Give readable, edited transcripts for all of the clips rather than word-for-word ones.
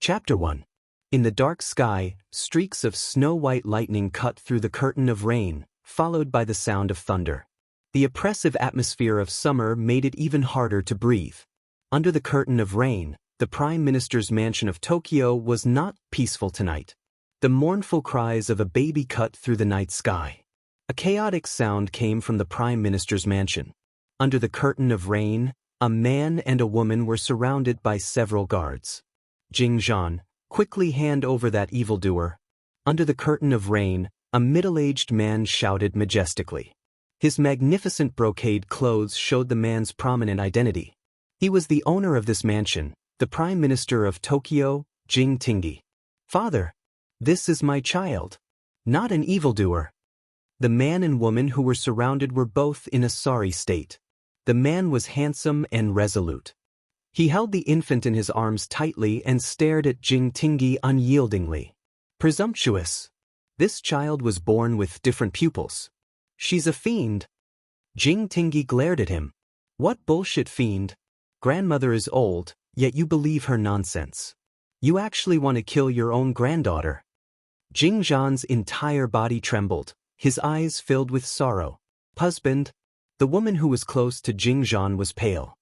Chapter 1. In the dark sky, streaks of snow-white lightning cut through the curtain of rain, followed by the sound of thunder. The oppressive atmosphere of summer made it even harder to breathe. Under the curtain of rain, the Prime Minister's mansion of Tokyo was not peaceful tonight. The mournful cries of a baby cut through the night sky. A chaotic sound came from the Prime Minister's mansion. Under the curtain of rain, a man and a woman were surrounded by several guards. Jingzhan, quickly hand over that evildoer. Under the curtain of rain, a middle-aged man shouted majestically. His magnificent brocade clothes showed the man's prominent identity. He was the owner of this mansion, the Prime Minister of Tokyo, Jing Tingi. Father, this is my child. Not an evildoer. The man and woman who were surrounded were both in a sorry state. The man was handsome and resolute. He held the infant in his arms tightly and stared at Jing Tingi unyieldingly. Presumptuous. This child was born with different pupils. She's a fiend. Jing Tingi glared at him. What bullshit fiend? Grandmother is old, yet you believe her nonsense. You actually want to kill your own granddaughter. Jingzhan's entire body trembled, his eyes filled with sorrow. Husband. The woman who was close to Jingzhan was pale.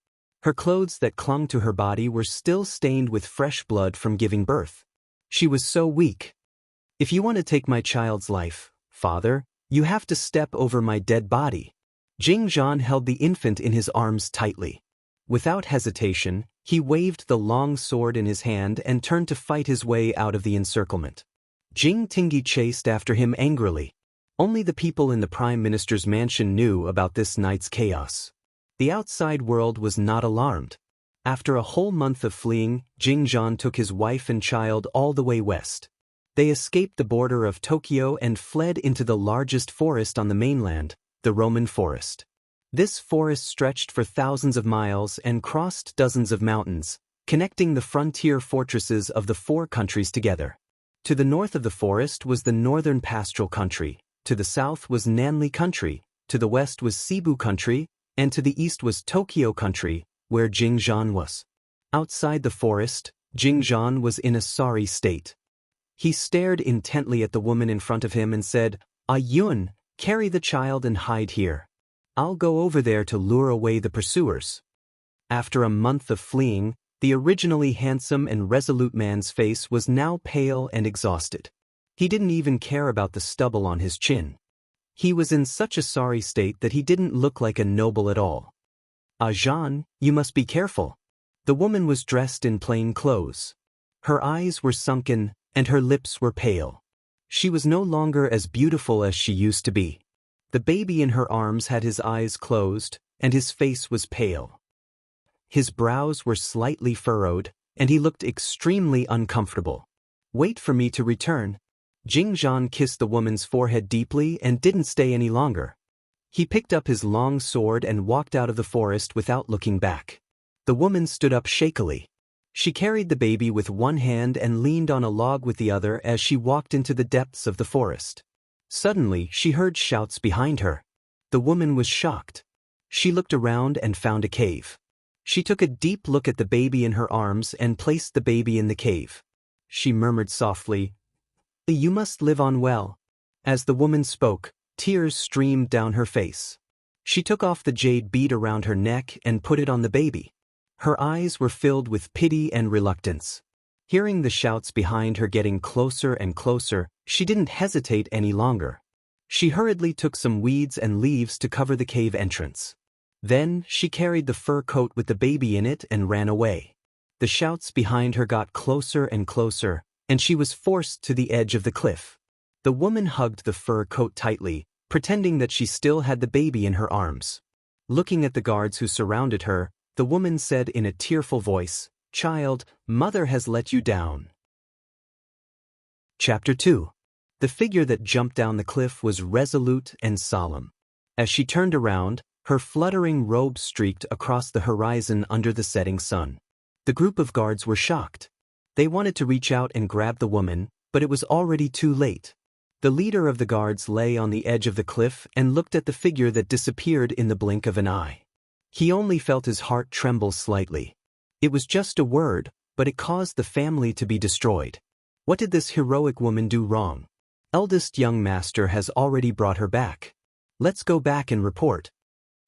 Her clothes that clung to her body were still stained with fresh blood from giving birth. She was so weak. If you want to take my child's life, father, you have to step over my dead body. Jingzhan held the infant in his arms tightly. Without hesitation, he waved the long sword in his hand and turned to fight his way out of the encirclement. Jing Tingi chased after him angrily. Only the people in the Prime Minister's mansion knew about this night's chaos. The outside world was not alarmed. After a whole month of fleeing, Jingzhan took his wife and child all the way west. They escaped the border of Tokyo and fled into the largest forest on the mainland, the Roman Forest. This forest stretched for thousands of miles and crossed dozens of mountains, connecting the frontier fortresses of the four countries together. To the north of the forest was the northern pastoral country, to the south was Nanli country, to the west was Cebu country, and to the east was Tokyo country, where Jingzhan was. Outside the forest, Jingzhan was in a sorry state. He stared intently at the woman in front of him and said, "Ah Yun, carry the child and hide here. I'll go over there to lure away the pursuers." After a month of fleeing, the originally handsome and resolute man's face was now pale and exhausted. He didn't even care about the stubble on his chin. He was in such a sorry state that he didn't look like a noble at all. "Ah Jean, you must be careful." The woman was dressed in plain clothes. Her eyes were sunken, and her lips were pale. She was no longer as beautiful as she used to be. The baby in her arms had his eyes closed, and his face was pale. His brows were slightly furrowed, and he looked extremely uncomfortable. "Wait for me to return." Jingzhan kissed the woman's forehead deeply and didn't stay any longer. He picked up his long sword and walked out of the forest without looking back. The woman stood up shakily. She carried the baby with one hand and leaned on a log with the other as she walked into the depths of the forest. Suddenly, she heard shouts behind her. The woman was shocked. She looked around and found a cave. She took a deep look at the baby in her arms and placed the baby in the cave. She murmured softly, "You must live on well." As the woman spoke, tears streamed down her face. She took off the jade bead around her neck and put it on the baby. Her eyes were filled with pity and reluctance. Hearing the shouts behind her getting closer and closer, she didn't hesitate any longer. She hurriedly took some weeds and leaves to cover the cave entrance. Then, she carried the fur coat with the baby in it and ran away. The shouts behind her got closer and closer, and she was forced to the edge of the cliff. The woman hugged the fur coat tightly, pretending that she still had the baby in her arms. Looking at the guards who surrounded her, the woman said in a tearful voice, "Child, mother has let you down." Chapter 2. The figure that jumped down the cliff was resolute and solemn. As she turned around, her fluttering robe streaked across the horizon under the setting sun. The group of guards were shocked. They wanted to reach out and grab the woman, but it was already too late. The leader of the guards lay on the edge of the cliff and looked at the figure that disappeared in the blink of an eye. He only felt his heart tremble slightly. It was just a word, but it caused the family to be destroyed. What did this heroic woman do wrong? Eldest young master has already brought her back. Let's go back and report.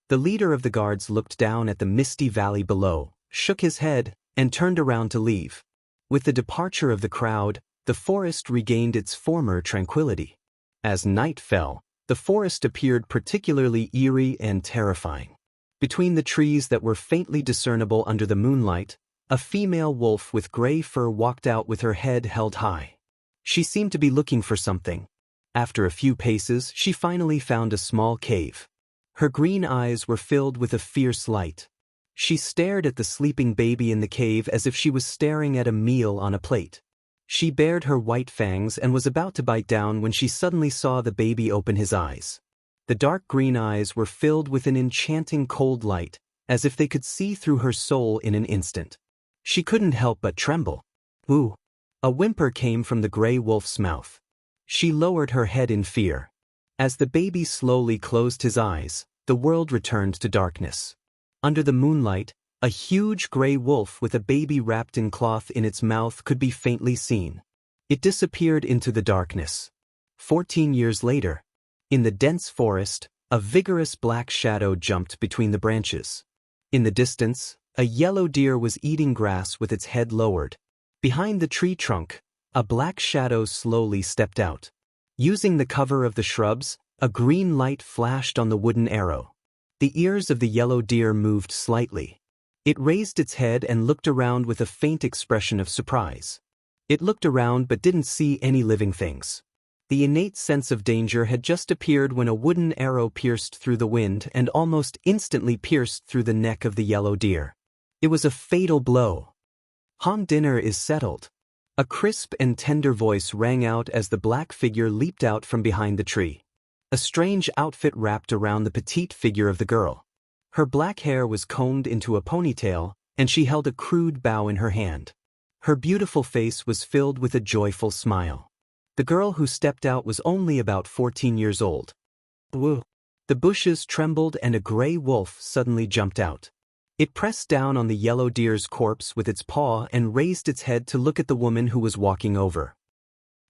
The leader of the guards looked down at the misty valley below, shook his head, and turned around to leave. With the departure of the crowd, the forest regained its former tranquility. As night fell, the forest appeared particularly eerie and terrifying. Between the trees that were faintly discernible under the moonlight, a female wolf with gray fur walked out with her head held high. She seemed to be looking for something. After a few paces, she finally found a small cave. Her green eyes were filled with a fierce light. She stared at the sleeping baby in the cave as if she was staring at a meal on a plate. She bared her white fangs and was about to bite down when she suddenly saw the baby open his eyes. The dark green eyes were filled with an enchanting cold light, as if they could see through her soul in an instant. She couldn't help but tremble. Ooh! A whimper came from the gray wolf's mouth. She lowered her head in fear. As the baby slowly closed his eyes, the world returned to darkness. Under the moonlight, a huge gray wolf with a baby wrapped in cloth in its mouth could be faintly seen. It disappeared into the darkness. 14 years later, in the dense forest, a vigorous black shadow jumped between the branches. In the distance, a yellow deer was eating grass with its head lowered. Behind the tree trunk, a black shadow slowly stepped out. Using the cover of the shrubs, a green light flashed on the wooden arrow. The ears of the yellow deer moved slightly. It raised its head and looked around with a faint expression of surprise. It looked around but didn't see any living things. The innate sense of danger had just appeared when a wooden arrow pierced through the wind and almost instantly pierced through the neck of the yellow deer. It was a fatal blow. Dinner is settled. A crisp and tender voice rang out as the black figure leaped out from behind the tree. A strange outfit wrapped around the petite figure of the girl. Her black hair was combed into a ponytail, and she held a crude bow in her hand. Her beautiful face was filled with a joyful smile. The girl who stepped out was only about 14 years old. Woo! The bushes trembled and a gray wolf suddenly jumped out. It pressed down on the yellow deer's corpse with its paw and raised its head to look at the woman who was walking over.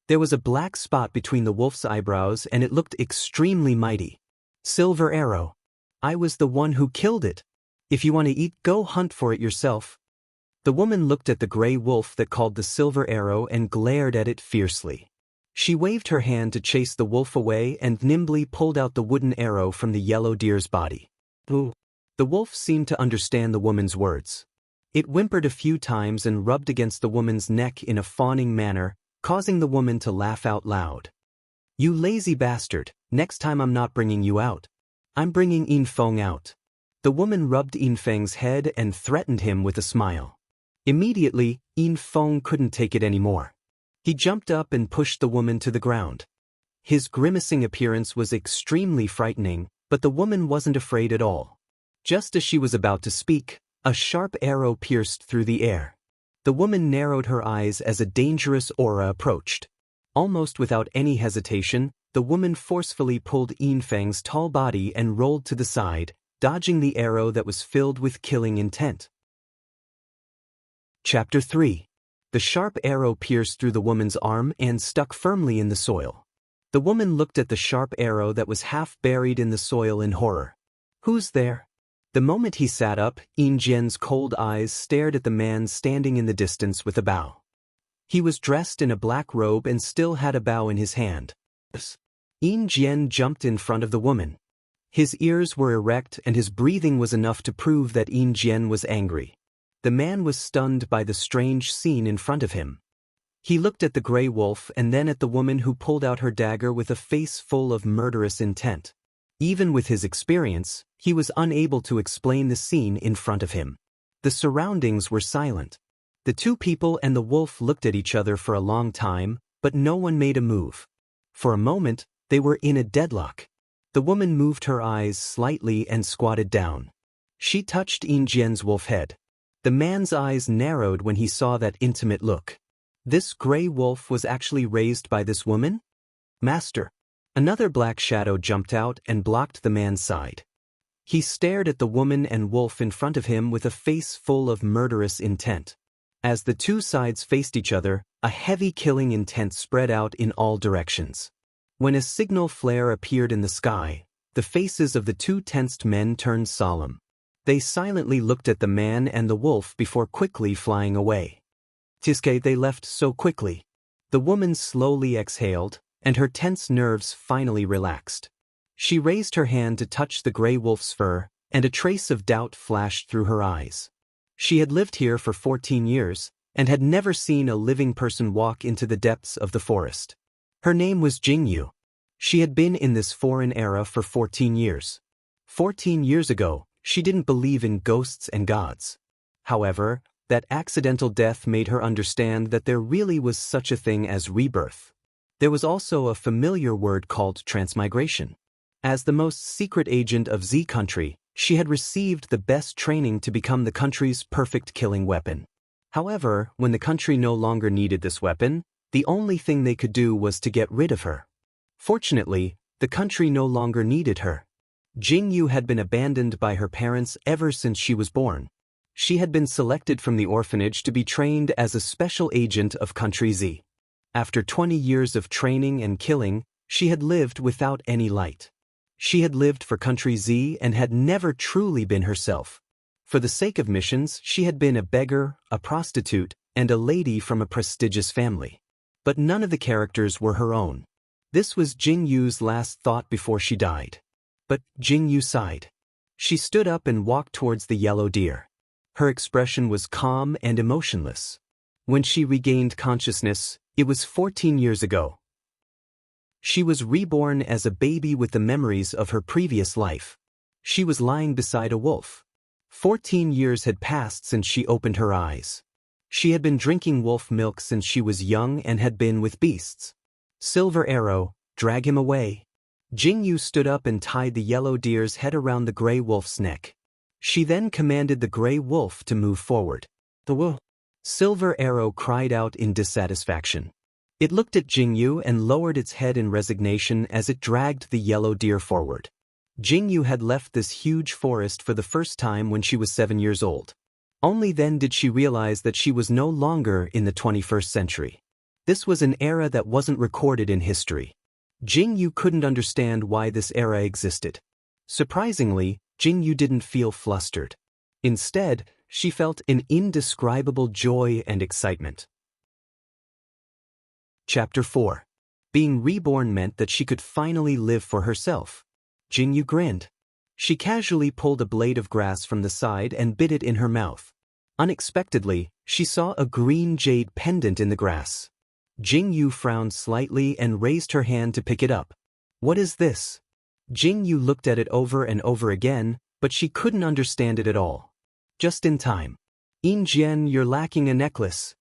There was a black spot between the wolf's eyebrows and it looked extremely mighty. Silver arrow. I was the one who killed it. If you want to eat, go hunt for it yourself. The woman looked at the gray wolf that called the silver arrow and glared at it fiercely. She waved her hand to chase the wolf away and nimbly pulled out the wooden arrow from the yellow deer's body. Ooh! The wolf seemed to understand the woman's words. It whimpered a few times and rubbed against the woman's neck in a fawning manner, causing the woman to laugh out loud. You lazy bastard, next time I'm not bringing you out. I'm bringing Yin Feng out. The woman rubbed Yin Feng's head and threatened him with a smile. Immediately, Yin Feng couldn't take it anymore. He jumped up and pushed the woman to the ground. His grimacing appearance was extremely frightening, but the woman wasn't afraid at all. Just as she was about to speak, a sharp arrow pierced through the air. The woman narrowed her eyes as a dangerous aura approached. Almost without any hesitation, the woman forcefully pulled Yin Feng's tall body and rolled to the side, dodging the arrow that was filled with killing intent. Chapter 3. The sharp arrow pierced through the woman's arm and stuck firmly in the soil. The woman looked at the sharp arrow that was half buried in the soil in horror. Who's there? The moment he sat up, Yin Jian's cold eyes stared at the man standing in the distance with a bow. He was dressed in a black robe and still had a bow in his hand. Yin Jian jumped in front of the woman. His ears were erect and his breathing was enough to prove that Yin Jian was angry. The man was stunned by the strange scene in front of him. He looked at the gray wolf and then at the woman who pulled out her dagger with a face full of murderous intent. Even with his experience, he was unable to explain the scene in front of him. The surroundings were silent. The two people and the wolf looked at each other for a long time, but no one made a move. For a moment, they were in a deadlock. The woman moved her eyes slightly and squatted down. She touched Yin Jian's wolf head. The man's eyes narrowed when he saw that intimate look. This gray wolf was actually raised by this woman? Master. Another black shadow jumped out and blocked the man's side. He stared at the woman and wolf in front of him with a face full of murderous intent. As the two sides faced each other, a heavy killing intent spread out in all directions. When a signal flare appeared in the sky, the faces of the two tensed men turned solemn. They silently looked at the man and the wolf before quickly flying away. Tiske, they left so quickly. The woman slowly exhaled, and her tense nerves finally relaxed. She raised her hand to touch the gray wolf's fur, and a trace of doubt flashed through her eyes. She had lived here for 14 years, and had never seen a living person walk into the depths of the forest. Her name was Jingyu. She had been in this foreign era for 14 years. 14 years ago, she didn't believe in ghosts and gods. However, that accidental death made her understand that there really was such a thing as rebirth. There was also a familiar word called transmigration. As the most secret agent of Z country, she had received the best training to become the country's perfect killing weapon. However, when the country no longer needed this weapon, the only thing they could do was to get rid of her. Fortunately, the country no longer needed her. Jingyu had been abandoned by her parents ever since she was born. She had been selected from the orphanage to be trained as a special agent of Country Z. After 20 years of training and killing, she had lived without any light. She had lived for Country Z and had never truly been herself. For the sake of missions, she had been a beggar, a prostitute, and a lady from a prestigious family. But none of the characters were her own. This was Jingyu's last thought before she died. But Jingyu sighed. She stood up and walked towards the yellow deer. Her expression was calm and emotionless. When she regained consciousness, it was 14 years ago. She was reborn as a baby with the memories of her previous life. She was lying beside a wolf. 14 years had passed since she opened her eyes. She had been drinking wolf milk since she was young and had been with beasts. Silver Arrow, drag him away. Jingyu stood up and tied the yellow deer's head around the gray wolf's neck. She then commanded the gray wolf to move forward. The wolf. Silver Arrow cried out in dissatisfaction. It looked at Jingyu and lowered its head in resignation as it dragged the yellow deer forward. Jingyu had left this huge forest for the first time when she was 7 years old. Only then did she realize that she was no longer in the 21st century. This was an era that wasn't recorded in history. Jingyu couldn't understand why this era existed. Surprisingly, Jingyu didn't feel flustered. Instead, she felt an indescribable joy and excitement. Chapter 4. Being reborn meant that she could finally live for herself. Jingyu grinned. She casually pulled a blade of grass from the side and bit it in her mouth. Unexpectedly, she saw a green jade pendant in the grass. Jingyu frowned slightly and raised her hand to pick it up. What is this? Jingyu looked at it over and over again, but she couldn't understand it at all. Just in time. Injian, you're lacking a necklace.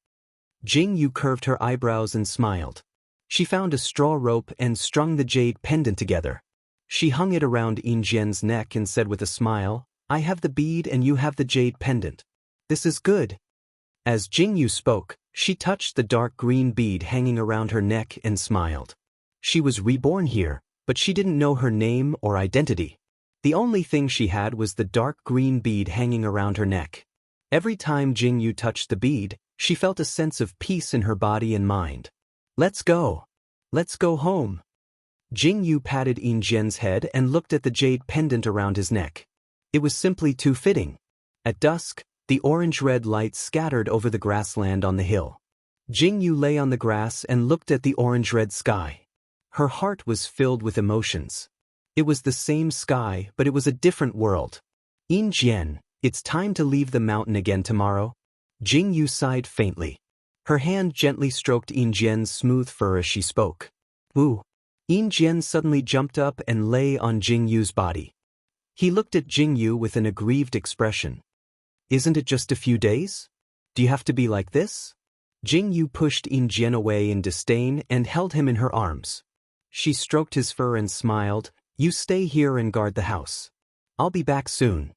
Jingyu curved her eyebrows and smiled. She found a straw rope and strung the jade pendant together. She hung it around Injian's neck and said with a smile, I have the bead and you have the jade pendant. This is good. As Jingyu spoke, she touched the dark green bead hanging around her neck and smiled. She was reborn here, but she didn't know her name or identity. The only thing she had was the dark green bead hanging around her neck. Every time Jingyu touched the bead, she felt a sense of peace in her body and mind. Let's go. Let's go home. Jingyu patted Injian's head and looked at the jade pendant around his neck. It was simply too fitting. At dusk, the orange-red light scattered over the grassland on the hill. Jingyu lay on the grass and looked at the orange-red sky. Her heart was filled with emotions. It was the same sky, but it was a different world. Injian, it's time to leave the mountain again tomorrow. Jingyu sighed faintly. Her hand gently stroked Injian's smooth fur as she spoke. Woo! Injian suddenly jumped up and lay on Jingyu's body. He looked at Jingyu with an aggrieved expression. Isn't it just a few days? Do you have to be like this? Jingyu pushed Injian away in disdain and held him in her arms. She stroked his fur and smiled. You stay here and guard the house. I'll be back soon.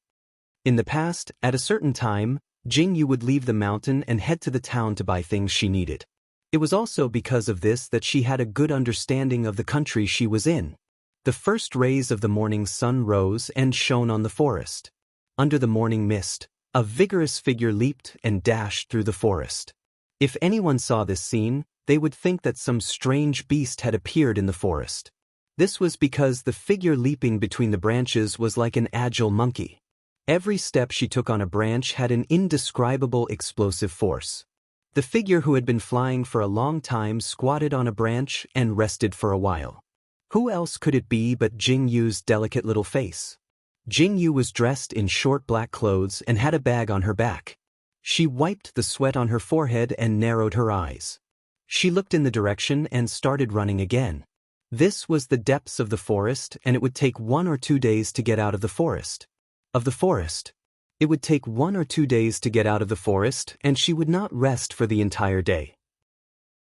In the past, at a certain time, Jingyu would leave the mountain and head to the town to buy things she needed. It was also because of this that she had a good understanding of the country she was in. The first rays of the morning sun rose and shone on the forest. Under the morning mist, A vigorous figure leaped and dashed through the forest. If anyone saw this scene, they would think that some strange beast had appeared in the forest. This was because the figure leaping between the branches was like an agile monkey. Every step she took on a branch had an indescribable explosive force. The figure who had been flying for a long time squatted on a branch and rested for a while. Who else could it be but Jing Yu's delicate little face? Jing Yu was dressed in short black clothes and had a bag on her back. She wiped the sweat on her forehead and narrowed her eyes. She looked in the direction and started running again. This was the depths of the forest, and it would take 1 or 2 days to get out of the forest. It would take 1 or 2 days to get out of the forest, and she would not rest for the entire day.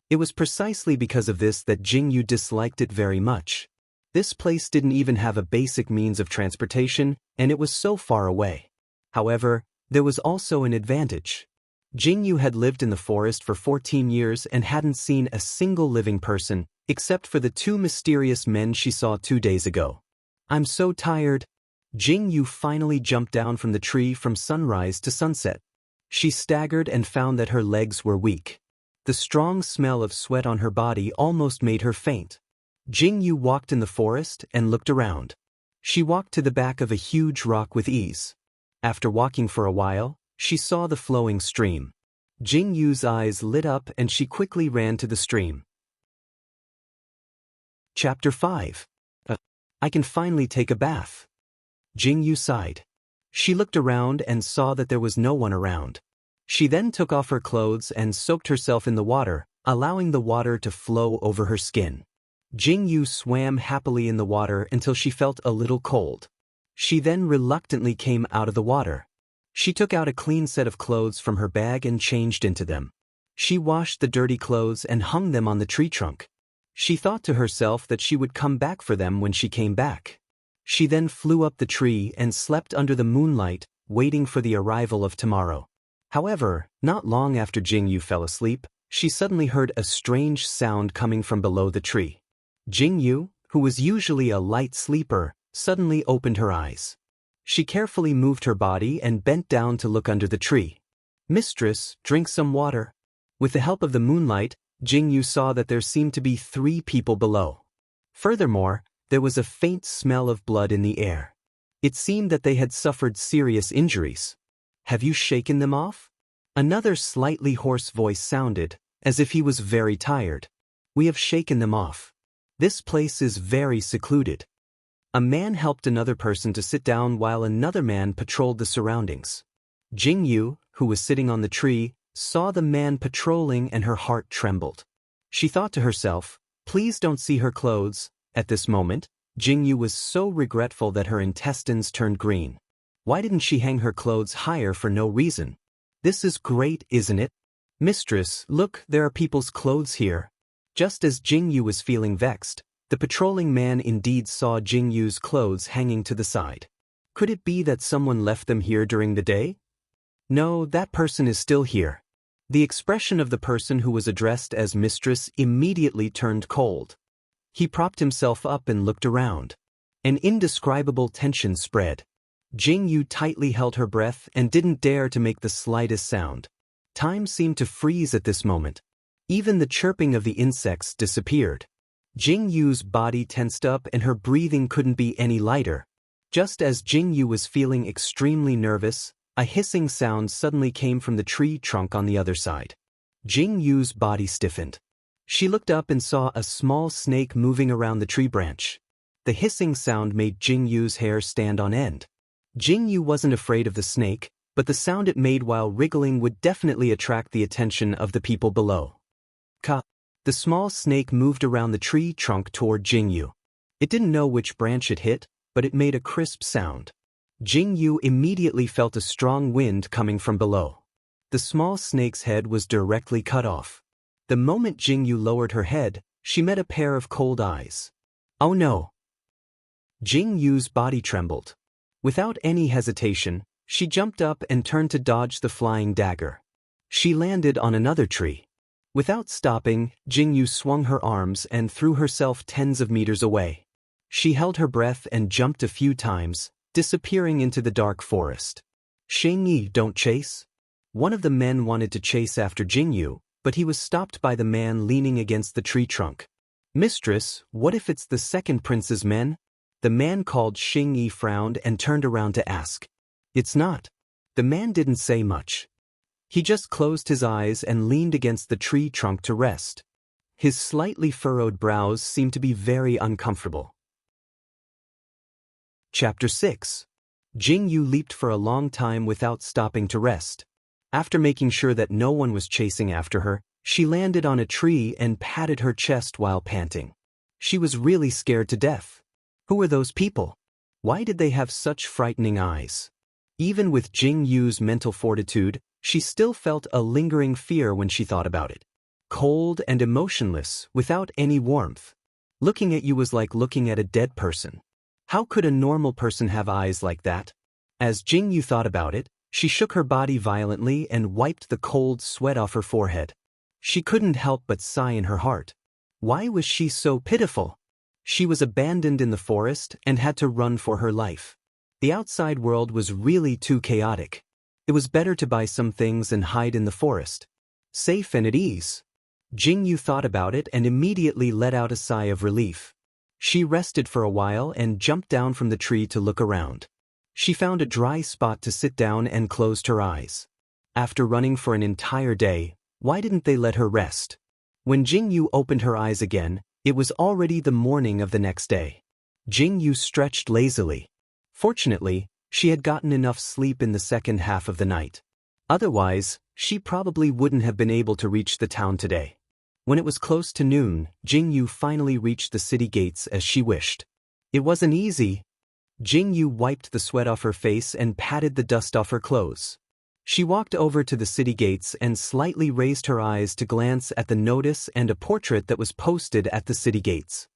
It was precisely because of this that Jing Yu disliked it very much. This place didn't even have a basic means of transportation, and it was so far away. However, there was also an advantage. Jing Yu had lived in the forest for 14 years and hadn't seen a single living person, except for the 2 mysterious men she saw 2 days ago. "I'm so tired." Jing Yu finally jumped down from the tree from sunrise to sunset. She staggered and found that her legs were weak. The strong smell of sweat on her body almost made her faint. Jing Yu walked in the forest and looked around. She walked to the back of a huge rock with ease. After walking for a while, she saw the flowing stream. Jing Yu's eyes lit up and she quickly ran to the stream. Chapter 5. I can finally take a bath. Jing Yu sighed. She looked around and saw that there was no one around. She then took off her clothes and soaked herself in the water, allowing the water to flow over her skin. Jing Yu swam happily in the water until she felt a little cold. She then reluctantly came out of the water. She took out a clean set of clothes from her bag and changed into them. She washed the dirty clothes and hung them on the tree trunk. She thought to herself that she would come back for them when she came back. She then flew up the tree and slept under the moonlight, waiting for the arrival of tomorrow. However, not long after Jing Yu fell asleep, she suddenly heard a strange sound coming from below the tree. Jing Yu, who was usually a light sleeper, suddenly opened her eyes. She carefully moved her body and bent down to look under the tree. "Mistress, drink some water." With the help of the moonlight, Jing Yu saw that there seemed to be 3 people below. Furthermore, there was a faint smell of blood in the air. It seemed that they had suffered serious injuries. "Have you shaken them off?" Another slightly hoarse voice sounded, as if he was very tired. "We have shaken them off. This place is very secluded." A man helped another person to sit down while another man patrolled the surroundings. Jing Yu, who was sitting on the tree, saw the man patrolling and her heart trembled. She thought to herself, "Please don't see her clothes." At this moment, Jing Yu was so regretful that her intestines turned green. Why didn't she hang her clothes higher for no reason? "This is great, isn't it? Mistress, look, there are people's clothes here." Just as Jing Yu was feeling vexed, the patrolling man indeed saw Jing Yu's clothes hanging to the side. Could it be that someone left them here during the day? No, that person is still here. The expression of the person who was addressed as mistress immediately turned cold. He propped himself up and looked around. An indescribable tension spread. Jing Yu tightly held her breath and didn't dare to make the slightest sound. Time seemed to freeze at this moment. Even the chirping of the insects disappeared. Jing Yu's body tensed up and her breathing couldn't be any lighter. Just as Jing Yu was feeling extremely nervous, a hissing sound suddenly came from the tree trunk on the other side. Jing Yu's body stiffened. She looked up and saw a small snake moving around the tree branch. The hissing sound made Jing Yu's hair stand on end. Jing Yu wasn't afraid of the snake, but the sound it made while wriggling would definitely attract the attention of the people below. The small snake moved around the tree trunk toward Jing Yu. It didn't know which branch it hit, but it made a crisp sound. Jing Yu immediately felt a strong wind coming from below. The small snake's head was directly cut off. The moment Jing Yu lowered her head, she met a pair of cold eyes. "Oh no!" Jing Yu's body trembled. Without any hesitation, she jumped up and turned to dodge the flying dagger. She landed on another tree. Without stopping, Jing Yu swung her arms and threw herself tens of meters away. She held her breath and jumped a few times, disappearing into the dark forest. Shengyi, don't chase. One of the men wanted to chase after Jingyu, but he was stopped by the man leaning against the tree trunk. Mistress, what if it's the second prince's men? The man called Shengyi frowned and turned around to ask. It's not. The man didn't say much. He just closed his eyes and leaned against the tree trunk to rest. His slightly furrowed brows seemed to be very uncomfortable. Chapter 6. Jingyu leaped for a long time without stopping to rest. After making sure that no one was chasing after her, she landed on a tree and patted her chest while panting. She was really scared to death. Who were those people? Why did they have such frightening eyes? Even with Jingyu's mental fortitude, she still felt a lingering fear when she thought about it. Cold and emotionless, without any warmth. Looking at you was like looking at a dead person. How could a normal person have eyes like that? As Jingyu thought about it, she shook her body violently and wiped the cold sweat off her forehead. She couldn't help but sigh in her heart. Why was she so pitiful? She was abandoned in the forest and had to run for her life. The outside world was really too chaotic. It was better to buy some things and hide in the forest. Safe and at ease. Jingyu thought about it and immediately let out a sigh of relief. She rested for a while and jumped down from the tree to look around. She found a dry spot to sit down and closed her eyes. After running for an entire day, why didn't they let her rest? When Jingyu opened her eyes again, it was already the morning of the next day. Jingyu stretched lazily. Fortunately, she had gotten enough sleep in the second half of the night. Otherwise, she probably wouldn't have been able to reach the town today. When it was close to noon, Jingyu finally reached the city gates as she wished. It wasn't easy. Jingyu wiped the sweat off her face and patted the dust off her clothes. She walked over to the city gates and slightly raised her eyes to glance at the notice and a portrait that was posted at the city gates.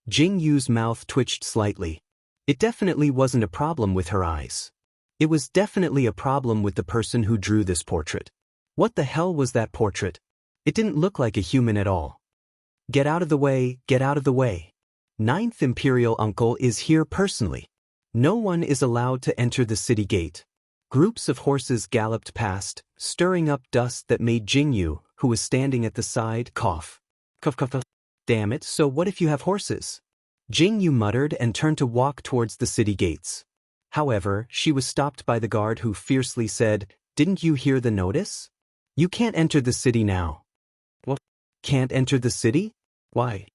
Jingyu's mouth twitched slightly. It definitely wasn't a problem with her eyes. It was definitely a problem with the person who drew this portrait. What the hell was that portrait? It didn't look like a human at all. Get out of the way, get out of the way. Ninth Imperial Uncle is here personally. No one is allowed to enter the city gate. Groups of horses galloped past, stirring up dust that made Jingyu, who was standing at the side, cough. Cough, cough, cough. Damn it, so what if you have horses? Jingyu muttered and turned to walk towards the city gates. However, she was stopped by the guard who fiercely said, "Didn't you hear the notice? You can't enter the city now." What? Can't enter the city? Why?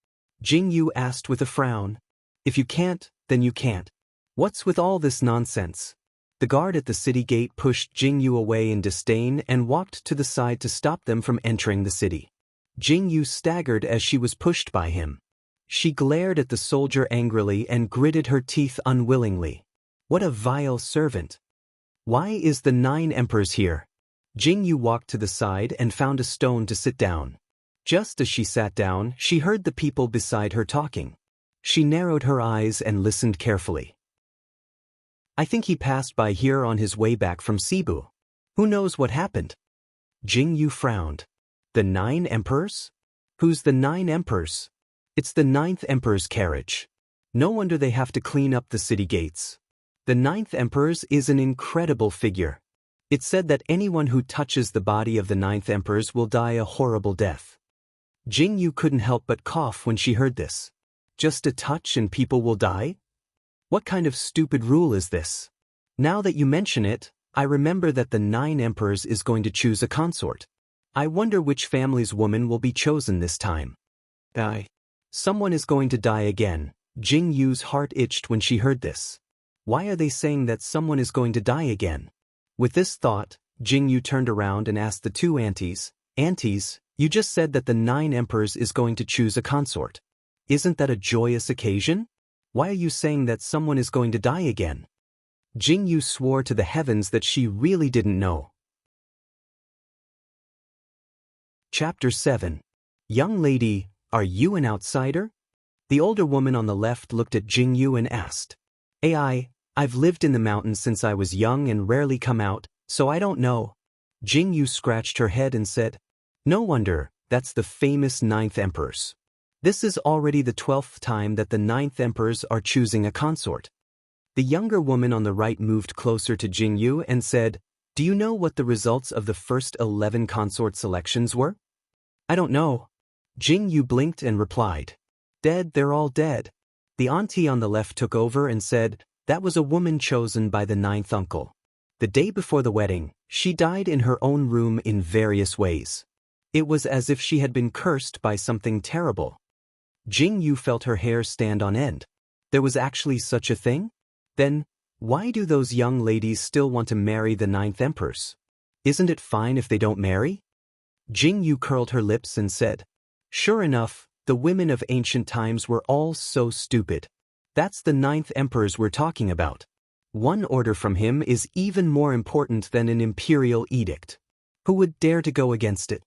Jingyu asked with a frown. If you can't, then you can't. What's with all this nonsense? The guard at the city gate pushed Jingyu away in disdain and walked to the side to stop them from entering the city. Jingyu staggered as she was pushed by him. She glared at the soldier angrily and gritted her teeth unwillingly. What a vile servant. Why is the 9 emperors here? Jingyu walked to the side and found a stone to sit down. Just as she sat down, she heard the people beside her talking. She narrowed her eyes and listened carefully. I think he passed by here on his way back from Cebu. Who knows what happened? Jingyu frowned. The 9 emperors? Who's the 9 emperors? It's the 9th emperor's carriage. No wonder they have to clean up the city gates. The 9th emperor's is an incredible figure. It's said that anyone who touches the body of the 9th emperor's will die a horrible death. Jingyu couldn't help but cough when she heard this. Just a touch and people will die? What kind of stupid rule is this? Now that you mention it, I remember that the 9 emperors is going to choose a consort. I wonder which family's woman will be chosen this time. Die. Someone is going to die again. Jingyu's heart itched when she heard this. Why are they saying that someone is going to die again? With this thought, Jingyu turned around and asked the 2 aunties, "Aunties, you just said that the 9 emperors is going to choose a consort. Isn't that a joyous occasion? Why are you saying that someone is going to die again?" Jingyu swore to the heavens that she really didn't know. Chapter 7. Young lady, are you an outsider? The older woman on the left looked at Jingyu and asked. I've lived in the mountains since I was young and rarely come out, so I don't know. Jingyu scratched her head and said, No wonder, that's the famous 9th emperors. This is already the 12th time that the 9th emperors are choosing a consort. The younger woman on the right moved closer to Jingyu and said, Do you know what the results of the first 11 consort selections were? I don't know. Jing Yu blinked and replied. Dead, they're all dead. The auntie on the left took over and said, that was a woman chosen by the ninth uncle. The day before the wedding, she died in her own room in various ways. It was as if she had been cursed by something terrible. Jing Yu felt her hair stand on end. There was actually such a thing? Then, why do those young ladies still want to marry the ninth empress? Isn't it fine if they don't marry? Jing Yu curled her lips and said, sure enough, the women of ancient times were all so stupid. That's the ninth emperors we're talking about. One order from him is even more important than an imperial edict. Who would dare to go against it?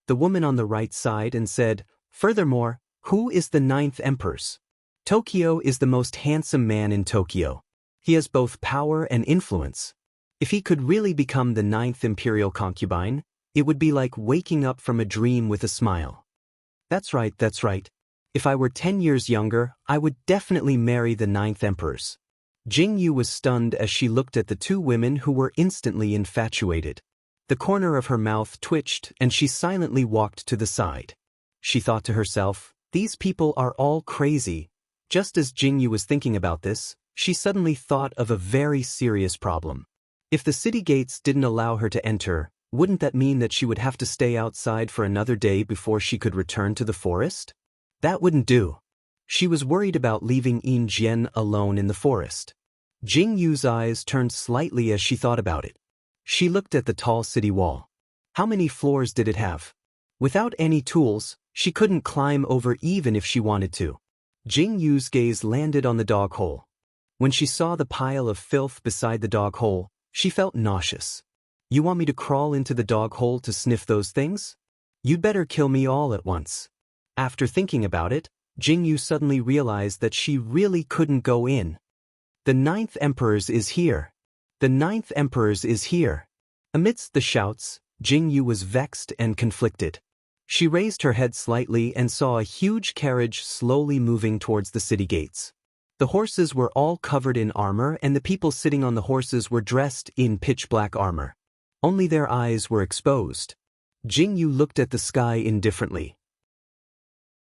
The woman on the right sighed and said, furthermore, who is the ninth empress? Tokyo is the most handsome man in Tokyo. He has both power and influence. If he could really become the ninth imperial concubine, it would be like waking up from a dream with a smile. That's right, that's right. If I were 10 years younger, I would definitely marry the ninth emperors. Jing Yu was stunned as she looked at the two women who were instantly infatuated. The corner of her mouth twitched and she silently walked to the side. She thought to herself, these people are all crazy. Just as Jing Yu was thinking about this, she suddenly thought of a very serious problem. If the city gates didn't allow her to enter, wouldn't that mean that she would have to stay outside for another day before she could return to the forest? That wouldn't do. She was worried about leaving Yin Jian alone in the forest. Jing Yu's eyes turned slightly as she thought about it. She looked at the tall city wall. How many floors did it have? Without any tools, she couldn't climb over even if she wanted to. Jing Yu's gaze landed on the dog hole. When she saw the pile of filth beside the dog hole, she felt nauseous. You want me to crawl into the dog hole to sniff those things? You'd better kill me all at once. After thinking about it, Jing Yu suddenly realized that she really couldn't go in. The ninth emperors is here. The ninth emperors is here. Amidst the shouts, Jing Yu was vexed and conflicted. She raised her head slightly and saw a huge carriage slowly moving towards the city gates. The horses were all covered in armor and the people sitting on the horses were dressed in pitch-black armor. Only their eyes were exposed. Jing Yu looked at the sky indifferently.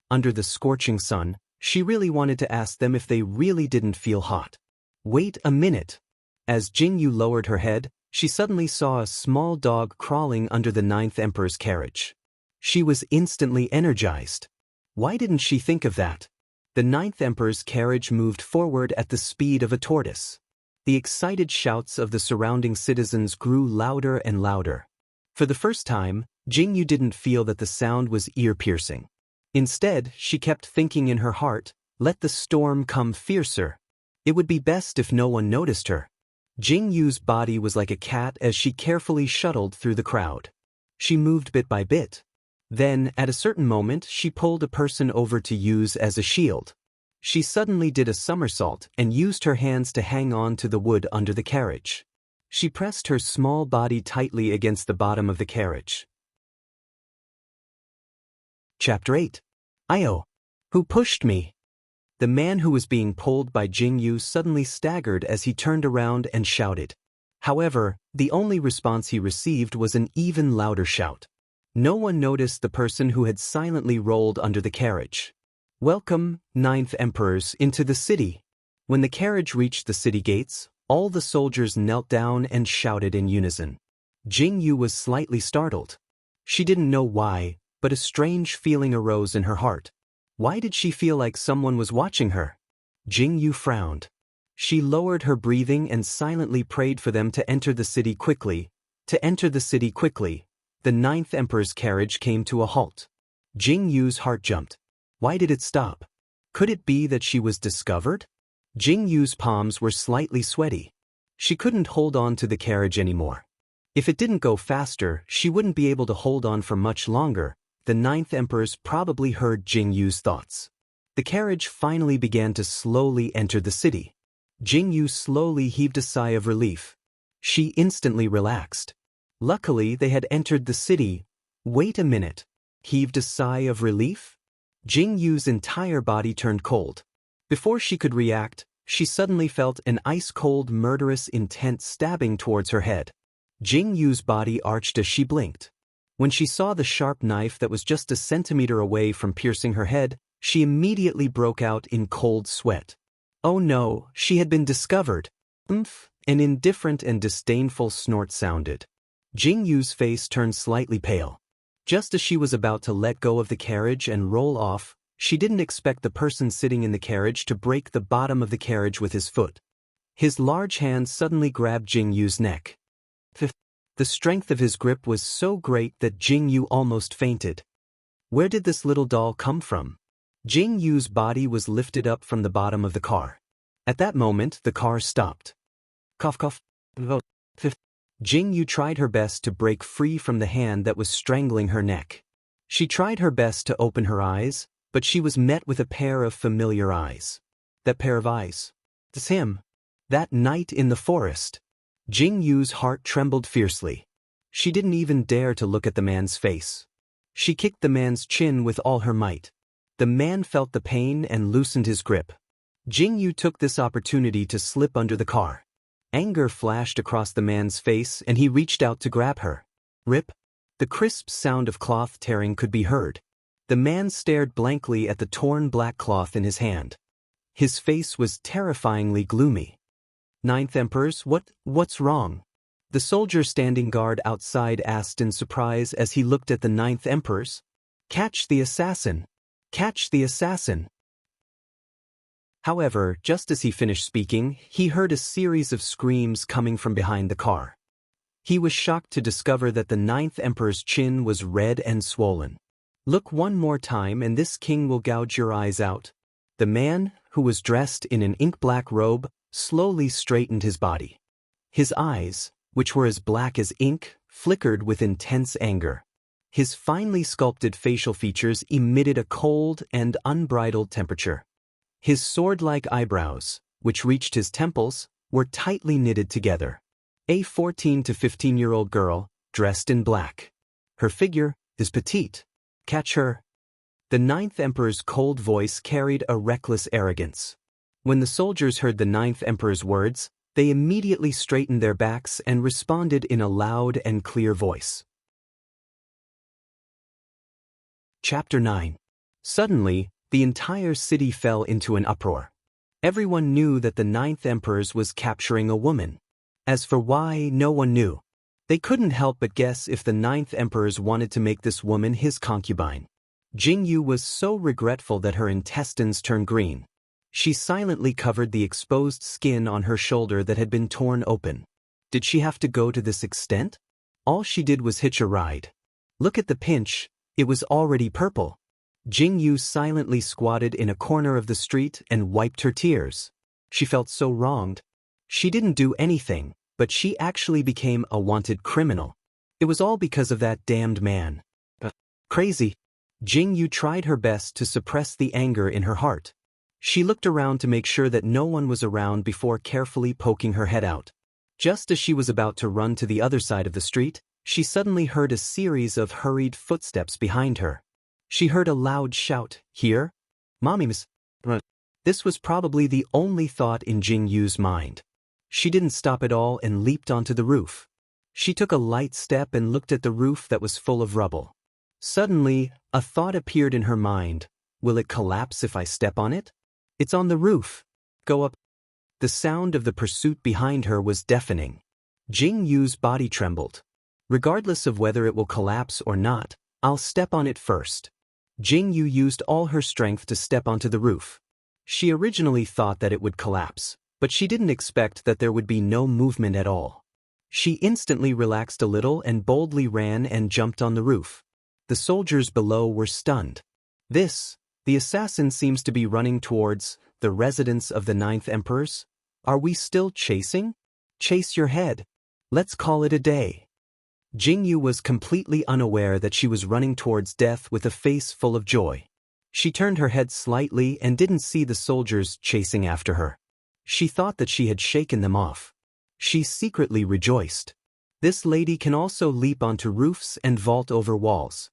Under the scorching sun, she really wanted to ask them if they really didn't feel hot. Wait a minute. As Jing Yu lowered her head, she suddenly saw a small dog crawling under the ninth emperor's carriage. She was instantly energized. Why didn't she think of that? The ninth emperor's carriage moved forward at the speed of a tortoise. The excited shouts of the surrounding citizens grew louder and louder. For the first time, Jing Yu didn't feel that the sound was ear-piercing. Instead, she kept thinking in her heart, let the storm come fiercer. It would be best if no one noticed her. Jing Yu's body was like a cat as she carefully shuttled through the crowd. She moved bit by bit. Then, at a certain moment, she pulled a person over to use as a shield. She suddenly did a somersault and used her hands to hang on to the wood under the carriage. She pressed her small body tightly against the bottom of the carriage. Chapter 8. Io. Who pushed me? The man who was being pulled by Jing Yu suddenly staggered as he turned around and shouted. However, the only response he received was an even louder shout. No one noticed the person who had silently rolled under the carriage. Welcome, ninth emperors, into the city. When the carriage reached the city gates, all the soldiers knelt down and shouted in unison. Jing Yu was slightly startled. She didn't know why, but a strange feeling arose in her heart. Why did she feel like someone was watching her? Jing Yu frowned. She lowered her breathing and silently prayed for them to enter the city quickly. To enter the city quickly. The ninth emperor's carriage came to a halt. Jing Yu's heart jumped. Why did it stop? Could it be that she was discovered? Jing Yu's palms were slightly sweaty. She couldn't hold on to the carriage anymore. If it didn't go faster, she wouldn't be able to hold on for much longer. The ninth emperors probably heard Jing Yu's thoughts. The carriage finally began to slowly enter the city. Jing Yu slowly heaved a sigh of relief. She instantly relaxed. Luckily, they had entered the city. Wait a minute. Heaved a sigh of relief? Jing Yu's entire body turned cold. Before she could react, she suddenly felt an ice-cold, murderous intent stabbing towards her head. Jing Yu's body arched as she blinked. When she saw the sharp knife that was just a centimeter away from piercing her head, she immediately broke out in cold sweat. Oh no, she had been discovered. Umph, an indifferent and disdainful snort sounded. Jing Yu's face turned slightly pale. Just as she was about to let go of the carriage and roll off, she didn't expect the person sitting in the carriage to break the bottom of the carriage with his foot. His large hand suddenly grabbed Jing Yu's neck. The strength of his grip was so great that Jing Yu almost fainted. Where did this little doll come from? Jing Yu's body was lifted up from the bottom of the car. At that moment, the car stopped. Cough cough. Jing Yu tried her best to break free from the hand that was strangling her neck. She tried her best to open her eyes, but she was met with a pair of familiar eyes. That pair of eyes. It's him. That night in the forest. Jing Yu's heart trembled fiercely. She didn't even dare to look at the man's face. She kicked the man's chin with all her might. The man felt the pain and loosened his grip. Jing Yu took this opportunity to slip under the car. Anger flashed across the man's face and he reached out to grab her. Rip! The crisp sound of cloth tearing could be heard. The man stared blankly at the torn black cloth in his hand. His face was terrifyingly gloomy. Ninth Emperors, what's wrong? The soldier standing guard outside asked in surprise as he looked at the Ninth Emperors. Catch the assassin! Catch the assassin! However, just as he finished speaking, he heard a series of screams coming from behind the car. He was shocked to discover that the Ninth Emperor's chin was red and swollen. Look one more time and this king will gouge your eyes out. The man, who was dressed in an ink-black robe, slowly straightened his body. His eyes, which were as black as ink, flickered with intense anger. His finely sculpted facial features emitted a cold and unbridled temperature. His sword-like eyebrows, which reached his temples, were tightly knitted together. A 14 to 15-year-old girl, dressed in black. Her figure is petite. Catch her. The Ninth Emperor's cold voice carried a reckless arrogance. When the soldiers heard the Ninth Emperor's words, they immediately straightened their backs and responded in a loud and clear voice. Chapter 9. Suddenly, the entire city fell into an uproar. Everyone knew that the Ninth Emperor was capturing a woman. As for why, no one knew. They couldn't help but guess if the Ninth Emperor wanted to make this woman his concubine. Jing Yu was so regretful that her intestines turned green. She silently covered the exposed skin on her shoulder that had been torn open. Did she have to go to this extent? All she did was hitch a ride. Look at the pinch, it was already purple. Jing Yu silently squatted in a corner of the street and wiped her tears. She felt so wronged. She didn't do anything, but she actually became a wanted criminal. It was all because of that damned man. Crazy. Jing Yu tried her best to suppress the anger in her heart. She looked around to make sure that no one was around before carefully poking her head out. Just as she was about to run to the other side of the street, she suddenly heard a series of hurried footsteps behind her. She heard a loud shout, "Here? Mommy, miss." This was probably the only thought in Jing Yu's mind. She didn't stop at all and leaped onto the roof. She took a light step and looked at the roof that was full of rubble. Suddenly, a thought appeared in her mind. Will it collapse if I step on it? It's on the roof. Go up. The sound of the pursuit behind her was deafening. Jing Yu's body trembled. Regardless of whether it will collapse or not, I'll step on it first. Jing Yu used all her strength to step onto the roof. She originally thought that it would collapse, but she didn't expect that there would be no movement at all. She instantly relaxed a little and boldly ran and jumped on the roof. The soldiers below were stunned. The assassin seems to be running towards the residence of the Ninth Emperors. Are we still chasing? Chase your head. Let's call it a day. Jing Yu was completely unaware that she was running towards death with a face full of joy. She turned her head slightly and didn't see the soldiers chasing after her. She thought that she had shaken them off. She secretly rejoiced. This lady can also leap onto roofs and vault over walls.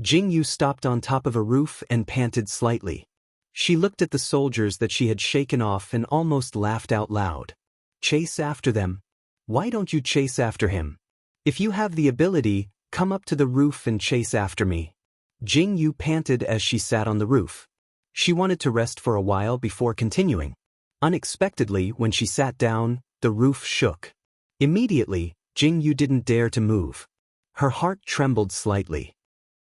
Jing Yu stopped on top of a roof and panted slightly. She looked at the soldiers that she had shaken off and almost laughed out loud. Chase after them. Why don't you chase after him? If you have the ability, come up to the roof and chase after me. Jing Yu panted as she sat on the roof. She wanted to rest for a while before continuing. Unexpectedly, when she sat down, the roof shook. Immediately, Jing Yu didn't dare to move. Her heart trembled slightly.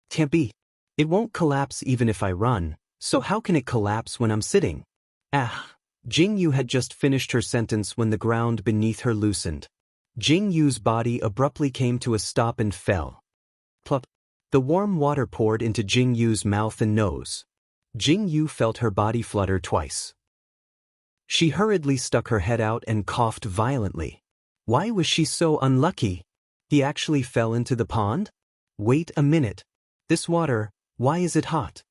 Can't be. It won't collapse even if I run, so how can it collapse when I'm sitting? Ah! Jing Yu had just finished her sentence when the ground beneath her loosened. Jing Yu's body abruptly came to a stop and fell. Plop! The warm water poured into Jing Yu's mouth and nose. Jing Yu felt her body flutter twice. She hurriedly stuck her head out and coughed violently. Why was she so unlucky? He actually fell into the pond? Wait a minute. This water, why is it hot?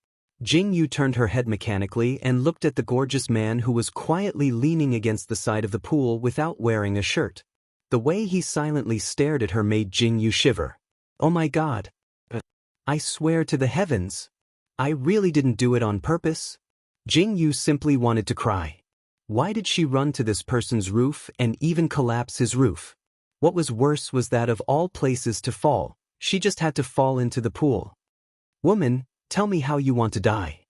Jing Yu turned her head mechanically and looked at the gorgeous man who was quietly leaning against the side of the pool without wearing a shirt. The way he silently stared at her made Jing Yu shiver. Oh my God. I swear to the heavens. I really didn't do it on purpose. Jing Yu simply wanted to cry. Why did she run to this person's roof and even collapse his roof? What was worse was that of all places to fall, she just had to fall into the pool. Woman, tell me how you want to die.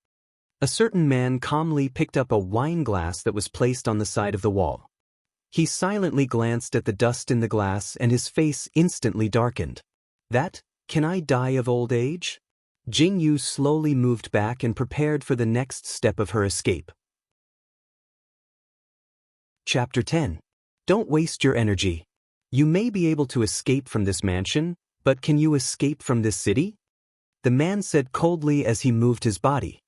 A certain man calmly picked up a wine glass that was placed on the side of the wall. He silently glanced at the dust in the glass and his face instantly darkened. That, can I die of old age? Jing Yu slowly moved back and prepared for the next step of her escape. Chapter 10. Don't waste your energy. You may be able to escape from this mansion, but can you escape from this city? The man said coldly as he moved his body.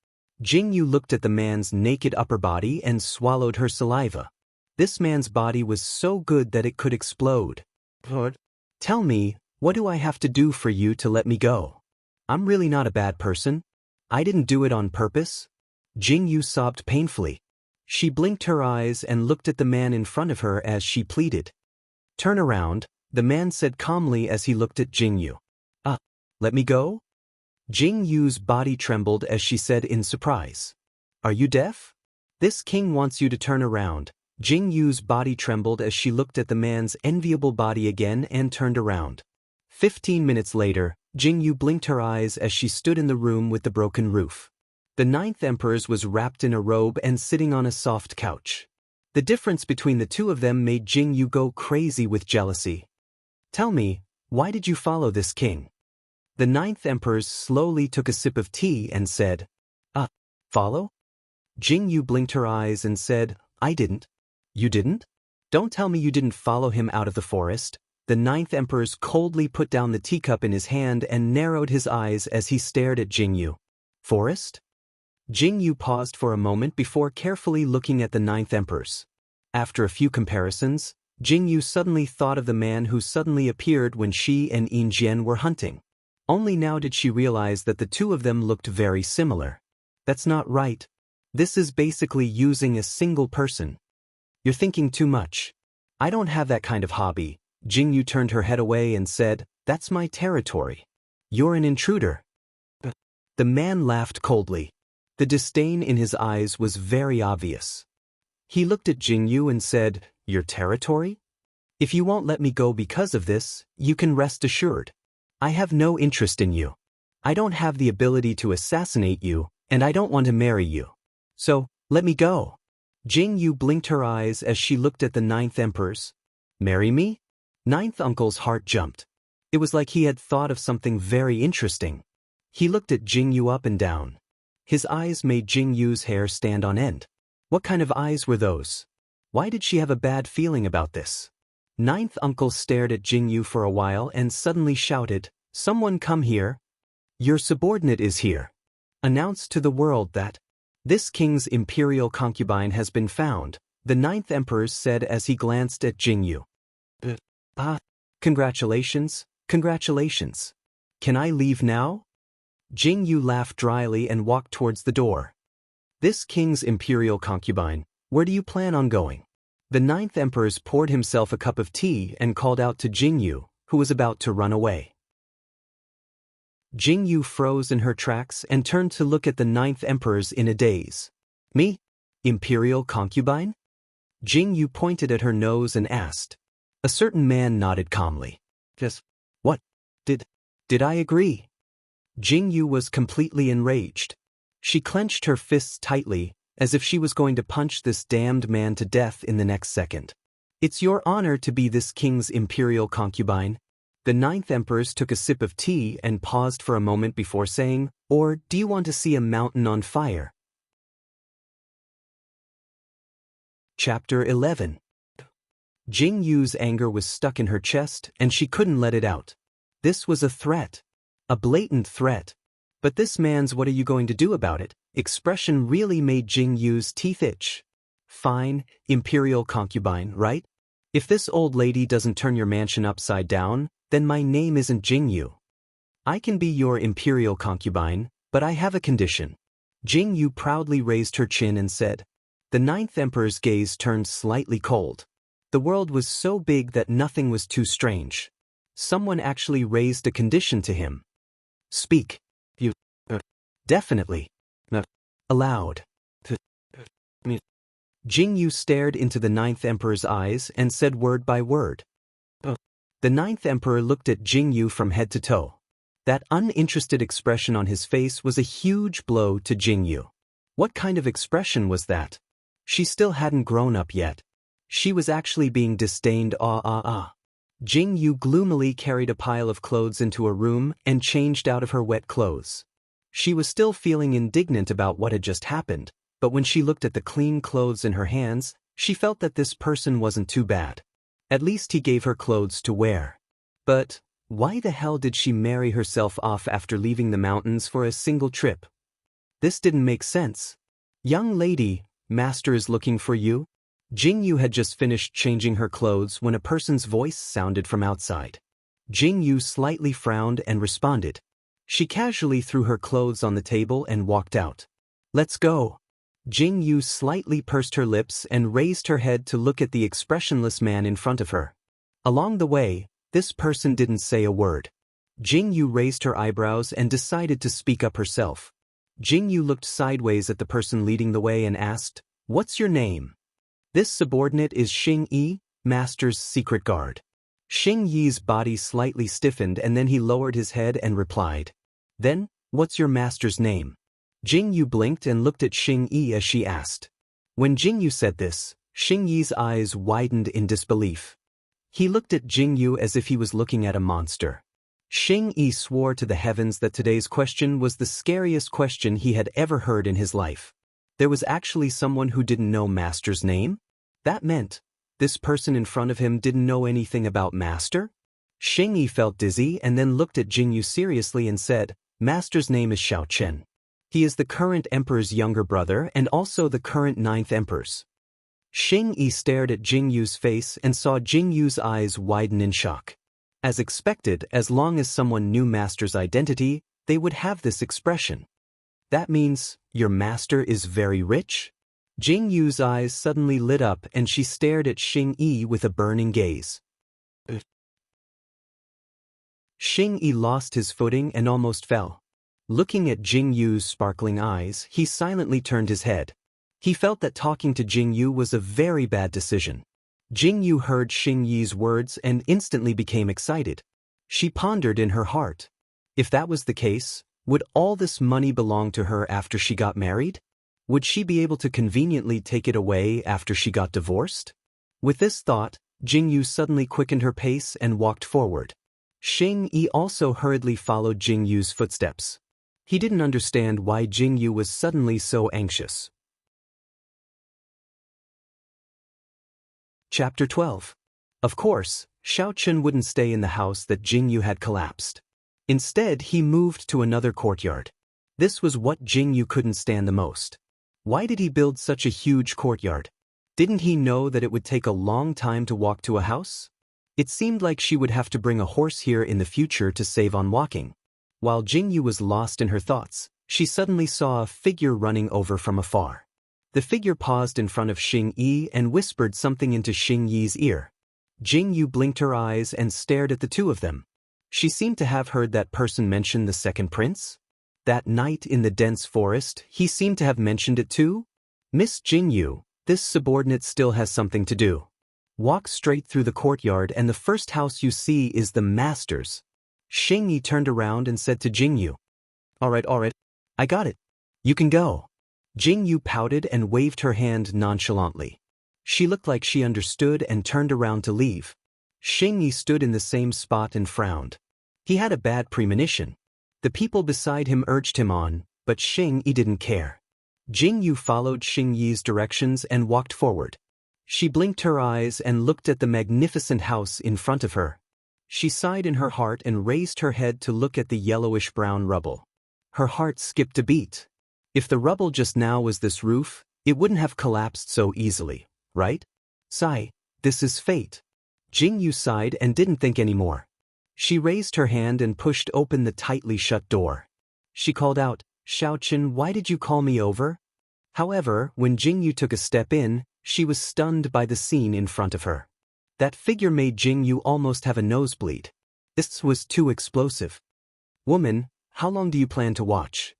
Jing Yu looked at the man's naked upper body and swallowed her saliva. This man's body was so good that it could explode. Tell me, what do I have to do for you to let me go? I'm really not a bad person. I didn't do it on purpose. Jing Yu sobbed painfully. She blinked her eyes and looked at the man in front of her as she pleaded. Turn around, the man said calmly as he looked at Jing Yu. Let me go? Jing Yu's body trembled as she said in surprise. Are you deaf? This king wants you to turn around. Jing Yu's body trembled as she looked at the man's enviable body again and turned around. 15 minutes later, Jing Yu blinked her eyes as she stood in the room with the broken roof. The 9th Emperor was wrapped in a robe and sitting on a soft couch. The difference between the two of them made Jing Yu go crazy with jealousy. Tell me, why did you follow this king? The 9th Emperor slowly took a sip of tea and said, Follow? Jing Yu blinked her eyes and said, I didn't. You didn't? Don't tell me you didn't follow him out of the forest. The 9th Emperor coldly put down the teacup in his hand and narrowed his eyes as he stared at Jing Yu. Forest? Jing Yu paused for a moment before carefully looking at the 9th Emperor. After a few comparisons, Jing Yu suddenly thought of the man who suddenly appeared when she and Yin Jian were hunting. Only now did she realize that the two of them looked very similar. That's not right. This is basically using a single person. You're thinking too much. I don't have that kind of hobby. Jing Yu turned her head away and said, That's my territory. You're an intruder. The man laughed coldly. The disdain in his eyes was very obvious. He looked at Jing Yu and said, Your territory? If you won't let me go because of this, you can rest assured. I have no interest in you. I don't have the ability to assassinate you, and I don't want to marry you. So, let me go. Jing Yu blinked her eyes as she looked at the 9th Emperor. Marry me? 9th Uncle's heart jumped. It was like he had thought of something very interesting. He looked at Jing Yu up and down. His eyes made Jing Yu's hair stand on end. What kind of eyes were those? Why did she have a bad feeling about this? 9th Uncle stared at Jing Yu for a while and suddenly shouted, Someone come here. Your subordinate is here. Announce to the world that this king's imperial concubine has been found, the 9th Emperor said as he glanced at Jing Yu. Congratulations, congratulations. Can I leave now? Jing Yu laughed dryly and walked towards the door. This king's imperial concubine, where do you plan on going? The 9th Emperor poured himself a cup of tea and called out to Jing Yu, who was about to run away. Jing Yu froze in her tracks and turned to look at the 9th Emperor in a daze. Me? Imperial concubine? Jing Yu pointed at her nose and asked. A certain man nodded calmly. Yes. Did I agree? Jing Yu was completely enraged. She clenched her fists tightly, as if she was going to punch this damned man to death in the next second. It's your honor to be this king's imperial concubine. The 9th Empress took a sip of tea and paused for a moment before saying, or do you want to see a mountain on fire? Chapter 11. Jing Yu's anger was stuck in her chest and she couldn't let it out. This was a threat. A blatant threat. But this man's "what are you going to do about it" expression really made Jing Yu's teeth itch. Fine, imperial concubine, right? If this old lady doesn't turn your mansion upside down, then my name isn't Jing Yu. I can be your imperial concubine, but I have a condition. Jing Yu proudly raised her chin and said. The 9th Emperor's gaze turned slightly cold. The world was so big that nothing was too strange. Someone actually raised a condition to him. Speak. You. Definitely. Aloud. Jing Yu stared into the 9th Emperor's eyes and said word by word. The 9th Emperor looked at Jing Yu from head to toe. That uninterested expression on his face was a huge blow to Jing Yu. What kind of expression was that? She still hadn't grown up yet. She was actually being disdained. Jing Yu gloomily carried a pile of clothes into a room and changed out of her wet clothes. She was still feeling indignant about what had just happened, but when she looked at the clean clothes in her hands, she felt that this person wasn't too bad. At least he gave her clothes to wear. But why the hell did she marry herself off after leaving the mountains for a single trip? This didn't make sense. Young lady, master is looking for you. Jing Yu had just finished changing her clothes when a person's voice sounded from outside. Jing Yu slightly frowned and responded. She casually threw her clothes on the table and walked out. Let's go. Jing Yu slightly pursed her lips and raised her head to look at the expressionless man in front of her. Along the way, this person didn't say a word. Jing Yu raised her eyebrows and decided to speak up herself. Jing Yu looked sideways at the person leading the way and asked, "What's your name?" This subordinate is Xing Yi, Master's secret guard. Xing Yi's body slightly stiffened and then he lowered his head and replied. Then, what's your master's name? Jing Yu blinked and looked at Xing Yi as she asked. When Jing Yu said this, Xing Yi's eyes widened in disbelief. He looked at Jing Yu as if he was looking at a monster. Xing Yi swore to the heavens that today's question was the scariest question he had ever heard in his life. There was actually someone who didn't know Master's name? That meant, this person in front of him didn't know anything about Master? Xing Yi felt dizzy and then looked at Jing Yu seriously and said, Master's name is Xiao Chen. He is the current emperor's younger brother and also the current 9th emperor's. Xing Yi stared at Jing Yu's face and saw Jing Yu's eyes widen in shock. As expected, as long as someone knew Master's identity, they would have this expression. That means, your master is very rich? Jing Yu's eyes suddenly lit up and she stared at Xing Yi with a burning gaze. Xing Yi lost his footing and almost fell. Looking at Jing Yu's sparkling eyes, he silently turned his head. He felt that talking to Jing Yu was a very bad decision. Jing Yu heard Xing Yi's words and instantly became excited. She pondered in her heart. If that was the case, would all this money belong to her after she got married? Would she be able to conveniently take it away after she got divorced? With this thought, Jing Yu suddenly quickened her pace and walked forward. Xing Yi also hurriedly followed Jing Yu's footsteps. He didn't understand why Jing Yu was suddenly so anxious. Chapter 12. Of course, Xiao Chen wouldn't stay in the house that Jing Yu had collapsed. Instead, he moved to another courtyard. This was what Jing Yu couldn't stand the most. Why did he build such a huge courtyard? Didn't he know that it would take a long time to walk to a house? It seemed like she would have to bring a horse here in the future to save on walking. While Jing Yu was lost in her thoughts, she suddenly saw a figure running over from afar. The figure paused in front of Xing Yi and whispered something into Xing Yi's ear. Jing Yu blinked her eyes and stared at the two of them. She seemed to have heard that person mention the second prince. That night in the dense forest, he seemed to have mentioned it too. Miss Jing Yu, this subordinate still has something to do. Walk straight through the courtyard and the first house you see is the master's. Xingyi turned around and said to Jingyu, Alright, I got it. You can go. Jingyu pouted and waved her hand nonchalantly. She looked like she understood and turned around to leave. Xingyi stood in the same spot and frowned. He had a bad premonition. The people beside him urged him on, but Xingyi didn't care. Jingyu followed Xingyi's directions and walked forward. She blinked her eyes and looked at the magnificent house in front of her. She sighed in her heart and raised her head to look at the yellowish-brown rubble. Her heart skipped a beat. If the rubble just now was this roof, it wouldn't have collapsed so easily, right? Sigh, this is fate. Jingyu sighed and didn't think anymore. She raised her hand and pushed open the tightly shut door. She called out, Xiaochen, why did you call me over? However, when Jingyu took a step in, she was stunned by the scene in front of her. That figure made Jingyu almost have a nosebleed. This was too explosive. Woman, how long do you plan to watch?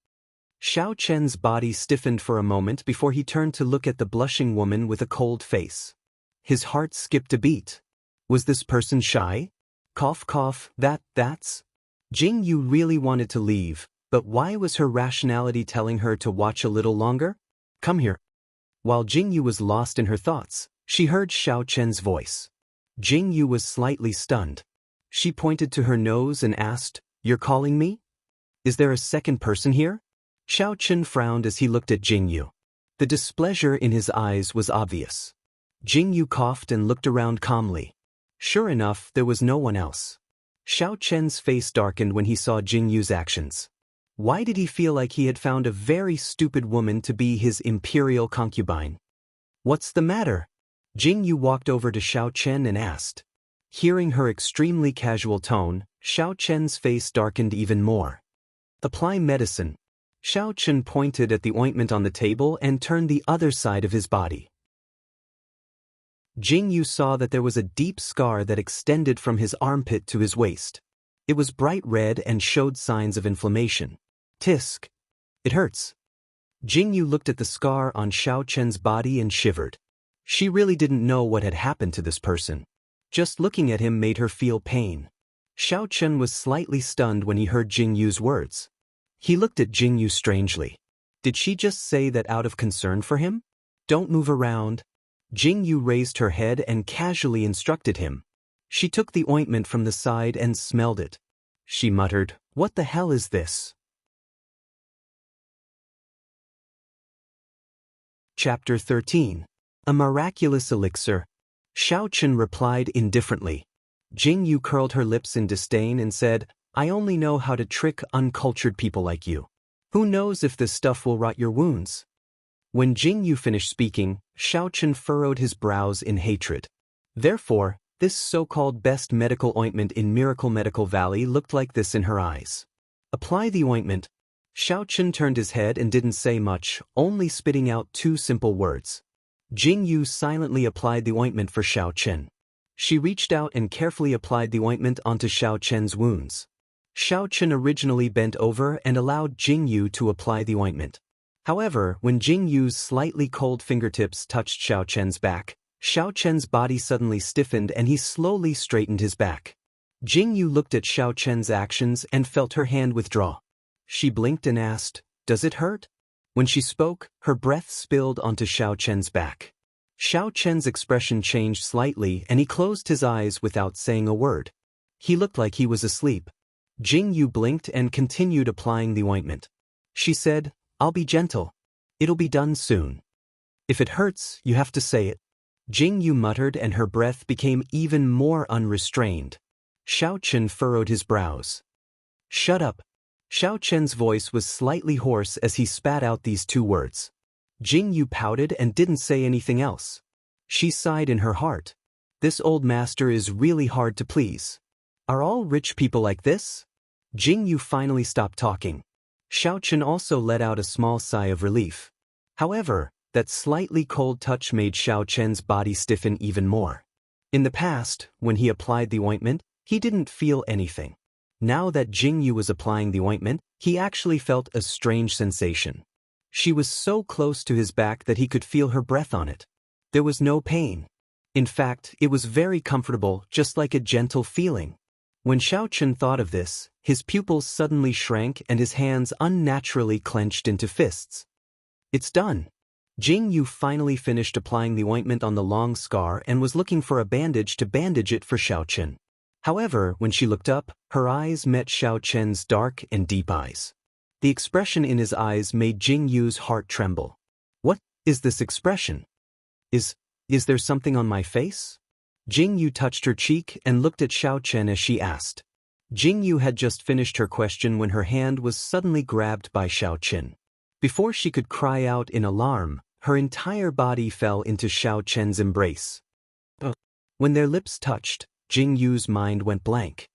Xiao Chen's body stiffened for a moment before he turned to look at the blushing woman with a cold face. His heart skipped a beat. Was this person shy? Cough cough, that's... Jingyu really wanted to leave, but why was her rationality telling her to watch a little longer? Come here. While Jingyu was lost in her thoughts, she heard Xiao Chen's voice. Jingyu was slightly stunned. She pointed to her nose and asked, You're calling me? Is there a second person here? Xiao Chen frowned as he looked at Jingyu. The displeasure in his eyes was obvious. Jingyu coughed and looked around calmly. Sure enough, there was no one else. Xiao Chen's face darkened when he saw Jingyu's actions. Why did he feel like he had found a very stupid woman to be his imperial concubine? What's the matter? Jingyu walked over to Xiao Chen and asked. Hearing her extremely casual tone, Xiao Chen's face darkened even more. Apply medicine. Xiao Chen pointed at the ointment on the table and turned the other side of his body. Jingyu saw that there was a deep scar that extended from his armpit to his waist. It was bright red and showed signs of inflammation. Tisk. It hurts. Jingyu looked at the scar on Xiao Chen's body and shivered. She really didn't know what had happened to this person. Just looking at him made her feel pain. Xiao Chen was slightly stunned when he heard Jingyu's words. He looked at Jingyu strangely. Did she just say that out of concern for him? Don't move around. Jingyu raised her head and casually instructed him. She took the ointment from the side and smelled it. She muttered, What the hell is this? Chapter 13. A Miraculous Elixir. Xiao Chen replied indifferently. Jingyu curled her lips in disdain and said, I only know how to trick uncultured people like you. Who knows if this stuff will rot your wounds? When Jingyu finished speaking, Xiao Chen furrowed his brows in hatred. Therefore, this so-called best medical ointment in Miracle Medical Valley looked like this in her eyes. Apply the ointment. Xiao Chen turned his head and didn't say much, only spitting out two simple words. Jingyu silently applied the ointment for Xiao Chen. She reached out and carefully applied the ointment onto Xiao Chen's wounds. Xiao Chen originally bent over and allowed Jingyu to apply the ointment. However, when Jingyu's slightly cold fingertips touched Xiao Chen's back, Xiao Chen's body suddenly stiffened and he slowly straightened his back. Jingyu looked at Xiao Chen's actions and felt her hand withdraw. She blinked and asked, Does it hurt? When she spoke, her breath spilled onto Xiao Chen's back. Xiao Chen's expression changed slightly and he closed his eyes without saying a word. He looked like he was asleep. Jingyu blinked and continued applying the ointment. She said, I'll be gentle. It'll be done soon. If it hurts, you have to say it. Jingyu muttered and her breath became even more unrestrained. Xiao Chen furrowed his brows. Shut up. Xiao Chen's voice was slightly hoarse as he spat out these two words. Jingyu pouted and didn't say anything else. She sighed in her heart. This old master is really hard to please. Are all rich people like this? Jingyu finally stopped talking. Xiao Chen also let out a small sigh of relief. However, that slightly cold touch made Xiao Chen's body stiffen even more. In the past, when he applied the ointment, he didn't feel anything. Now that Jingyu was applying the ointment, he actually felt a strange sensation. She was so close to his back that he could feel her breath on it. There was no pain. In fact, it was very comfortable, just like a gentle feeling. When Xiao Chen thought of this, his pupils suddenly shrank and his hands unnaturally clenched into fists. It's done. Jing Yu finally finished applying the ointment on the long scar and was looking for a bandage to bandage it for Xiao Chen. However, when she looked up, her eyes met Xiao Chen's dark and deep eyes. The expression in his eyes made Jing Yu's heart tremble. What is this expression? Is there something on my face? Jing Yu touched her cheek and looked at Xiao Chen as she asked. Jing Yu had just finished her question when her hand was suddenly grabbed by Xiao Chen. Before she could cry out in alarm, her entire body fell into Xiao Chen's embrace. When their lips touched, Jing Yu's mind went blank.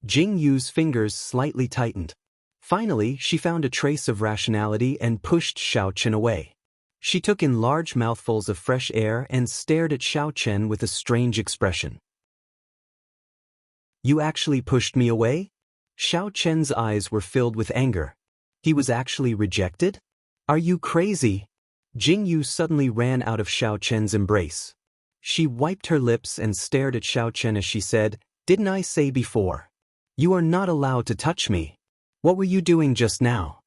Jing Yu's fingers slightly tightened. Finally, she found a trace of rationality and pushed Xiao Chen away. She took in large mouthfuls of fresh air and stared at Xiao Chen with a strange expression. You actually pushed me away? Xiao Chen's eyes were filled with anger. He was actually rejected? Are you crazy? Jing Yu suddenly ran out of Xiao Chen's embrace. She wiped her lips and stared at Xiao Chen as she said, "Didn't I say before? You are not allowed to touch me. What were you doing just now?"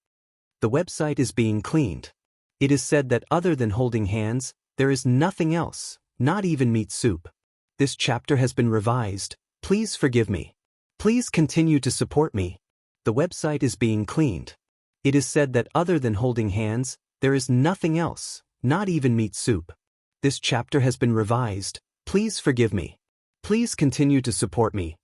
The website is being cleaned. It is said that other than holding hands, there is nothing else, not even meat soup. This chapter has been revised. Please forgive me. Please continue to support me. The website is being cleaned. It is said that other than holding hands, there is nothing else, not even meat soup. This chapter has been revised. Please forgive me. Please continue to support me.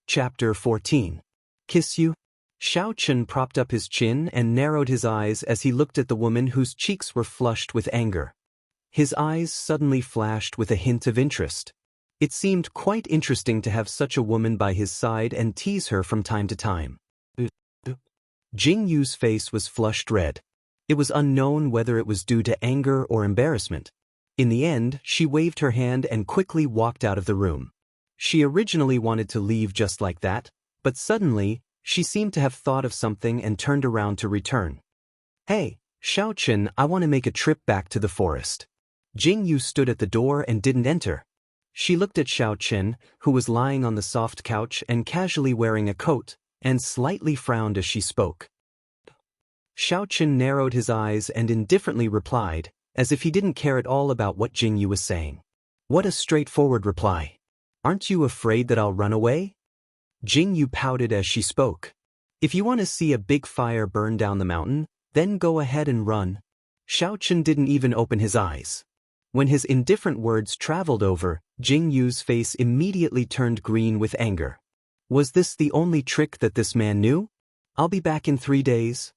Chapter 14. Kiss You? Xiao Chen propped up his chin and narrowed his eyes as he looked at the woman whose cheeks were flushed with anger. His eyes suddenly flashed with a hint of interest. It seemed quite interesting to have such a woman by his side and tease her from time to time. Jing Yu's face was flushed red. It was unknown whether it was due to anger or embarrassment. In the end, she waved her hand and quickly walked out of the room. She originally wanted to leave just like that, but suddenly, she seemed to have thought of something and turned around to return. Hey, Xiao Chen, I want to make a trip back to the forest. Jing Yu stood at the door and didn't enter. She looked at Xiao Chen, who was lying on the soft couch and casually wearing a coat, and slightly frowned as she spoke. Xiao Chen narrowed his eyes and indifferently replied, as if he didn't care at all about what Jing Yu was saying. What a straightforward reply. Aren't you afraid that I'll run away? Jing Yu pouted as she spoke. If you want to see a big fire burn down the mountain, then go ahead and run. Xiao Chen didn't even open his eyes. When his indifferent words traveled over, Jing Yu's face immediately turned green with anger. Was this the only trick that this man knew? I'll be back in 3 days,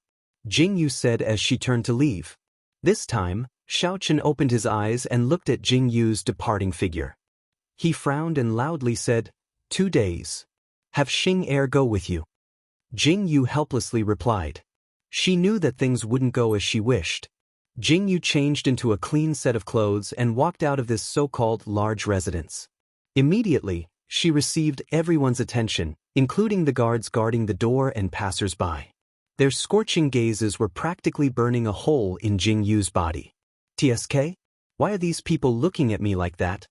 Jing Yu said as she turned to leave. This time, Xiao Chen opened his eyes and looked at Jing Yu's departing figure. He frowned and loudly said, 2 days. Have Xing Er go with you. Jing Yu helplessly replied. She knew that things wouldn't go as she wished. Jing Yu changed into a clean set of clothes and walked out of this so-called large residence. Immediately, she received everyone's attention, including the guards guarding the door and passers-by. Their scorching gazes were practically burning a hole in Jing Yu's body. TSK? Why are these people looking at me like that?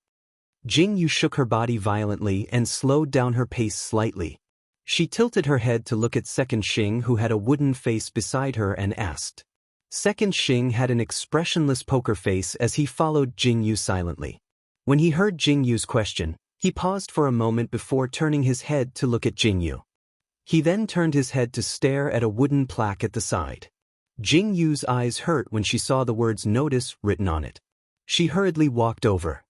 Jing Yu shook her body violently and slowed down her pace slightly. She tilted her head to look at Second Xing, who had a wooden face beside her, and asked. Second Xing had an expressionless poker face as he followed Jing Yu silently. When he heard Jing Yu's question, he paused for a moment before turning his head to look at Jing Yu. He then turned his head to stare at a wooden plaque at the side. Jing Yu's eyes hurt when she saw the words "Notice" written on it. She hurriedly walked over.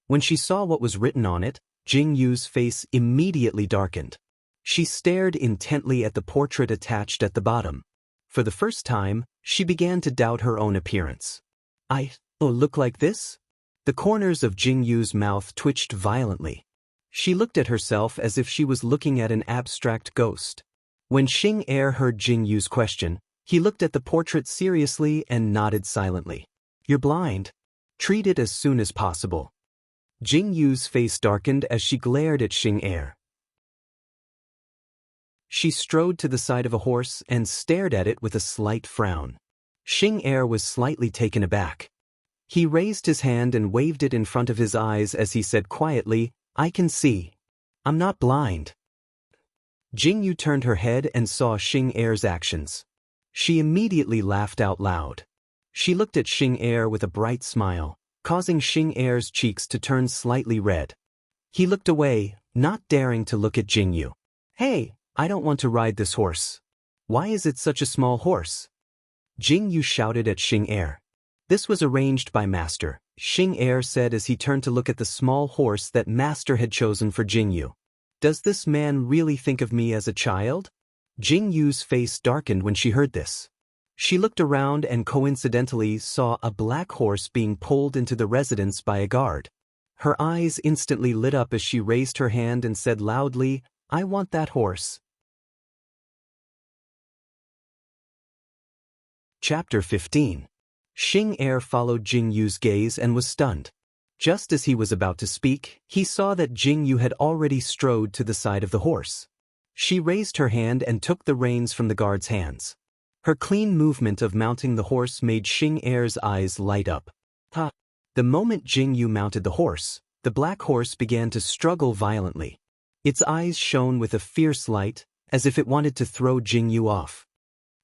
When she saw what was written on it, Jing Yu's face immediately darkened. She stared intently at the portrait attached at the bottom. For the first time, she began to doubt her own appearance. I look like this? The corners of Jing Yu's mouth twitched violently. She looked at herself as if she was looking at an abstract ghost. When Xing Er heard Jing Yu's question, he looked at the portrait seriously and nodded silently. You're blind. Treat it as soon as possible. Jing Yu's face darkened as she glared at Xing Er. She strode to the side of a horse and stared at it with a slight frown. Xing Er was slightly taken aback. He raised his hand and waved it in front of his eyes as he said quietly, "I can see. I'm not blind." Jingyu turned her head and saw Xing Er's actions. She immediately laughed out loud. She looked at Xing Er with a bright smile, causing Xing Er's cheeks to turn slightly red. He looked away, not daring to look at Jingyu. "Hey, I don't want to ride this horse. Why is it such a small horse?" Jingyu shouted at Xing Er. "This was arranged by Master," Xing Er said as he turned to look at the small horse that Master had chosen for Jingyu. "Does this man really think of me as a child?" Jingyu's face darkened when she heard this. She looked around and coincidentally saw a black horse being pulled into the residence by a guard. Her eyes instantly lit up as she raised her hand and said loudly, "I want that horse." Chapter 15. Xing Er followed Jingyu's gaze and was stunned. Just as he was about to speak, he saw that Jingyu had already strode to the side of the horse. She raised her hand and took the reins from the guard's hands. Her clean movement of mounting the horse made Xing Er's eyes light up. The moment Jingyu mounted the horse, the black horse began to struggle violently. Its eyes shone with a fierce light, as if it wanted to throw Jingyu off.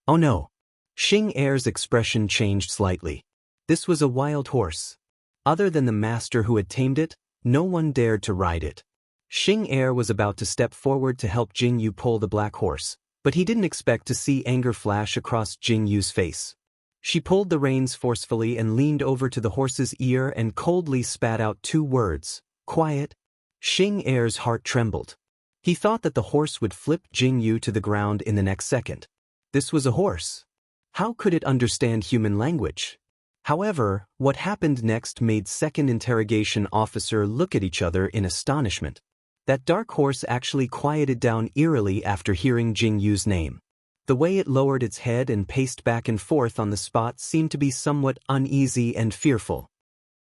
"Oh no!" Xing Er's expression changed slightly. This was a wild horse. Other than the master who had tamed it, no one dared to ride it. Xing Er was about to step forward to help Jingyu pull the black horse, but he didn't expect to see anger flash across Jingyu's face. She pulled the reins forcefully and leaned over to the horse's ear and coldly spat out 2 words, "Quiet." Xing Er's heart trembled. He thought that the horse would flip Jingyu to the ground in the next second. This was a horse. How could it understand human language? However, what happened next made second interrogation officer look at each other in astonishment. That dark horse actually quieted down eerily after hearing Jingyu's name. The way it lowered its head and paced back and forth on the spot seemed to be somewhat uneasy and fearful.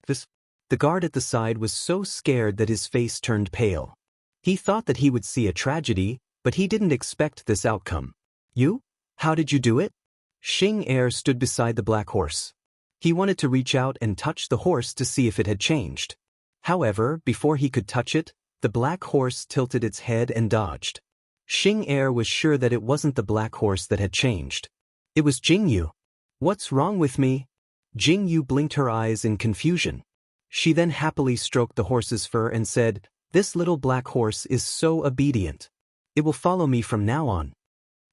The guard at the side was so scared that his face turned pale. He thought that he would see a tragedy, but he didn't expect this outcome. "You? How did you do it?" Xing Er stood beside the black horse. He wanted to reach out and touch the horse to see if it had changed. However, before he could touch it, the black horse tilted its head and dodged. Xing Er was sure that it wasn't the black horse that had changed. It was Jingyu. "What's wrong with me?" Jingyu blinked her eyes in confusion. She then happily stroked the horse's fur and said, "This little black horse is so obedient. It will follow me from now on."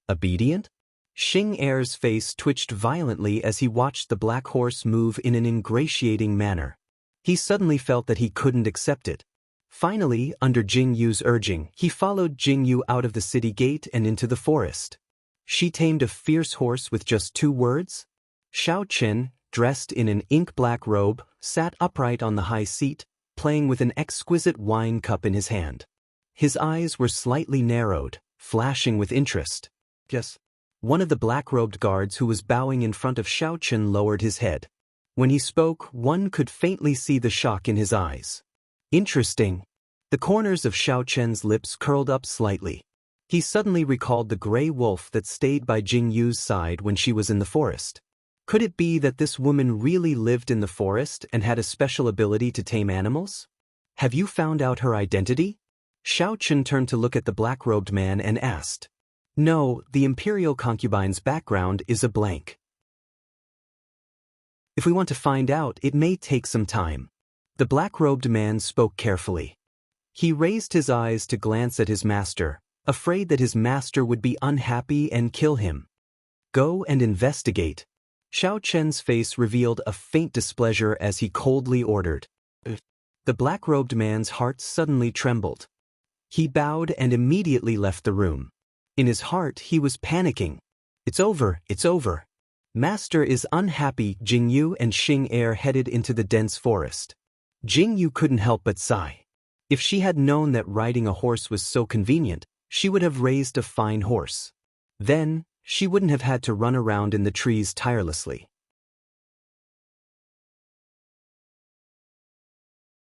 "Obedient?" Xing Er's face twitched violently as he watched the black horse move in an ingratiating manner. He suddenly felt that he couldn't accept it. Finally, under Jingyu's urging, he followed Jingyu out of the city gate and into the forest. She tamed a fierce horse with just 2 words? Xiao Chen, dressed in an ink-black robe, sat upright on the high seat, playing with an exquisite wine cup in his hand. His eyes were slightly narrowed, flashing with interest. "Yes." One of the black-robed guards who was bowing in front of Xiao Chen lowered his head. When he spoke, one could faintly see the shock in his eyes. "Interesting." The corners of Xiao Chen's lips curled up slightly. He suddenly recalled the gray wolf that stayed by Jingyu's side when she was in the forest. Could it be that this woman really lived in the forest and had a special ability to tame animals? "Have you found out her identity?" Xiao Chen turned to look at the black-robed man and asked. "No, the imperial concubine's background is a blank. If we want to find out, it may take some time." The black-robed man spoke carefully. He raised his eyes to glance at his master, afraid that his master would be unhappy and kill him. "Go and investigate." Xiao Chen's face revealed a faint displeasure as he coldly ordered. The black-robed man's heart suddenly trembled. He bowed and immediately left the room. In his heart, he was panicking. "It's over, it's over." Master is unhappy. Jingyu and Xing Er headed into the dense forest. Jingyu couldn't help but sigh. If she had known that riding a horse was so convenient, she would have raised a fine horse. Then, she wouldn't have had to run around in the trees tirelessly.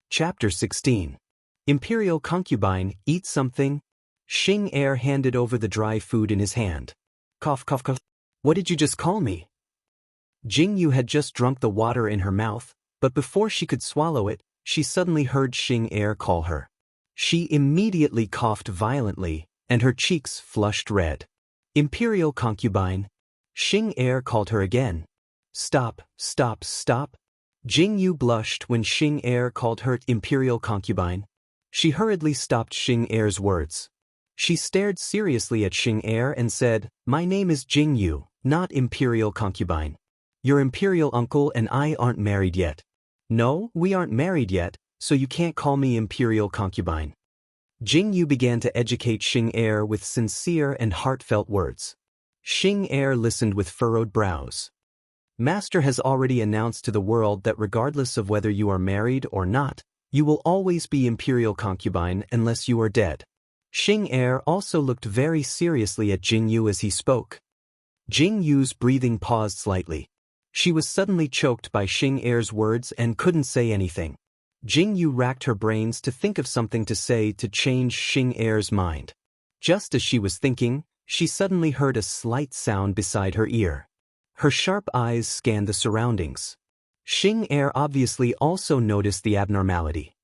Chapter 16. Imperial concubine, eat something. Xing Er handed over the dry food in his hand. Cough, cough, cough. "What did you just call me?" Jingyu had just drunk the water in her mouth, But before she could swallow it, she suddenly heard Xing Er call her. She immediately coughed violently, and her cheeks flushed red. Imperial concubine. Xing Er called her again. Stop, stop, stop. Jing Yu blushed when Xing Er called her imperial concubine. She hurriedly stopped Xing Er's words. She stared seriously at Xing Er and said, "My name is Jing Yu, not imperial concubine. Your imperial uncle and I aren't married yet." "No, we aren't married yet, so you can't call me imperial concubine." Jing Yu began to educate Xing Er with sincere and heartfelt words. Xing Er listened with furrowed brows. Master has already announced to the world that regardless of whether you are married or not, you will always be imperial concubine unless you are dead. Xing Er also looked very seriously at Jing Yu as he spoke. Jing Yu's breathing paused slightly. She was suddenly choked by Xing Er's words and couldn't say anything. Jing Yu racked her brains to think of something to say to change Xing Er's mind. Just as she was thinking, she suddenly heard a slight sound beside her ear. Her sharp eyes scanned the surroundings. Xing Er obviously also noticed the abnormality.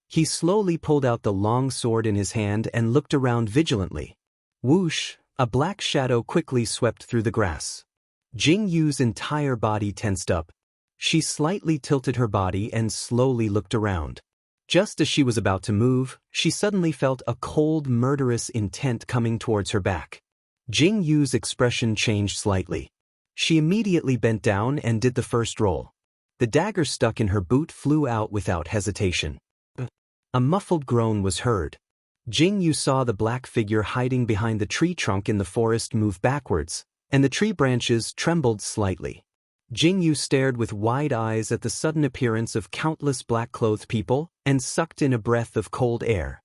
He slowly pulled out the long sword in his hand and looked around vigilantly. Whoosh, a black shadow quickly swept through the grass. Jing Yu's entire body tensed up. She slightly tilted her body and slowly looked around. Just as she was about to move, she suddenly felt a cold, murderous intent coming towards her back. Jing Yu's expression changed slightly. She immediately bent down and did the first roll. The dagger stuck in her boot flew out without hesitation. A muffled groan was heard. Jing Yu saw the black figure hiding behind the tree trunk in the forest move backwards, and the tree branches trembled slightly. Jing Yu stared with wide eyes at the sudden appearance of countless black-clothed people and sucked in a breath of cold air.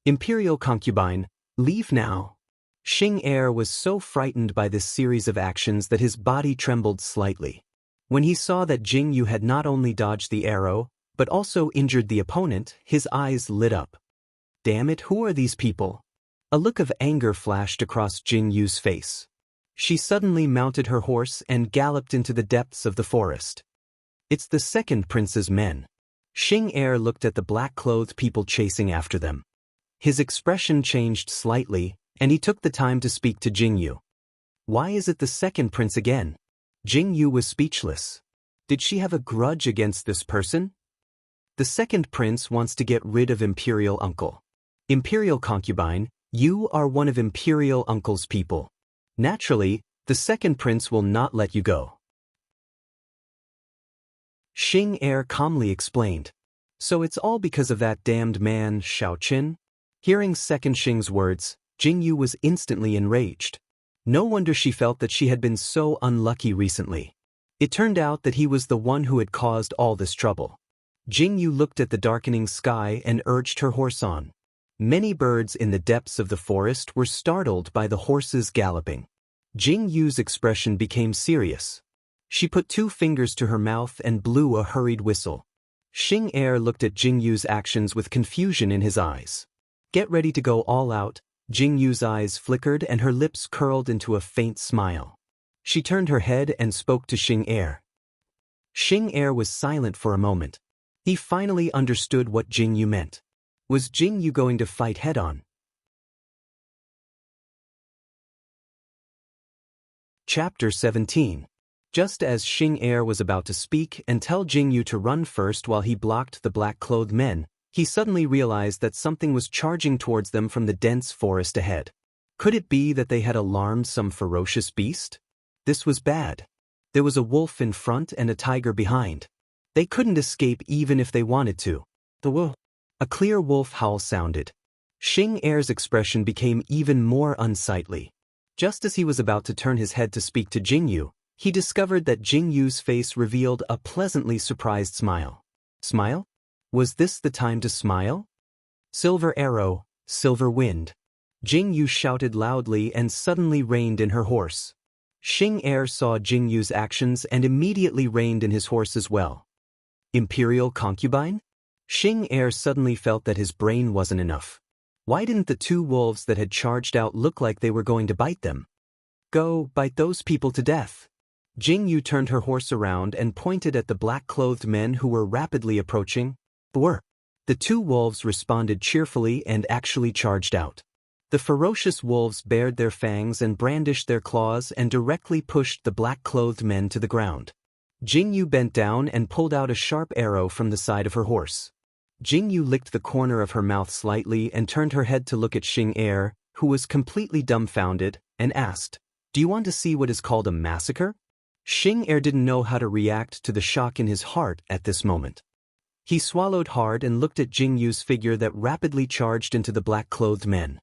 Imperial concubine, leave now. Xing Er was so frightened by this series of actions that his body trembled slightly. When he saw that Jing Yu had not only dodged the arrow, but also injured the opponent, his eyes lit up. Damn it, who are these people? A look of anger flashed across Jing Yu's face. She suddenly mounted her horse and galloped into the depths of the forest. It's the second prince's men. Xing Er looked at the black-clothed people chasing after them. His expression changed slightly, and he took the time to speak to Jing Yu. Why is it the second prince again? Jing Yu was speechless. Did she have a grudge against this person? The second prince wants to get rid of Imperial Uncle. Imperial concubine, you are one of Imperial Uncle's people. Naturally, the second prince will not let you go. Xing Er calmly explained. So it's all because of that damned man, Shaoqin? Hearing second Xing's words, Jing Yu was instantly enraged. No wonder she felt that she had been so unlucky recently. It turned out that he was the one who had caused all this trouble. Jing Yu looked at the darkening sky and urged her horse on. Many birds in the depths of the forest were startled by the horse's galloping. Jing Yu's expression became serious. She put 2 fingers to her mouth and blew a hurried whistle. Xing Er looked at Jing Yu's actions with confusion in his eyes. Get ready to go all out. Jing Yu's eyes flickered and her lips curled into a faint smile. She turned her head and spoke to Xing Er. Xing Er was silent for a moment. He finally understood what Jing Yu meant. Was Jing Yu going to fight head-on? Chapter 17. Just as Xing Er was about to speak and tell Jing Yu to run first while he blocked the black-clothed men, he suddenly realized that something was charging towards them from the dense forest ahead. Could it be that they had alarmed some ferocious beast? This was bad. There was a wolf in front and a tiger behind. They couldn't escape even if they wanted to. The wolf. A clear wolf howl sounded. Xing Er's expression became even more unsightly. Just as he was about to turn his head to speak to Jing Yu, he discovered that Jing Yu's face revealed a pleasantly surprised smile. Smile? Was this the time to smile? Silver arrow, silver wind. Jing Yu shouted loudly and suddenly reined in her horse. Xing Er saw Jing Yu's actions and immediately reined in his horse as well. Imperial concubine? Xing Er suddenly felt that his brain wasn't enough. Why didn't the 2 wolves that had charged out look like they were going to bite them? Go, bite those people to death. Jingyu turned her horse around and pointed at the black-clothed men who were rapidly approaching. The two wolves responded cheerfully and actually charged out. The ferocious wolves bared their fangs and brandished their claws and directly pushed the black-clothed men to the ground. Jingyu bent down and pulled out a sharp arrow from the side of her horse. Jingyu licked the corner of her mouth slightly and turned her head to look at Xing, who was completely dumbfounded, and asked, "Do you want to see what is called a massacre?" Xing didn't know how to react to the shock in his heart at this moment. He swallowed hard and looked at Jingyu's figure that rapidly charged into the black-clothed men.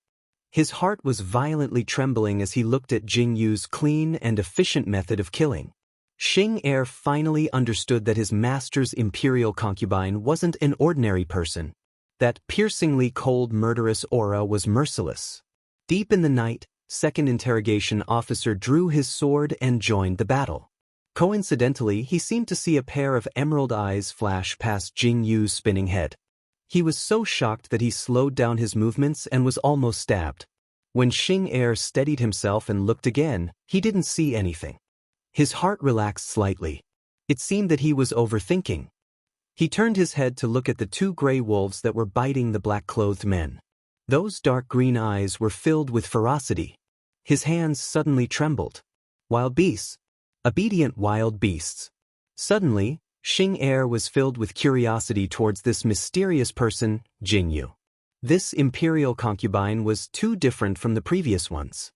His heart was violently trembling as he looked at Jingyu's clean and efficient method of killing. Xing finally understood that his master's imperial concubine wasn't an ordinary person. That piercingly cold murderous aura was merciless. Deep in the night, Second Interrogation Officer drew his sword and joined the battle. Coincidentally, he seemed to see a pair of emerald eyes flash past Jingyu's spinning head. He was so shocked that he slowed down his movements and was almost stabbed. When Xing steadied himself and looked again, he didn't see anything. His heart relaxed slightly. It seemed that he was overthinking. He turned his head to look at the two gray wolves that were biting the black-clothed men. Those dark green eyes were filled with ferocity. His hands suddenly trembled. Wild beasts. Obedient wild beasts. Suddenly, Xing was filled with curiosity towards this mysterious person, Jingyu. This imperial concubine was too different from the previous ones.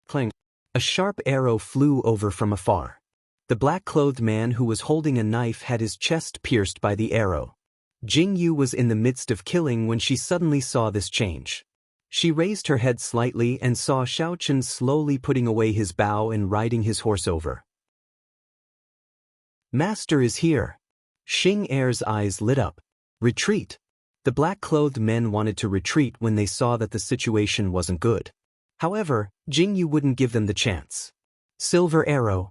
Clang. A sharp arrow flew over from afar. The black-clothed man who was holding a knife had his chest pierced by the arrow. Jingyu was in the midst of killing when she suddenly saw this change. She raised her head slightly and saw Xiaochen slowly putting away his bow and riding his horse over. "Master is here." Xing eyes lit up. "Retreat." The black-clothed men wanted to retreat when they saw that the situation wasn't good. However, Jingyu wouldn't give them the chance. "Silver arrow."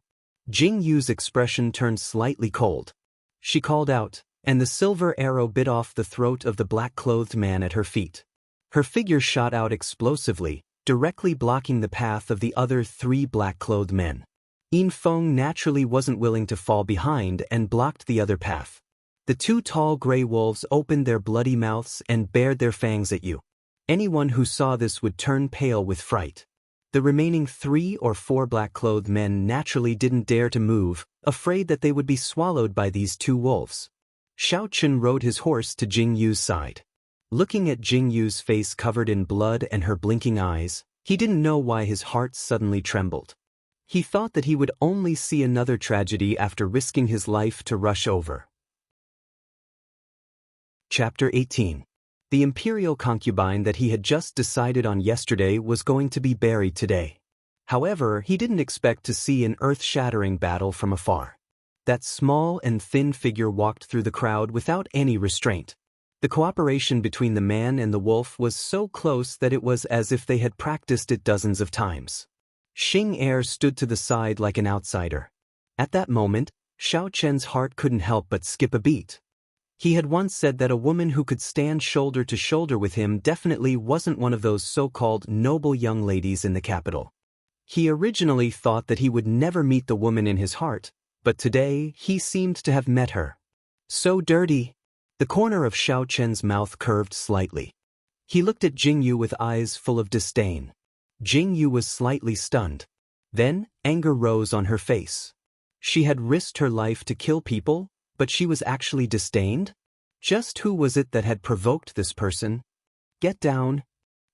Jingyu's expression turned slightly cold. She called out, and the silver arrow bit off the throat of the black-clothed man at her feet. Her figure shot out explosively, directly blocking the path of the other three black-clothed men. Yin Feng naturally wasn't willing to fall behind and blocked the other path. The two tall gray wolves opened their bloody mouths and bared their fangs at you. Anyone who saw this would turn pale with fright. The remaining 3 or 4 black-clothed men naturally didn't dare to move, afraid that they would be swallowed by these two wolves. Xiaochen rode his horse to Jingyu's side. Looking at Jingyu's face covered in blood and her blinking eyes, he didn't know why his heart suddenly trembled. He thought that he would only see another tragedy after risking his life to rush over. Chapter 18. The imperial concubine that he had just decided on yesterday was going to be buried today. However, he didn't expect to see an earth-shattering battle from afar. That small and thin figure walked through the crowd without any restraint. The cooperation between the man and the wolf was so close that it was as if they had practiced it dozens of times. Xing stood to the side like an outsider. At that moment, Xiaochen's heart couldn't help but skip a beat. He had once said that a woman who could stand shoulder to shoulder with him definitely wasn't one of those so-called noble young ladies in the capital. He originally thought that he would never meet the woman in his heart, but today he seemed to have met her. So dirty. The corner of Xiaochen's mouth curved slightly. He looked at Jingyu with eyes full of disdain. Jingyu was slightly stunned. Then, anger rose on her face. She had risked her life to kill people, but she was actually disdained? Just who was it that had provoked this person? "Get down."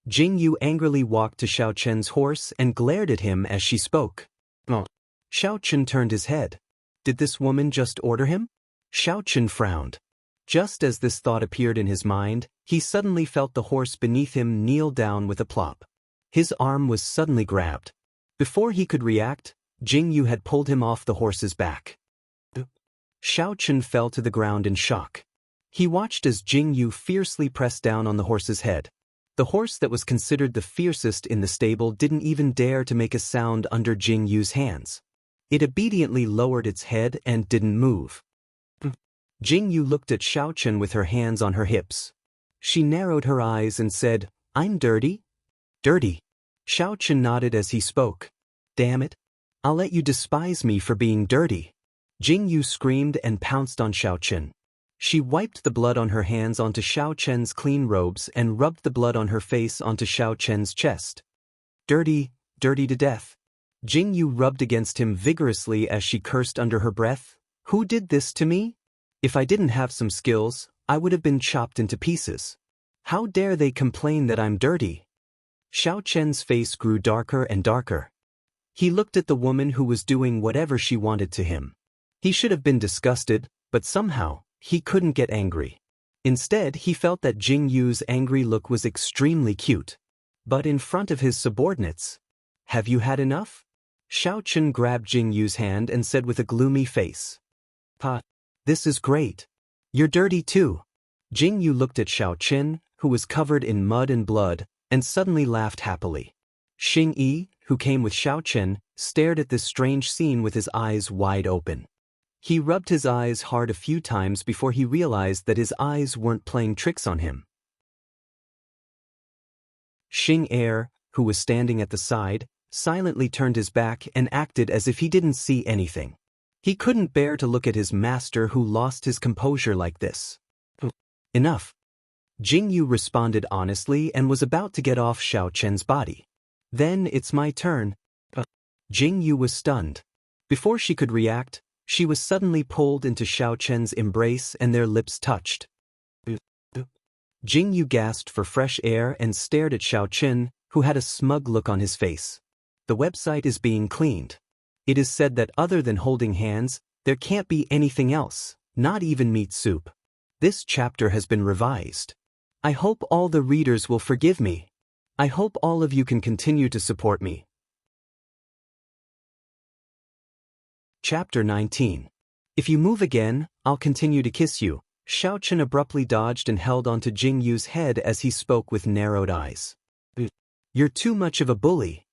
Jingyu angrily walked to Xiaochen's horse and glared at him as she spoke. "Oh." Xiaochen turned his head. Did this woman just order him? Xiaochen frowned. Just as this thought appeared in his mind, he suddenly felt the horse beneath him kneel down with a plop. His arm was suddenly grabbed. Before he could react, Jingyu had pulled him off the horse's back. Xiaochen fell to the ground in shock. He watched as Jingyu fiercely pressed down on the horse's head. The horse that was considered the fiercest in the stable didn't even dare to make a sound under Jingyu's hands. It obediently lowered its head and didn't move. Jingyu looked at Xiaochen with her hands on her hips. She narrowed her eyes and said, "I'm dirty?" "Dirty." Xiaochen nodded as he spoke. "Damn it. I'll let you despise me for being dirty. Jing Yu screamed and pounced on Xiao Chen. She wiped the blood on her hands onto Xiao Chen's clean robes and rubbed the blood on her face onto Xiao Chen's chest. Dirty, dirty to death. Jing Yu rubbed against him vigorously as she cursed under her breath. Who did this to me? If I didn't have some skills, I would have been chopped into pieces. How dare they complain that I'm dirty? Xiao Chen's face grew darker and darker. He looked at the woman who was doing whatever she wanted to him. He should have been disgusted, but somehow, he couldn't get angry. Instead, he felt that Jing Yu's angry look was extremely cute. But in front of his subordinates, have you had enough? Xiao Chen grabbed Jing Yu's hand and said with a gloomy face. Pa, this is great. You're dirty too. Jing Yu looked at Xiao Chen, who was covered in mud and blood, and suddenly laughed happily. Xing Yi, who came with Xiao Chen, stared at this strange scene with his eyes wide open. He rubbed his eyes hard a few times before he realized that his eyes weren't playing tricks on him. Xing Er, who was standing at the side, silently turned his back and acted as if he didn't see anything. He couldn't bear to look at his master who lost his composure like this. Enough. Jing Yu responded honestly and was about to get off Xiao Chen's body. Then it's my turn. Jing Yu was stunned. Before she could react, she was suddenly pulled into Xiao Chen's embrace and their lips touched. Jing Yu gasped for fresh air and stared at Xiao Chen, who had a smug look on his face. The website is being cleaned. It is said that other than holding hands, there can't be anything else, not even meat soup. This chapter has been revised. I hope all the readers will forgive me. I hope all of you can continue to support me. Chapter 19. If you move again, I'll continue to kiss you. Xiao Chen abruptly dodged and held onto Jing Yu's head as he spoke with narrowed eyes. You're too much of a bully.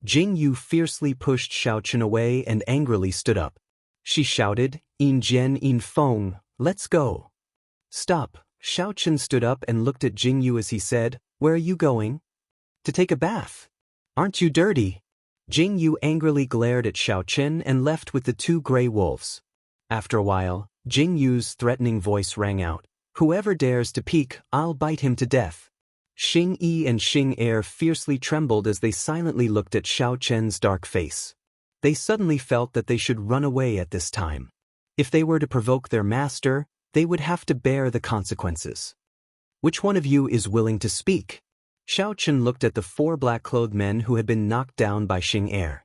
Jing Yu fiercely pushed Xiao Chen away and angrily stood up. She shouted, "In Jian in Feng, let's go." Stop. Xiao Chen stood up and looked at Jing Yu as he said, "Where are you going?" "To take a bath. Aren't you dirty?" Jing Yu angrily glared at Xiao Chen and left with the two gray wolves. After a while, Jing Yu's threatening voice rang out, "Whoever dares to peek, I'll bite him to death." Xing Yi and Xing Er fiercely trembled as they silently looked at Xiao Chen's dark face. They suddenly felt that they should run away at this time. If they were to provoke their master, they would have to bear the consequences. Which one of you is willing to speak? Xiao Chen looked at the four black-clothed men who had been knocked down by Xing Er.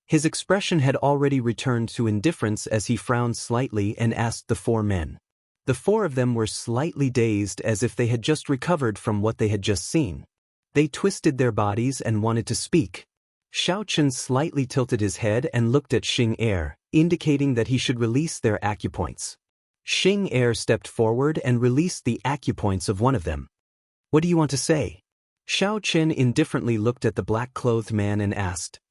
His expression had already returned to indifference as he frowned slightly and asked the four men. The four of them were slightly dazed as if they had just recovered from what they had just seen. They twisted their bodies and wanted to speak. Xiao Chen slightly tilted his head and looked at Xing Er, indicating that he should release their acupoints. Xing Er stepped forward and released the acupoints of one of them. "What do you want to say?" Xiao Chen indifferently looked at the black-clothed man and asked.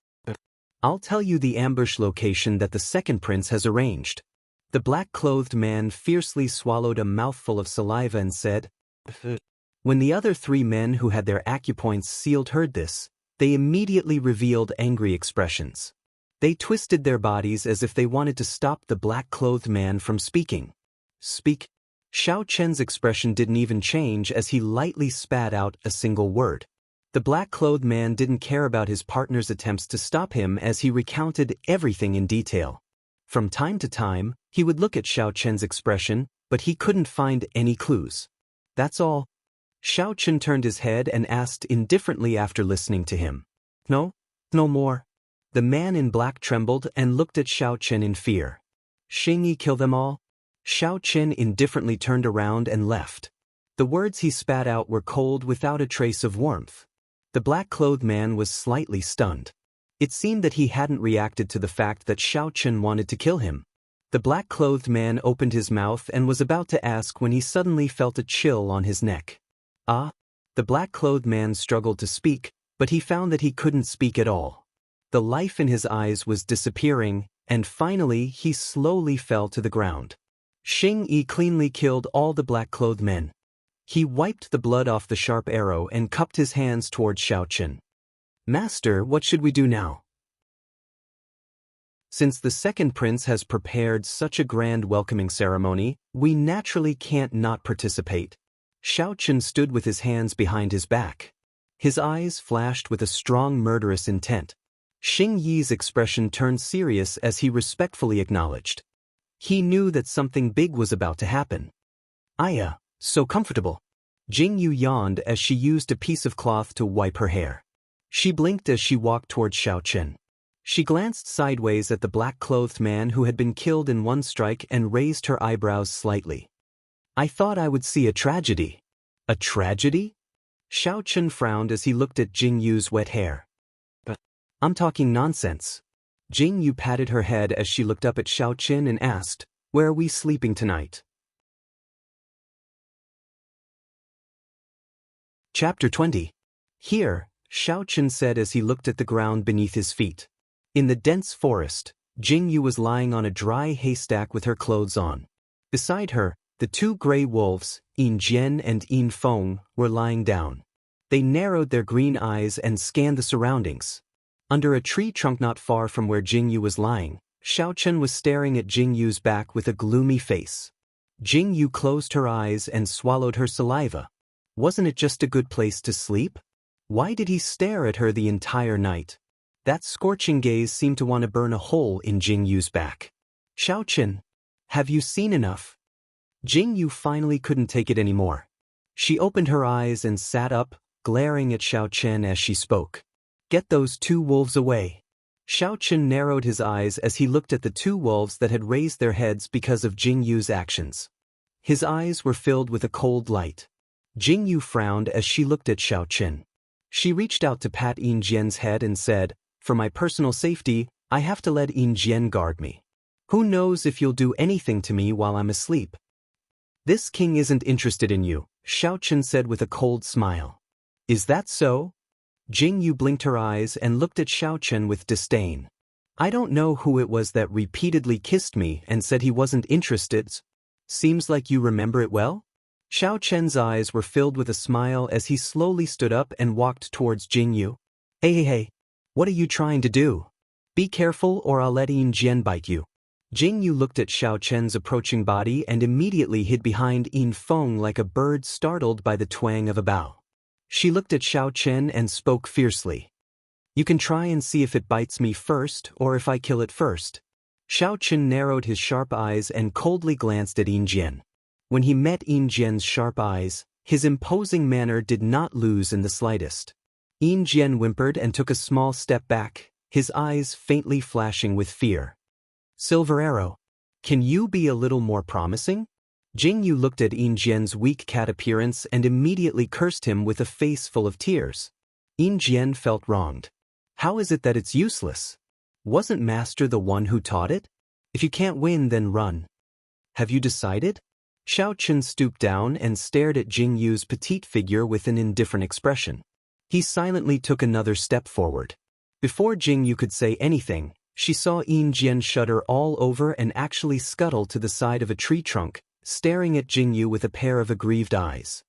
"I'll tell you the ambush location that the second prince has arranged." The black-clothed man fiercely swallowed a mouthful of saliva and said, When the other three men who had their acupoints sealed heard this, they immediately revealed angry expressions. They twisted their bodies as if they wanted to stop the black-clothed man from speaking. "Speak." Xiao Chen's expression didn't even change as he lightly spat out a single word. The black-clothed man didn't care about his partner's attempts to stop him as he recounted everything in detail. From time to time, he would look at Xiao Chen's expression, but he couldn't find any clues. "That's all." Xiao Chen turned his head and asked indifferently after listening to him. No more." The man in black trembled and looked at Xiao Chen in fear. "Xing Yi kill them all?" Xiao Chen indifferently turned around and left. The words he spat out were cold without a trace of warmth. The black-clothed man was slightly stunned. It seemed that he hadn't reacted to the fact that Xiao Chen wanted to kill him. The black-clothed man opened his mouth and was about to ask when he suddenly felt a chill on his neck. "Ah?" The black-clothed man struggled to speak, but he found that he couldn't speak at all. The life in his eyes was disappearing, and finally he slowly fell to the ground. Xing Yi cleanly killed all the black-clothed men. He wiped the blood off the sharp arrow and cupped his hands towards Xiao Chen. "Master, what should we do now?" Since the second prince has prepared such a grand welcoming ceremony, we naturally can't not participate. Xiaochen stood with his hands behind his back. His eyes flashed with a strong murderous intent. Xing Yi's expression turned serious as he respectfully acknowledged. He knew that something big was about to happen. Aya, so comfortable. Jing Yu yawned as she used a piece of cloth to wipe her hair. She blinked as she walked toward Xiaochen. She glanced sideways at the black-clothed man who had been killed in one strike and raised her eyebrows slightly. I thought I would see a tragedy. A tragedy? Xiaochen frowned as he looked at Jing Yu's wet hair. But I'm talking nonsense. Jing Yu patted her head as she looked up at Xiaochen and asked, "Where are we sleeping tonight?" Chapter 20. Here, Xiaochen said as he looked at the ground beneath his feet. In the dense forest, Jing Yu was lying on a dry haystack with her clothes on. Beside her, the two gray wolves, Yin Jian and Yin Feng, were lying down. They narrowed their green eyes and scanned the surroundings. Under a tree trunk not far from where Jing Yu was lying, Xiaochen was staring at Jing Yu's back with a gloomy face. Jing Yu closed her eyes and swallowed her saliva. Wasn't it just a good place to sleep? Why did he stare at her the entire night? That scorching gaze seemed to want to burn a hole in Jing Yu's back. Xiaochen, have you seen enough? Jing Yu finally couldn't take it anymore. She opened her eyes and sat up, glaring at Xiaochen as she spoke. Get those two wolves away. Xiaochen narrowed his eyes as he looked at the two wolves that had raised their heads because of Jing Yu's actions. His eyes were filled with a cold light. Jing Yu frowned as she looked at Xiaochen. She reached out to pat Yin Jian's head and said, "For my personal safety, I have to let Yin Jian guard me. Who knows if you'll do anything to me while I'm asleep?" "This king isn't interested in you," Xiaochen said with a cold smile. "Is that so?" Jing Yu blinked her eyes and looked at Xiaochen with disdain. "I don't know who it was that repeatedly kissed me and said he wasn't interested. Seems like you remember it well?" Xiaochen's eyes were filled with a smile as he slowly stood up and walked towards Jing Yu. Hey, what are you trying to do? Be careful or I'll let Yin Jian bite you." Jing Yu looked at Xiaochen's approaching body and immediately hid behind Yin Feng like a bird startled by the twang of a bough. She looked at Xiaochen and spoke fiercely. "You can try and see if it bites me first or if I kill it first." Xiaochen narrowed his sharp eyes and coldly glanced at Yin Jian. When he met Yin Jian's sharp eyes, his imposing manner did not lose in the slightest. Yin Jian whimpered and took a small step back, his eyes faintly flashing with fear. "Silver Arrow, can you be a little more promising?" Jing Yu looked at Yin Jian's weak cat appearance and immediately cursed him with a face full of tears. Yin Jian felt wronged. How is it that it's useless? Wasn't Master the one who taught it? If you can't win, then run. Have you decided? Xiaochen stooped down and stared at Jing Yu's petite figure with an indifferent expression. He silently took another step forward. Before Jing Yu could say anything, she saw Yin Jian shudder all over and actually scuttle to the side of a tree trunk, staring at Jing Yu with a pair of aggrieved eyes.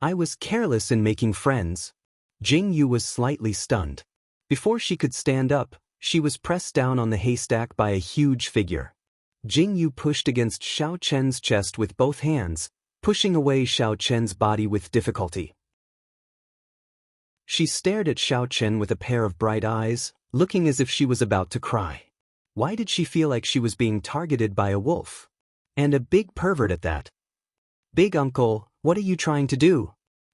"I was careless in making friends." Jing Yu was slightly stunned. Before she could stand up, she was pressed down on the haystack by a huge figure. Jing Yu pushed against Xiaochen's chest with both hands, pushing away Xiaochen's body with difficulty. She stared at Xiaochen with a pair of bright eyes, looking as if she was about to cry. Why did she feel like she was being targeted by a wolf? And a big pervert at that. "Big uncle, what are you trying to do?"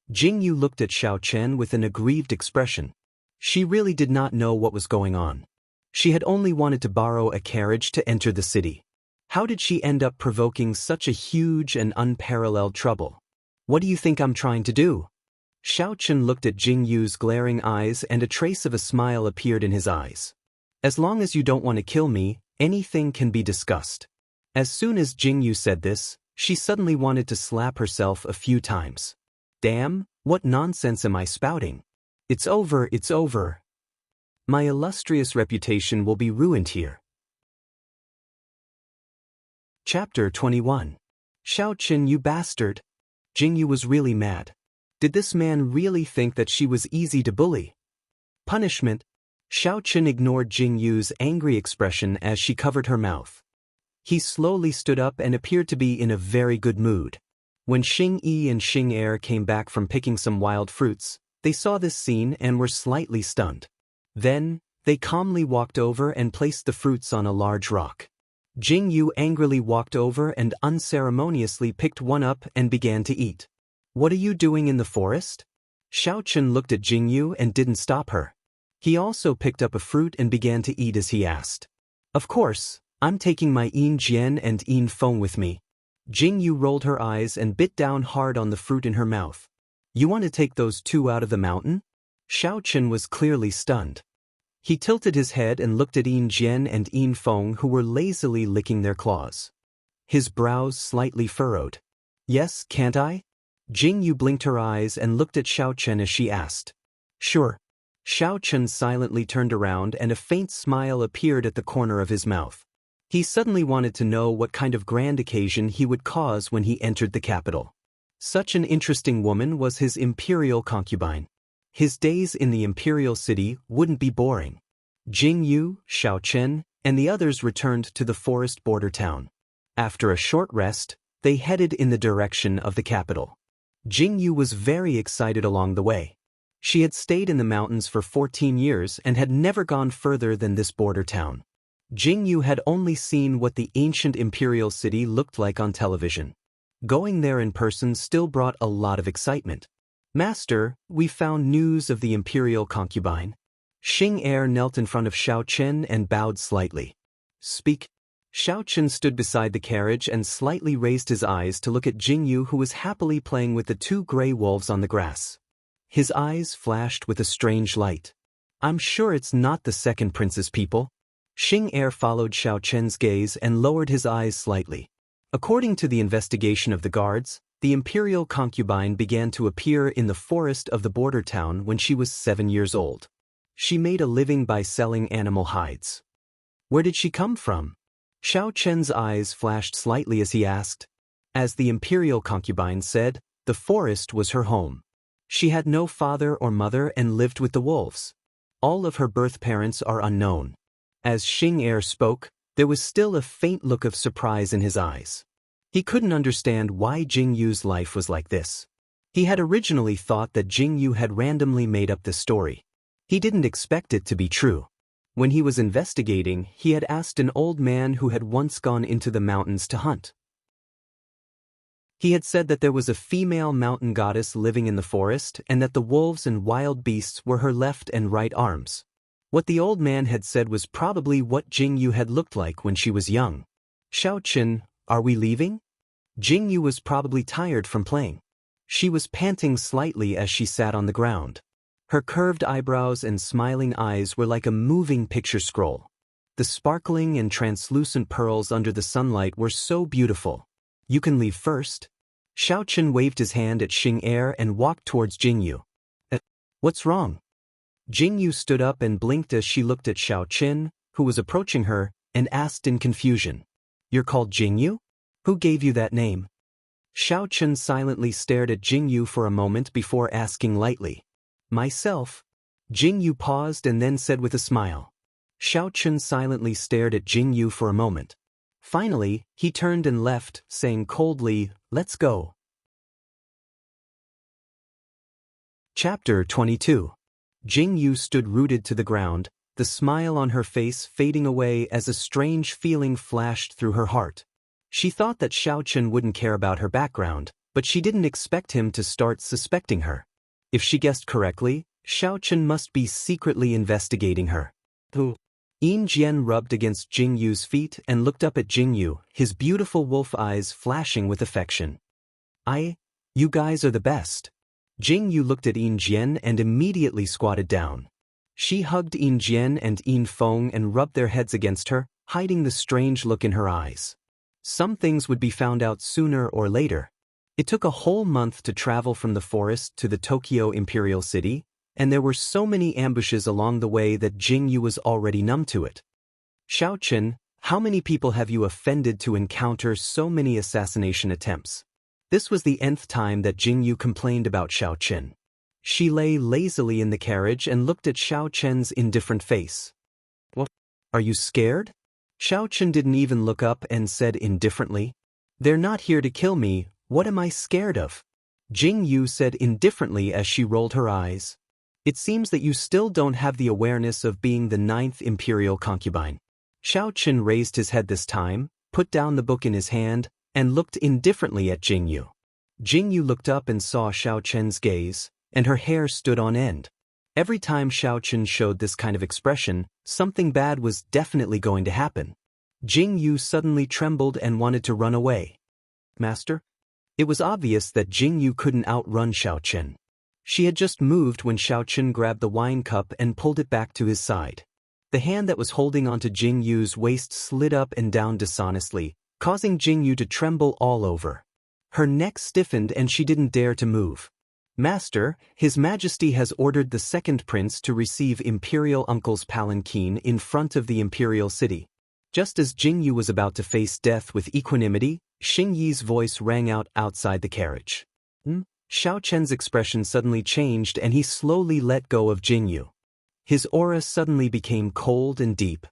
Jing Yu looked at Xiaochen with an aggrieved expression. She really did not know what was going on. She had only wanted to borrow a carriage to enter the city. How did she end up provoking such a huge and unparalleled trouble? "What do you think I'm trying to do?" Xiaochen looked at Jing Yu's glaring eyes and a trace of a smile appeared in his eyes. "As long as you don't want to kill me, anything can be discussed." As soon as Jing Yu said this, she suddenly wanted to slap herself a few times. Damn, what nonsense am I spouting? It's over, it's over. My illustrious reputation will be ruined here. Chapter 21. Xiaochen, you bastard. Jing Yu was really mad. Did this man really think that she was easy to bully? Punishment? Xiao Chen ignored Jing Yu's angry expression as she covered her mouth. He slowly stood up and appeared to be in a very good mood. When Xing Yi and Xing Er came back from picking some wild fruits, they saw this scene and were slightly stunned. Then, they calmly walked over and placed the fruits on a large rock. Jing Yu angrily walked over and unceremoniously picked one up and began to eat. "What are you doing in the forest?" Xiao Chen looked at Jing Yu and didn't stop her. He also picked up a fruit and began to eat as he asked. "Of course, I'm taking my Yin Jian and Yin Feng with me." Jing Yu rolled her eyes and bit down hard on the fruit in her mouth. "You want to take those two out of the mountain?" Xiao Chen was clearly stunned. He tilted his head and looked at Yin Jian and Yin Feng, who were lazily licking their claws. His brows slightly furrowed. "Yes, can't I?" Jing Yu blinked her eyes and looked at Xiao Chen as she asked. "Sure." Xiao Chen silently turned around and a faint smile appeared at the corner of his mouth. He suddenly wanted to know what kind of grand occasion he would cause when he entered the capital. Such an interesting woman was his imperial concubine. His days in the imperial city wouldn't be boring. Jing Yu, Xiao Chen, and the others returned to the forest border town. After a short rest, they headed in the direction of the capital. Jing Yu was very excited along the way. She had stayed in the mountains for 14 years and had never gone further than this border town. Jing Yu had only seen what the ancient imperial city looked like on television. Going there in person still brought a lot of excitement. "Master, we found news of the imperial concubine." Xing Er knelt in front of Xiao Chen and bowed slightly. "Speak." Xiao Chen stood beside the carriage and slightly raised his eyes to look at Jing Yu, who was happily playing with the two gray wolves on the grass. His eyes flashed with a strange light. "I'm sure it's not the second prince's people." Xing Er followed Xiao Chen's gaze and lowered his eyes slightly. According to the investigation of the guards, the imperial concubine began to appear in the forest of the border town when she was 7 years old. She made a living by selling animal hides. Where did she come from? Xiao Chen's eyes flashed slightly as he asked. As the imperial concubine said, the forest was her home. She had no father or mother and lived with the wolves. All of her birth parents are unknown. As Xing Er spoke, there was still a faint look of surprise in his eyes. He couldn't understand why Jing Yu's life was like this. He had originally thought that Jing Yu had randomly made up this story. He didn't expect it to be true. When he was investigating, he had asked an old man who had once gone into the mountains to hunt. He had said that there was a female mountain goddess living in the forest and that the wolves and wild beasts were her left and right arms. What the old man had said was probably what Jing Yu had looked like when she was young. "Xiao Chen, are we leaving?" Jing Yu was probably tired from playing. She was panting slightly as she sat on the ground. Her curved eyebrows and smiling eyes were like a moving picture scroll. The sparkling and translucent pearls under the sunlight were so beautiful. "You can leave first." Xiao Chen waved his hand at Xing Er and walked towards Jing Yu. What's wrong?" Jing Yu stood up and blinked as she looked at Xiao Chen, who was approaching her, and asked in confusion. "You're called Jing Yu? Who gave you that name?" Xiao Chen silently stared at Jing Yu for a moment before asking lightly. "Myself." Jing Yu paused and then said with a smile. Xiao Chen silently stared at Jing Yu for a moment. Finally, he turned and left, saying coldly, "Let's go." Chapter 22. Jing Yu stood rooted to the ground, the smile on her face fading away as a strange feeling flashed through her heart. She thought that Xiao Chen wouldn't care about her background, but she didn't expect him to start suspecting her. If she guessed correctly, Xiao Chen must be secretly investigating her. Yin Jian rubbed against Jing Yu's feet and looked up at Jing Yu, his beautiful wolf eyes flashing with affection. You guys are the best." Jing Yu looked at Yin Jian and immediately squatted down. She hugged Yin Jian and Yin Feng and rubbed their heads against her, hiding the strange look in her eyes. Some things would be found out sooner or later. It took a whole month to travel from the forest to the Tokyo Imperial City, and there were so many ambushes along the way that Jing Yu was already numb to it. "Xiao Chen, how many people have you offended to encounter so many assassination attempts?" This was the nth time that Jing Yu complained about Xiao Chen. She lay lazily in the carriage and looked at Xiao Chen's indifferent face. "What? Are you scared?" Xiao Chen didn't even look up and said indifferently, "They're not here to kill me, what am I scared of?" Jing Yu said indifferently as she rolled her eyes. "It seems that you still don't have the awareness of being the 9th imperial concubine." Xiao Chen raised his head this time, put down the book in his hand, and looked indifferently at Jing Yu. Jing Yu looked up and saw Xiao Chen's gaze, and her hair stood on end. Every time Xiao Chen showed this kind of expression, something bad was definitely going to happen. Jing Yu suddenly trembled and wanted to run away. "Master?" It was obvious that Jing Yu couldn't outrun Xiao Chen. She had just moved when Xiao Chen grabbed the wine cup and pulled it back to his side. The hand that was holding onto Jing Yu's waist slid up and down dishonestly, causing Jing Yu to tremble all over. Her neck stiffened and she didn't dare to move. "Master, His Majesty has ordered the second prince to receive Imperial Uncle's palanquin in front of the Imperial City." Just as Jing Yu was about to face death with equanimity, Xing Yi's voice rang out outside the carriage. Xiao Chen's expression suddenly changed and he slowly let go of Jing Yu. His aura suddenly became cold and deep.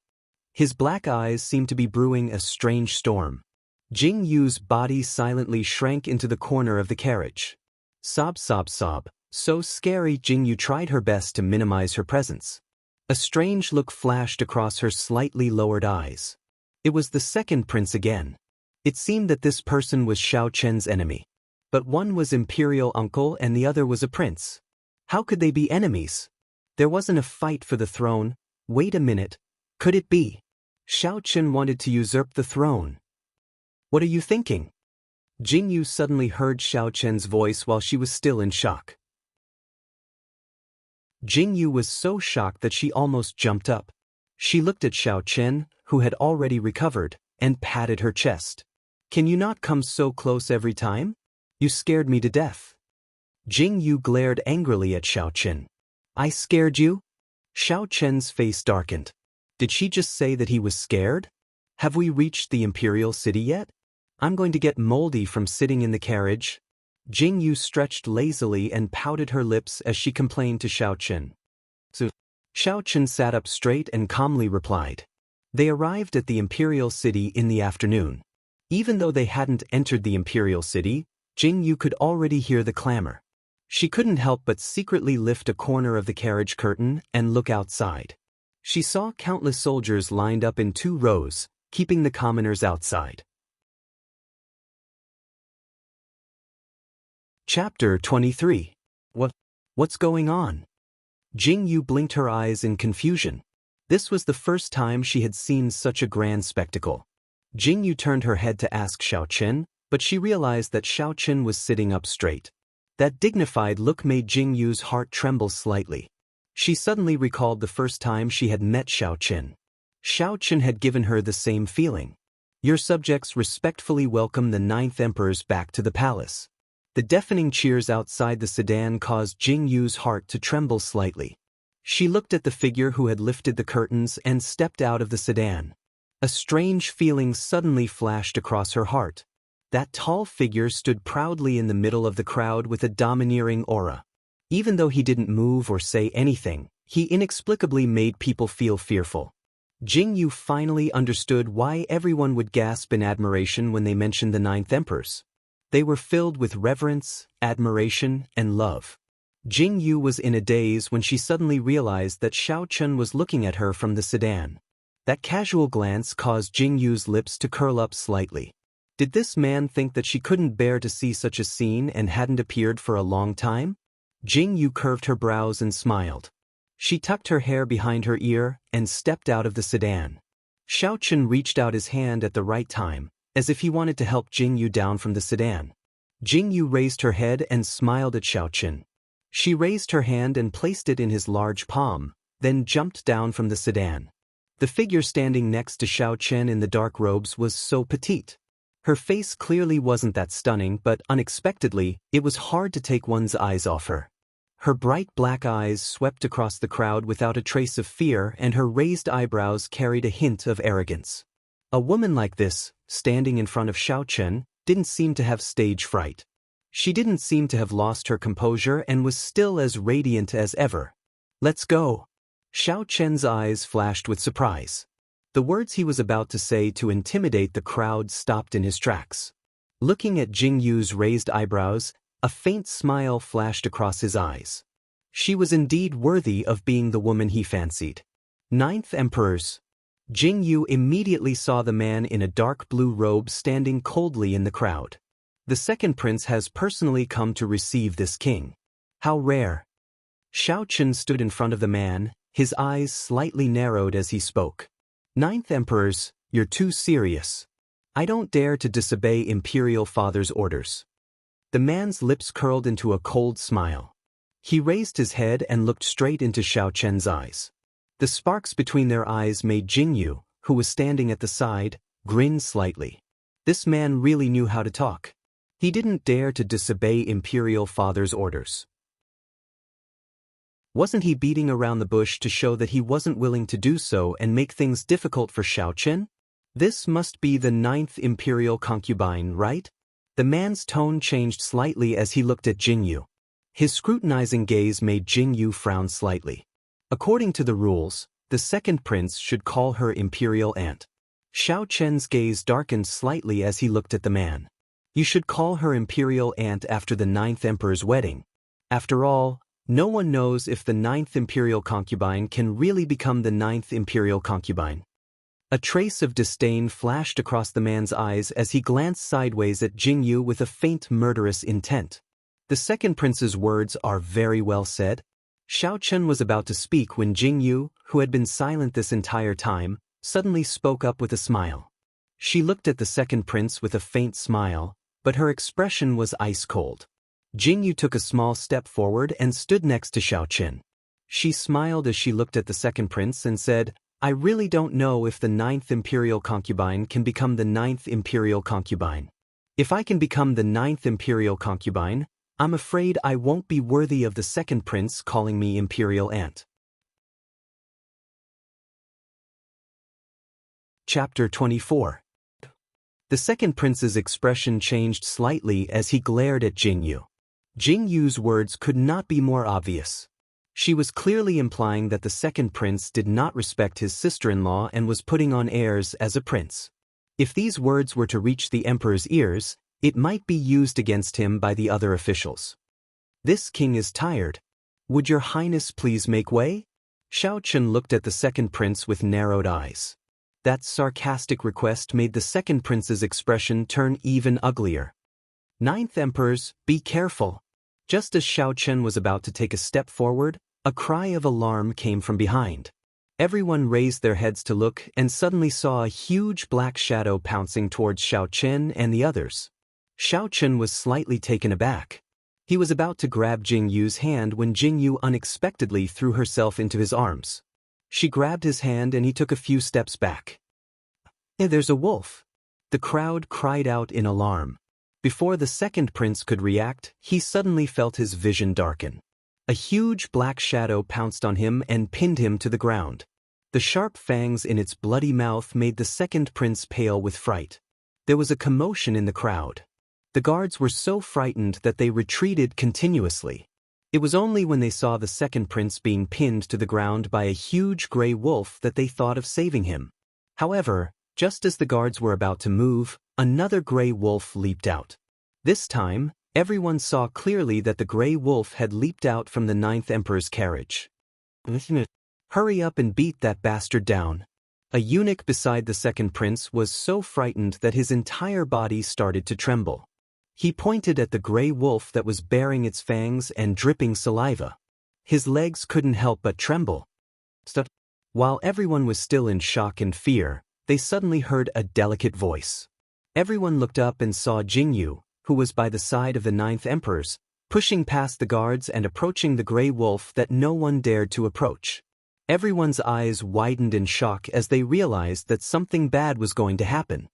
His black eyes seemed to be brewing a strange storm. Jing Yu's body silently shrank into the corner of the carriage. Sob, sob, sob. So scary. Jing Yu tried her best to minimize her presence. A strange look flashed across her slightly lowered eyes. It was the second prince again. It seemed that this person was Xiao Chen's enemy. But one was Imperial Uncle and the other was a prince. How could they be enemies? There wasn't a fight for the throne. Wait a minute. Could it be? Xiao Chen wanted to usurp the throne. "What are you thinking?" Jing Yu suddenly heard Xiao Chen's voice while she was still in shock. Jing Yu was so shocked that she almost jumped up. She looked at Xiao Chen, who had already recovered, and patted her chest. "Can you not come so close every time? You scared me to death." Jing Yu glared angrily at Xiao Chen. "I scared you?" Xiao Chen's face darkened. Did she just say that he was scared? Have we reached the Imperial City yet? I'm going to get moldy from sitting in the carriage. Jing Yu stretched lazily and pouted her lips as she complained to Xiao Chen. So, Xiao Chen sat up straight and calmly replied. They arrived at the Imperial City in the afternoon. Even though they hadn't entered the Imperial City, Jing Yu could already hear the clamor. She couldn't help but secretly lift a corner of the carriage curtain and look outside. She saw countless soldiers lined up in 2 rows, keeping the commoners outside. Chapter 23. What's going on? Jing Yu blinked her eyes in confusion. This was the first time she had seen such a grand spectacle. Jing Yu turned her head to ask Xiao Chen, but she realized that Xiao Chen was sitting up straight. That dignified look made Jing Yu's heart tremble slightly. She suddenly recalled the first time she had met Xiao Chen. Xiao Chen had given her the same feeling. Your subjects respectfully welcome the 9th Emperors back to the palace. The deafening cheers outside the sedan caused Jing Yu's heart to tremble slightly. She looked at the figure who had lifted the curtains and stepped out of the sedan. A strange feeling suddenly flashed across her heart. That tall figure stood proudly in the middle of the crowd with a domineering aura. Even though he didn't move or say anything, he inexplicably made people feel fearful. Jing Yu finally understood why everyone would gasp in admiration when they mentioned the 9th Emperors. They were filled with reverence, admiration, and love. Jing Yu was in a daze when she suddenly realized that Xiao Chen was looking at her from the sedan. That casual glance caused Jing Yu's lips to curl up slightly. Did this man think that she couldn't bear to see such a scene and hadn't appeared for a long time? Jing Yu curved her brows and smiled. She tucked her hair behind her ear and stepped out of the sedan. Xiao Chen reached out his hand at the right time, as if he wanted to help Jing Yu down from the sedan. Jing Yu raised her head and smiled at Xiao Chen. She raised her hand and placed it in his large palm, then jumped down from the sedan. The figure standing next to Xiao Chen in the dark robes was so petite. Her face clearly wasn't that stunning, but unexpectedly, it was hard to take one's eyes off her. Her bright black eyes swept across the crowd without a trace of fear, and her raised eyebrows carried a hint of arrogance. A woman like this, standing in front of Xiao Chen, didn't seem to have stage fright. She didn't seem to have lost her composure and was still as radiant as ever. "Let's go." Xiao Chen's eyes flashed with surprise. The words he was about to say to intimidate the crowd stopped in his tracks. Looking at Jing Yu's raised eyebrows, a faint smile flashed across his eyes. She was indeed worthy of being the woman he fancied. Ninth Emperors. Jing Yu immediately saw the man in a dark blue robe standing coldly in the crowd. The second prince has personally come to receive this king. How rare. Xiao Chen stood in front of the man, his eyes slightly narrowed as he spoke. Ninth Emperors, you're too serious. I don't dare to disobey Imperial Father's orders. The man's lips curled into a cold smile. He raised his head and looked straight into Xiao Chen's eyes. The sparks between their eyes made Jing Yu, who was standing at the side, grin slightly. This man really knew how to talk. He didn't dare to disobey Imperial Father's orders. Wasn't he beating around the bush to show that he wasn't willing to do so and make things difficult for Xiao Chen? This must be the 9th Imperial concubine, right? The man's tone changed slightly as he looked at Jing Yu. His scrutinizing gaze made Jing Yu frown slightly. According to the rules, the second prince should call her Imperial Aunt. Xiao Chen's gaze darkened slightly as he looked at the man. You should call her Imperial Aunt after the 9th Emperor's wedding. After all, no one knows if the 9th Imperial concubine can really become the 9th Imperial concubine. A trace of disdain flashed across the man's eyes as he glanced sideways at Jing Yu with a faint murderous intent. The second prince's words are very well said. Xiao Chen was about to speak when Jing Yu, who had been silent this entire time, suddenly spoke up with a smile. She looked at the second prince with a faint smile, but her expression was ice cold. Jing Yu took a small step forward and stood next to Xiao Chen. She smiled as she looked at the second prince and said, I really don't know if the 9th Imperial concubine can become the 9th Imperial concubine. If I can become the 9th Imperial concubine, I'm afraid I won't be worthy of the second prince calling me Imperial Aunt. Chapter 24. The second prince's expression changed slightly as he glared at Jing Yu. Jing Yu's words could not be more obvious. She was clearly implying that the second prince did not respect his sister-in-law and was putting on airs as a prince. If these words were to reach the emperor's ears, it might be used against him by the other officials. This king is tired. Would your highness please make way? Xiao Chen looked at the second prince with narrowed eyes. That sarcastic request made the second prince's expression turn even uglier. 9th Emperors, be careful. Just as Xiao Chen was about to take a step forward, a cry of alarm came from behind. Everyone raised their heads to look and suddenly saw a huge black shadow pouncing towards Xiao Chen and the others. Xiao Chen was slightly taken aback. He was about to grab Jing Yu's hand when Jing Yu unexpectedly threw herself into his arms. She grabbed his hand and he took a few steps back. There's a wolf. The crowd cried out in alarm. Before the second prince could react, he suddenly felt his vision darken. A huge black shadow pounced on him and pinned him to the ground. The sharp fangs in its bloody mouth made the second prince pale with fright. There was a commotion in the crowd. The guards were so frightened that they retreated continuously. It was only when they saw the second prince being pinned to the ground by a huge gray wolf that they thought of saving him. However, just as the guards were about to move, another gray wolf leaped out. This time, everyone saw clearly that the gray wolf had leaped out from the 9th Emperor's carriage. Hurry up and beat that bastard down. A eunuch beside the second prince was so frightened that his entire body started to tremble. He pointed at the gray wolf that was baring its fangs and dripping saliva. His legs couldn't help but tremble. While everyone was still in shock and fear, they suddenly heard a delicate voice. Everyone looked up and saw Jing Yu, who was by the side of the 9th Emperors, pushing past the guards and approaching the gray wolf that no one dared to approach. Everyone's eyes widened in shock as they realized that something bad was going to happen.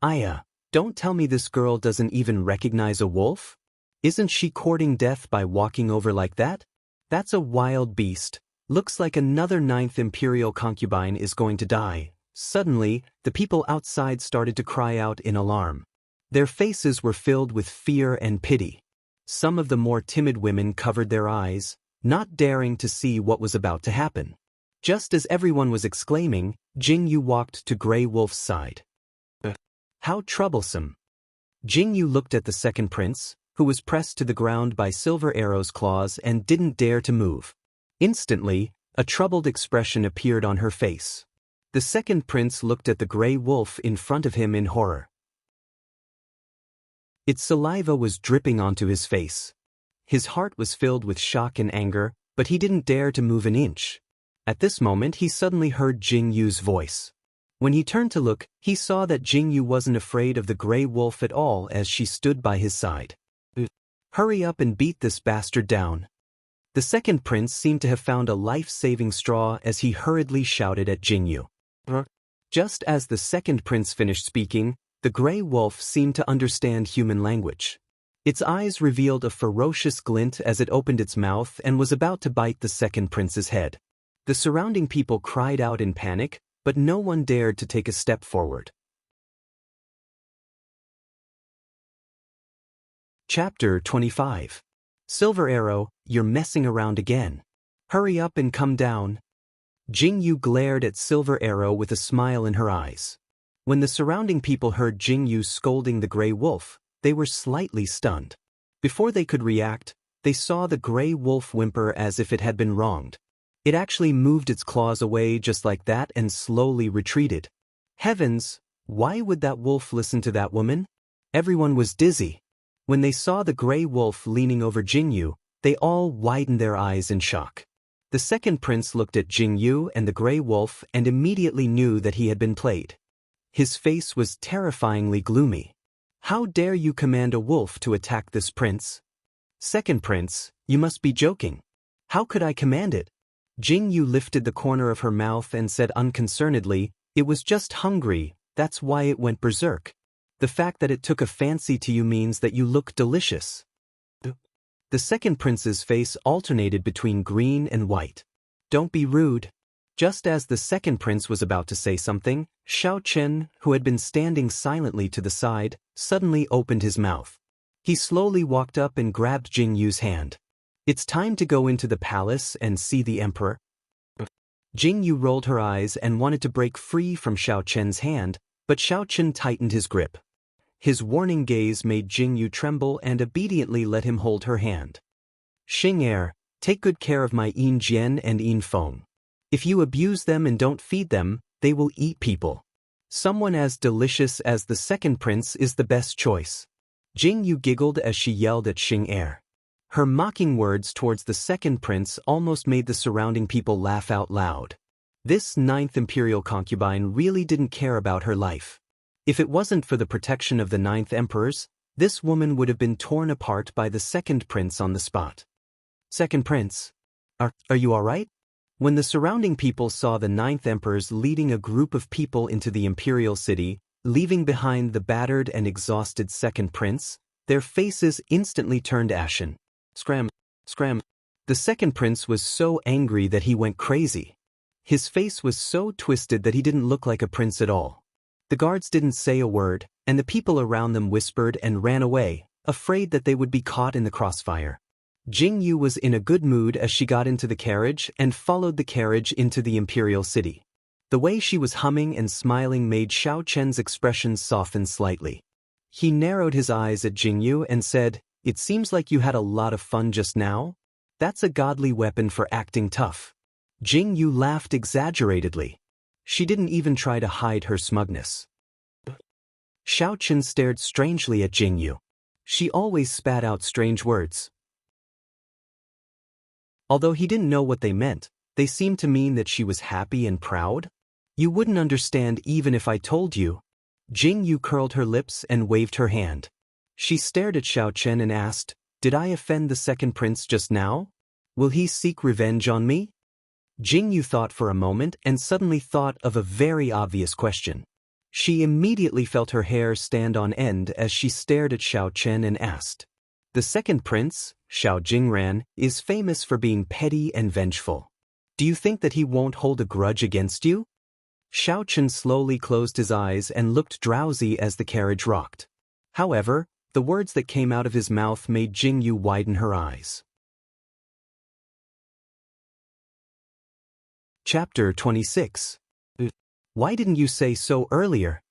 Aya, don't tell me this girl doesn't even recognize a wolf? Isn't she courting death by walking over like that? That's a wild beast. Looks like another 9th Imperial concubine is going to die. Suddenly, the people outside started to cry out in alarm. Their faces were filled with fear and pity. Some of the more timid women covered their eyes, not daring to see what was about to happen. Just as everyone was exclaiming, Jingyu walked to Grey Wolf's side. How troublesome. Jingyu looked at the second prince, who was pressed to the ground by Silver Arrow's claws and didn't dare to move. Instantly, a troubled expression appeared on her face. The second prince looked at the Grey Wolf in front of him in horror. Its saliva was dripping onto his face. His heart was filled with shock and anger, but he didn't dare to move an inch. At this moment he suddenly heard Jingyu's voice. When he turned to look, he saw that Jingyu wasn't afraid of the Grey Wolf at all as she stood by his side. Hurry up and beat this bastard down. The second prince seemed to have found a life-saving straw as he hurriedly shouted at Jingyu. Just as the second prince finished speaking, the Grey Wolf seemed to understand human language. Its eyes revealed a ferocious glint as it opened its mouth and was about to bite the second prince's head. The surrounding people cried out in panic, but no one dared to take a step forward. Chapter 25. Silver Arrow, you're messing around again. Hurry up and come down. Jingyu glared at Silver Arrow with a smile in her eyes. When the surrounding people heard Jingyu scolding the Grey Wolf, they were slightly stunned. Before they could react, they saw the Grey Wolf whimper as if it had been wronged. It actually moved its claws away just like that and slowly retreated. Heavens, why would that wolf listen to that woman? Everyone was dizzy. When they saw the Grey Wolf leaning over Jingyu, they all widened their eyes in shock. The second prince looked at Jingyu and the Grey Wolf and immediately knew that he had been played. His face was terrifyingly gloomy. How dare you command a wolf to attack this prince? Second prince, you must be joking. How could I command it? Jingyu lifted the corner of her mouth and said unconcernedly, it was just hungry, that's why it went berserk. The fact that it took a fancy to you means that you look delicious. The second prince's face alternated between green and white. Don't be rude. Just as the second prince was about to say something, Xiao Chen, who had been standing silently to the side, suddenly opened his mouth. He slowly walked up and grabbed Jingyu's hand. It's time to go into the palace and see the emperor. Jingyu rolled her eyes and wanted to break free from Xiao Chen's hand, but Xiao Chen tightened his grip. His warning gaze made Jingyu tremble and obediently let him hold her hand. Xing take good care of my Yin Jian and Yin Feng. If you abuse them and don't feed them, they will eat people. Someone as delicious as the second prince is the best choice. Jingyu giggled as she yelled at Xing. Her mocking words towards the second prince almost made the surrounding people laugh out loud. This 9th imperial concubine really didn't care about her life. If it wasn't for the protection of the 9th emperors, this woman would have been torn apart by the second prince on the spot. Second prince, are you all right? When the surrounding people saw the 9th emperors leading a group of people into the imperial city, leaving behind the battered and exhausted second prince, their faces instantly turned ashen. Scram. The second prince was so angry that he went crazy. His face was so twisted that he didn't look like a prince at all. The guards didn't say a word, and the people around them whispered and ran away, afraid that they would be caught in the crossfire. Jingyu was in a good mood as she got into the carriage and followed the carriage into the imperial city. The way she was humming and smiling made Xiao Chen's expression soften slightly. He narrowed his eyes at Jingyu and said, "It seems like you had a lot of fun just now? That's a godly weapon for acting tough." Jingyu laughed exaggeratedly. She didn't even try to hide her smugness. Xiao Chen stared strangely at Jingyu. She always spat out strange words. Although he didn't know what they meant, they seemed to mean that she was happy and proud. You wouldn't understand even if I told you. Jingyu curled her lips and waved her hand. She stared at Xiao Chen and asked, "Did I offend the second prince just now? Will he seek revenge on me?" Jingyu thought for a moment and suddenly thought of a very obvious question. She immediately felt her hair stand on end as she stared at Xiao Chen and asked. The second prince, Xiao Jingran, is famous for being petty and vengeful. Do you think that he won't hold a grudge against you? Xiao Chen slowly closed his eyes and looked drowsy as the carriage rocked. However, The words that came out of his mouth made Jingyu widen her eyes. Chapter 26. Why didn't you say so earlier?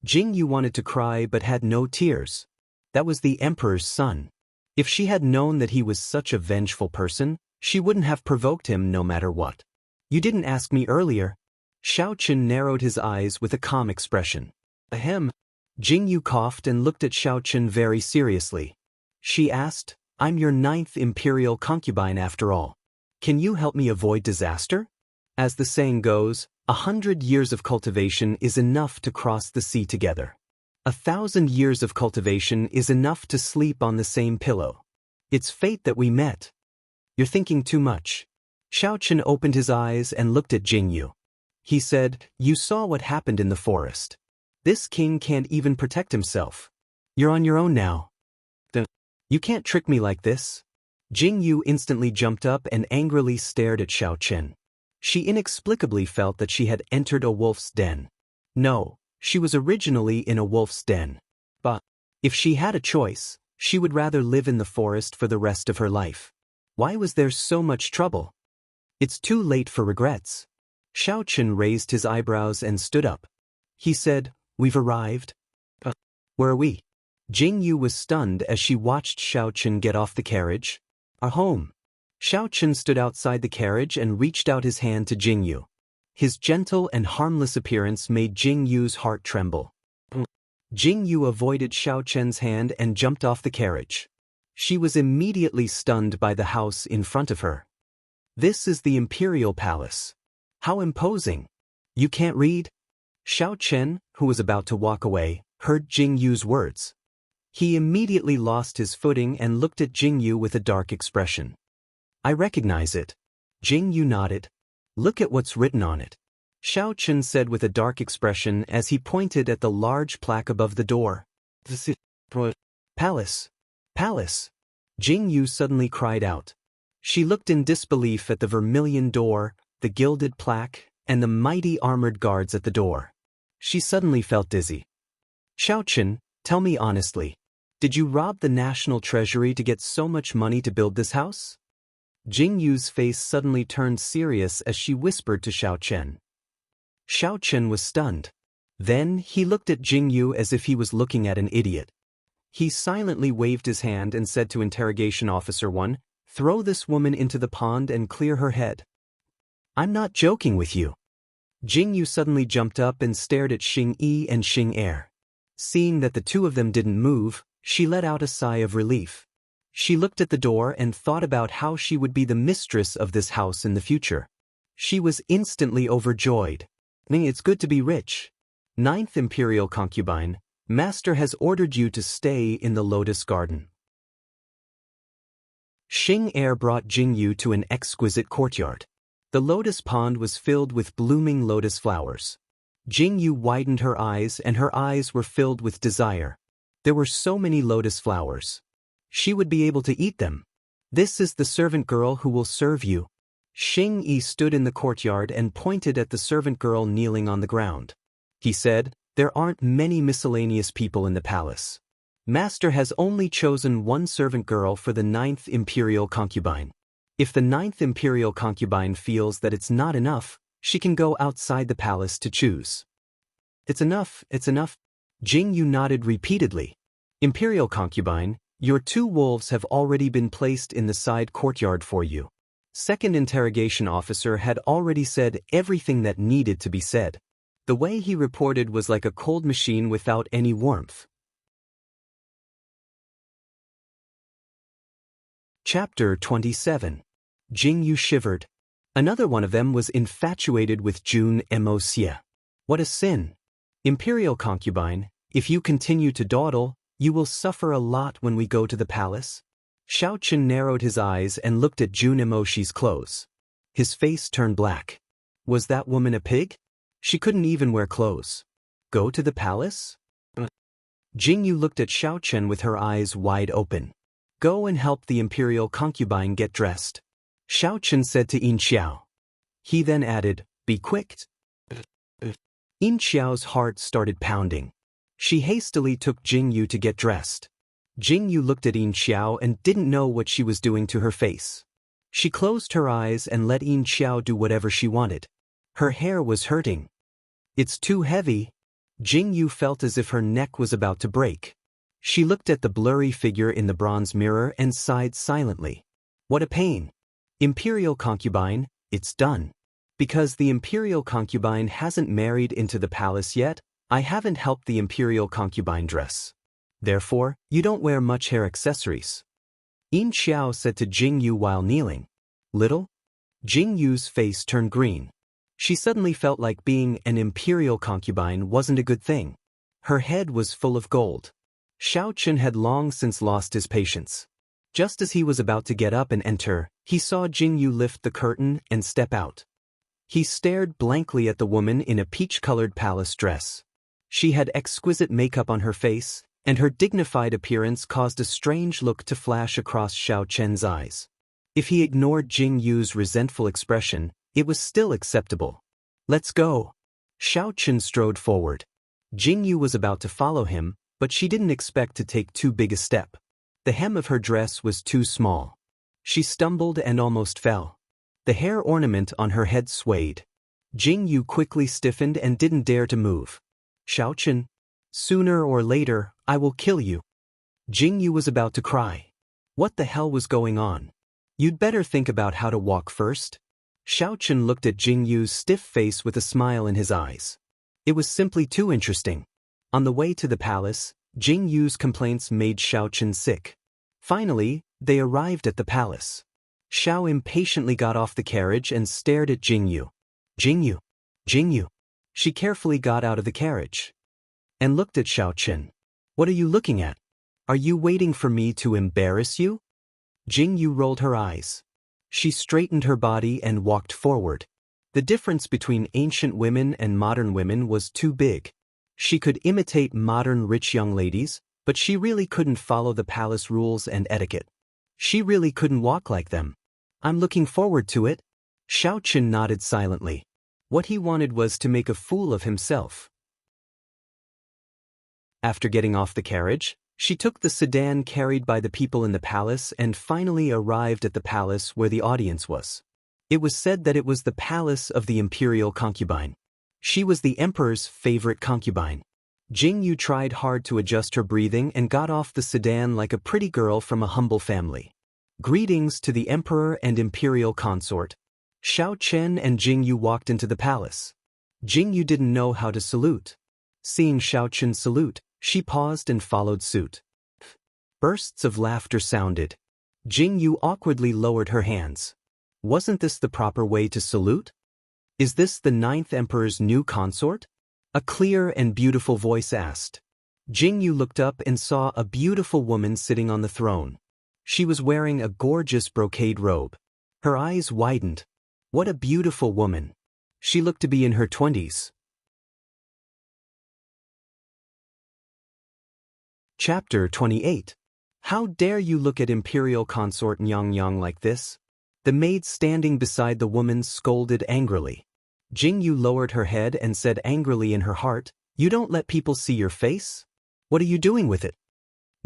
Jingyu wanted to cry but had no tears. That was the emperor's son. If she had known that he was such a vengeful person, she wouldn't have provoked him no matter what. You didn't ask me earlier. Xiao Qun narrowed his eyes with a calm expression. Ahem. Jingyu coughed and looked at Xiao Qun very seriously. She asked, I'm your 9th imperial concubine after all. Can you help me avoid disaster? As the saying goes, 100 years of cultivation is enough to cross the sea together. 1,000 years of cultivation is enough to sleep on the same pillow. It's fate that we met. You're thinking too much. Xiao Qun opened his eyes and looked at Jingyu. He said, you saw what happened in the forest. This king can't even protect himself. You're on your own now. You can't trick me like this. Jingyu instantly jumped up and angrily stared at Xiao Qun. She inexplicably felt that she had entered a wolf's den. No, she was originally in a wolf's den. But if she had a choice, she would rather live in the forest for the rest of her life. Why was there so much trouble? It's too late for regrets. Xiao Qun raised his eyebrows and stood up. He said, we've arrived. Where are we? Jingyu was stunned as she watched Xiao Qun get off the carriage. Our home. Xiao Qun stood outside the carriage and reached out his hand to Jingyu. His gentle and harmless appearance made Jingyu's heart tremble. Jingyu avoided Xiao Qun's hand and jumped off the carriage. She was immediately stunned by the house in front of her. This is the Imperial Palace. How imposing. You can't read? Xiao Qun, who was about to walk away, heard Jingyu's words. He immediately lost his footing and looked at Jingyu with a dark expression. I recognize it. Jingyu nodded. Look at what's written on it. Xiao Qun said with a dark expression as he pointed at the large plaque above the door. Palace. Palace. Jingyu suddenly cried out. She looked in disbelief at the vermilion door, the gilded plaque, and the mighty armored guards at the door. She suddenly felt dizzy. Xiao Qun, tell me honestly, did you rob the national treasury to get so much money to build this house? Jingyu's face suddenly turned serious as she whispered to Xiao Qun. Xiao Qun was stunned. Then he looked at Jingyu as if he was looking at an idiot. He silently waved his hand and said to Interrogation Officer 1, throw this woman into the pond and clear her head. I'm not joking with you. Jingyu suddenly jumped up and stared at Xing Yi and Xing Er. Seeing that the two of them didn't move, she let out a sigh of relief. She looked at the door and thought about how she would be the mistress of this house in the future. She was instantly overjoyed. It's good to be rich. 9th Imperial Concubine, Master has ordered you to stay in the Lotus Garden. Xing Er brought Jingyu to an exquisite courtyard. The lotus pond was filled with blooming lotus flowers. Jingyu widened her eyes and her eyes were filled with desire. There were so many lotus flowers. She would be able to eat them. This is the servant girl who will serve you. Xing Yi stood in the courtyard and pointed at the servant girl kneeling on the ground. He said, there aren't many miscellaneous people in the palace. Master has only chosen one servant girl for the 9th Imperial Concubine. If the 9th Imperial Concubine feels that it's not enough, she can go outside the palace to choose. It's enough, it's enough. Jingyu nodded repeatedly. Imperial Concubine, your 2 wolves have already been placed in the side courtyard for you. Second Interrogation Officer had already said everything that needed to be said. The way he reported was like a cold machine without any warmth. Chapter 27. Jingyu shivered. Another one of them was infatuated with Jun Emoxia. What a sin. Imperial Concubine, if you continue to dawdle, you will suffer a lot when we go to the palace. Xiao Qun narrowed his eyes and looked at Jun Emoshi's clothes. His face turned black. Was that woman a pig? She couldn't even wear clothes. Go to the palace? Jingyu looked at Xiao Qun with her eyes wide open. Go and help the Imperial Concubine get dressed. Xiao Qun said to Yin Xiao. He then added, be quick. Yin Xiao's heart started pounding. She hastily took Jingyu to get dressed. Jing Yu looked at Yin Xiao and didn't know what she was doing to her face. She closed her eyes and let Yin Xiao do whatever she wanted. Her hair was hurting. It's too heavy. Jing Yu felt as if her neck was about to break. She looked at the blurry figure in the bronze mirror and sighed silently. What a pain. Imperial concubine, it's done. Because the imperial concubine hasn't married into the palace yet, I haven't helped the imperial concubine dress. Therefore, you don't wear much hair accessories. Yin Xiao said to Jing Yu while kneeling. Little? Jing Yu's face turned green. She suddenly felt like being an imperial concubine wasn't a good thing. Her head was full of gold. Xiao Chen had long since lost his patience. Just as he was about to get up and enter, he saw Jing Yu lift the curtain and step out. He stared blankly at the woman in a peach-colored palace dress. She had exquisite makeup on her face, and her dignified appearance caused a strange look to flash across Xiao Chen's eyes. If he ignored Jing Yu's resentful expression, it was still acceptable. Let's go. Xiao Chen strode forward. Jing Yu was about to follow him, but she didn't expect to take too big a step. The hem of her dress was too small. She stumbled and almost fell. The hair ornament on her head swayed. Jing Yu quickly stiffened and didn't dare to move. Xiao Chen, sooner or later, I will kill you. Jing Yu was about to cry. What the hell was going on? You'd better think about how to walk first. Xiao Chen looked at Jing Yu's stiff face with a smile in his eyes. It was simply too interesting. On the way to the palace, Jing Yu's complaints made Xiao Chen sick. Finally, they arrived at the palace. Xiao impatiently got off the carriage and stared at Jing Yu. Jing Yu. Jing Yu. She carefully got out of the carriage and looked at Xiao Chen. What are you looking at? Are you waiting for me to embarrass you? Jing Yu rolled her eyes. She straightened her body and walked forward. The difference between ancient women and modern women was too big. She could imitate modern rich young ladies, but she really couldn't follow the palace rules and etiquette. She really couldn't walk like them. I'm looking forward to it. Xiao Chen nodded silently. What he wanted was to make a fool of himself. After getting off the carriage, she took the sedan carried by the people in the palace and finally arrived at the palace where the audience was. It was said that it was the palace of the imperial concubine. She was the emperor's favorite concubine. Jing Yu tried hard to adjust her breathing and got off the sedan like a pretty girl from a humble family. Greetings to the emperor and imperial consort. Xiao Chen and Jing Yu walked into the palace. Jing Yu didn't know how to salute. Seeing Xiao Chen salute, she paused and followed suit. Bursts of laughter sounded. Jing Yu awkwardly lowered her hands. Wasn't this the proper way to salute? Is this the 9th emperor's new consort? A clear and beautiful voice asked. Jing Yu looked up and saw a beautiful woman sitting on the throne. She was wearing a gorgeous brocade robe. Her eyes widened. What a beautiful woman. She looked to be in her 20s. Chapter 28. How dare you look at imperial consort Nyang Yang like this? The maid standing beside the woman scolded angrily. Jing Yu lowered her head and said angrily in her heart, You don't let people see your face? What are you doing with it?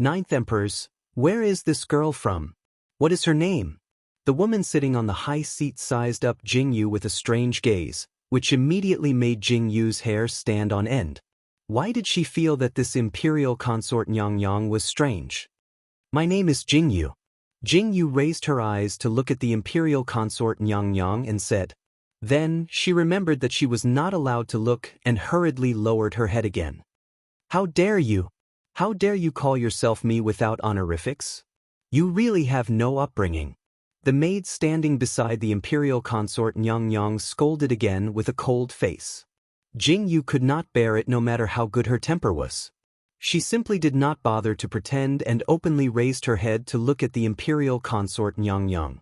9th Emperors, where is this girl from? What is her name? The woman sitting on the high seat sized up Jing Yu with a strange gaze, which immediately made Jing Yu's hair stand on end. Why did she feel that this imperial consort Nyang Yang was strange? My name is Jing Yu. Jing Yu raised her eyes to look at the imperial consort Nyang Yang and said. Then, she remembered that she was not allowed to look and hurriedly lowered her head again. How dare you? How dare you call yourself me without honorifics? You really have no upbringing. The maid standing beside the imperial consort Nyang Yang scolded again with a cold face. Jing Yu could not bear it no matter how good her temper was. She simply did not bother to pretend and openly raised her head to look at the imperial consort Nyang Yang.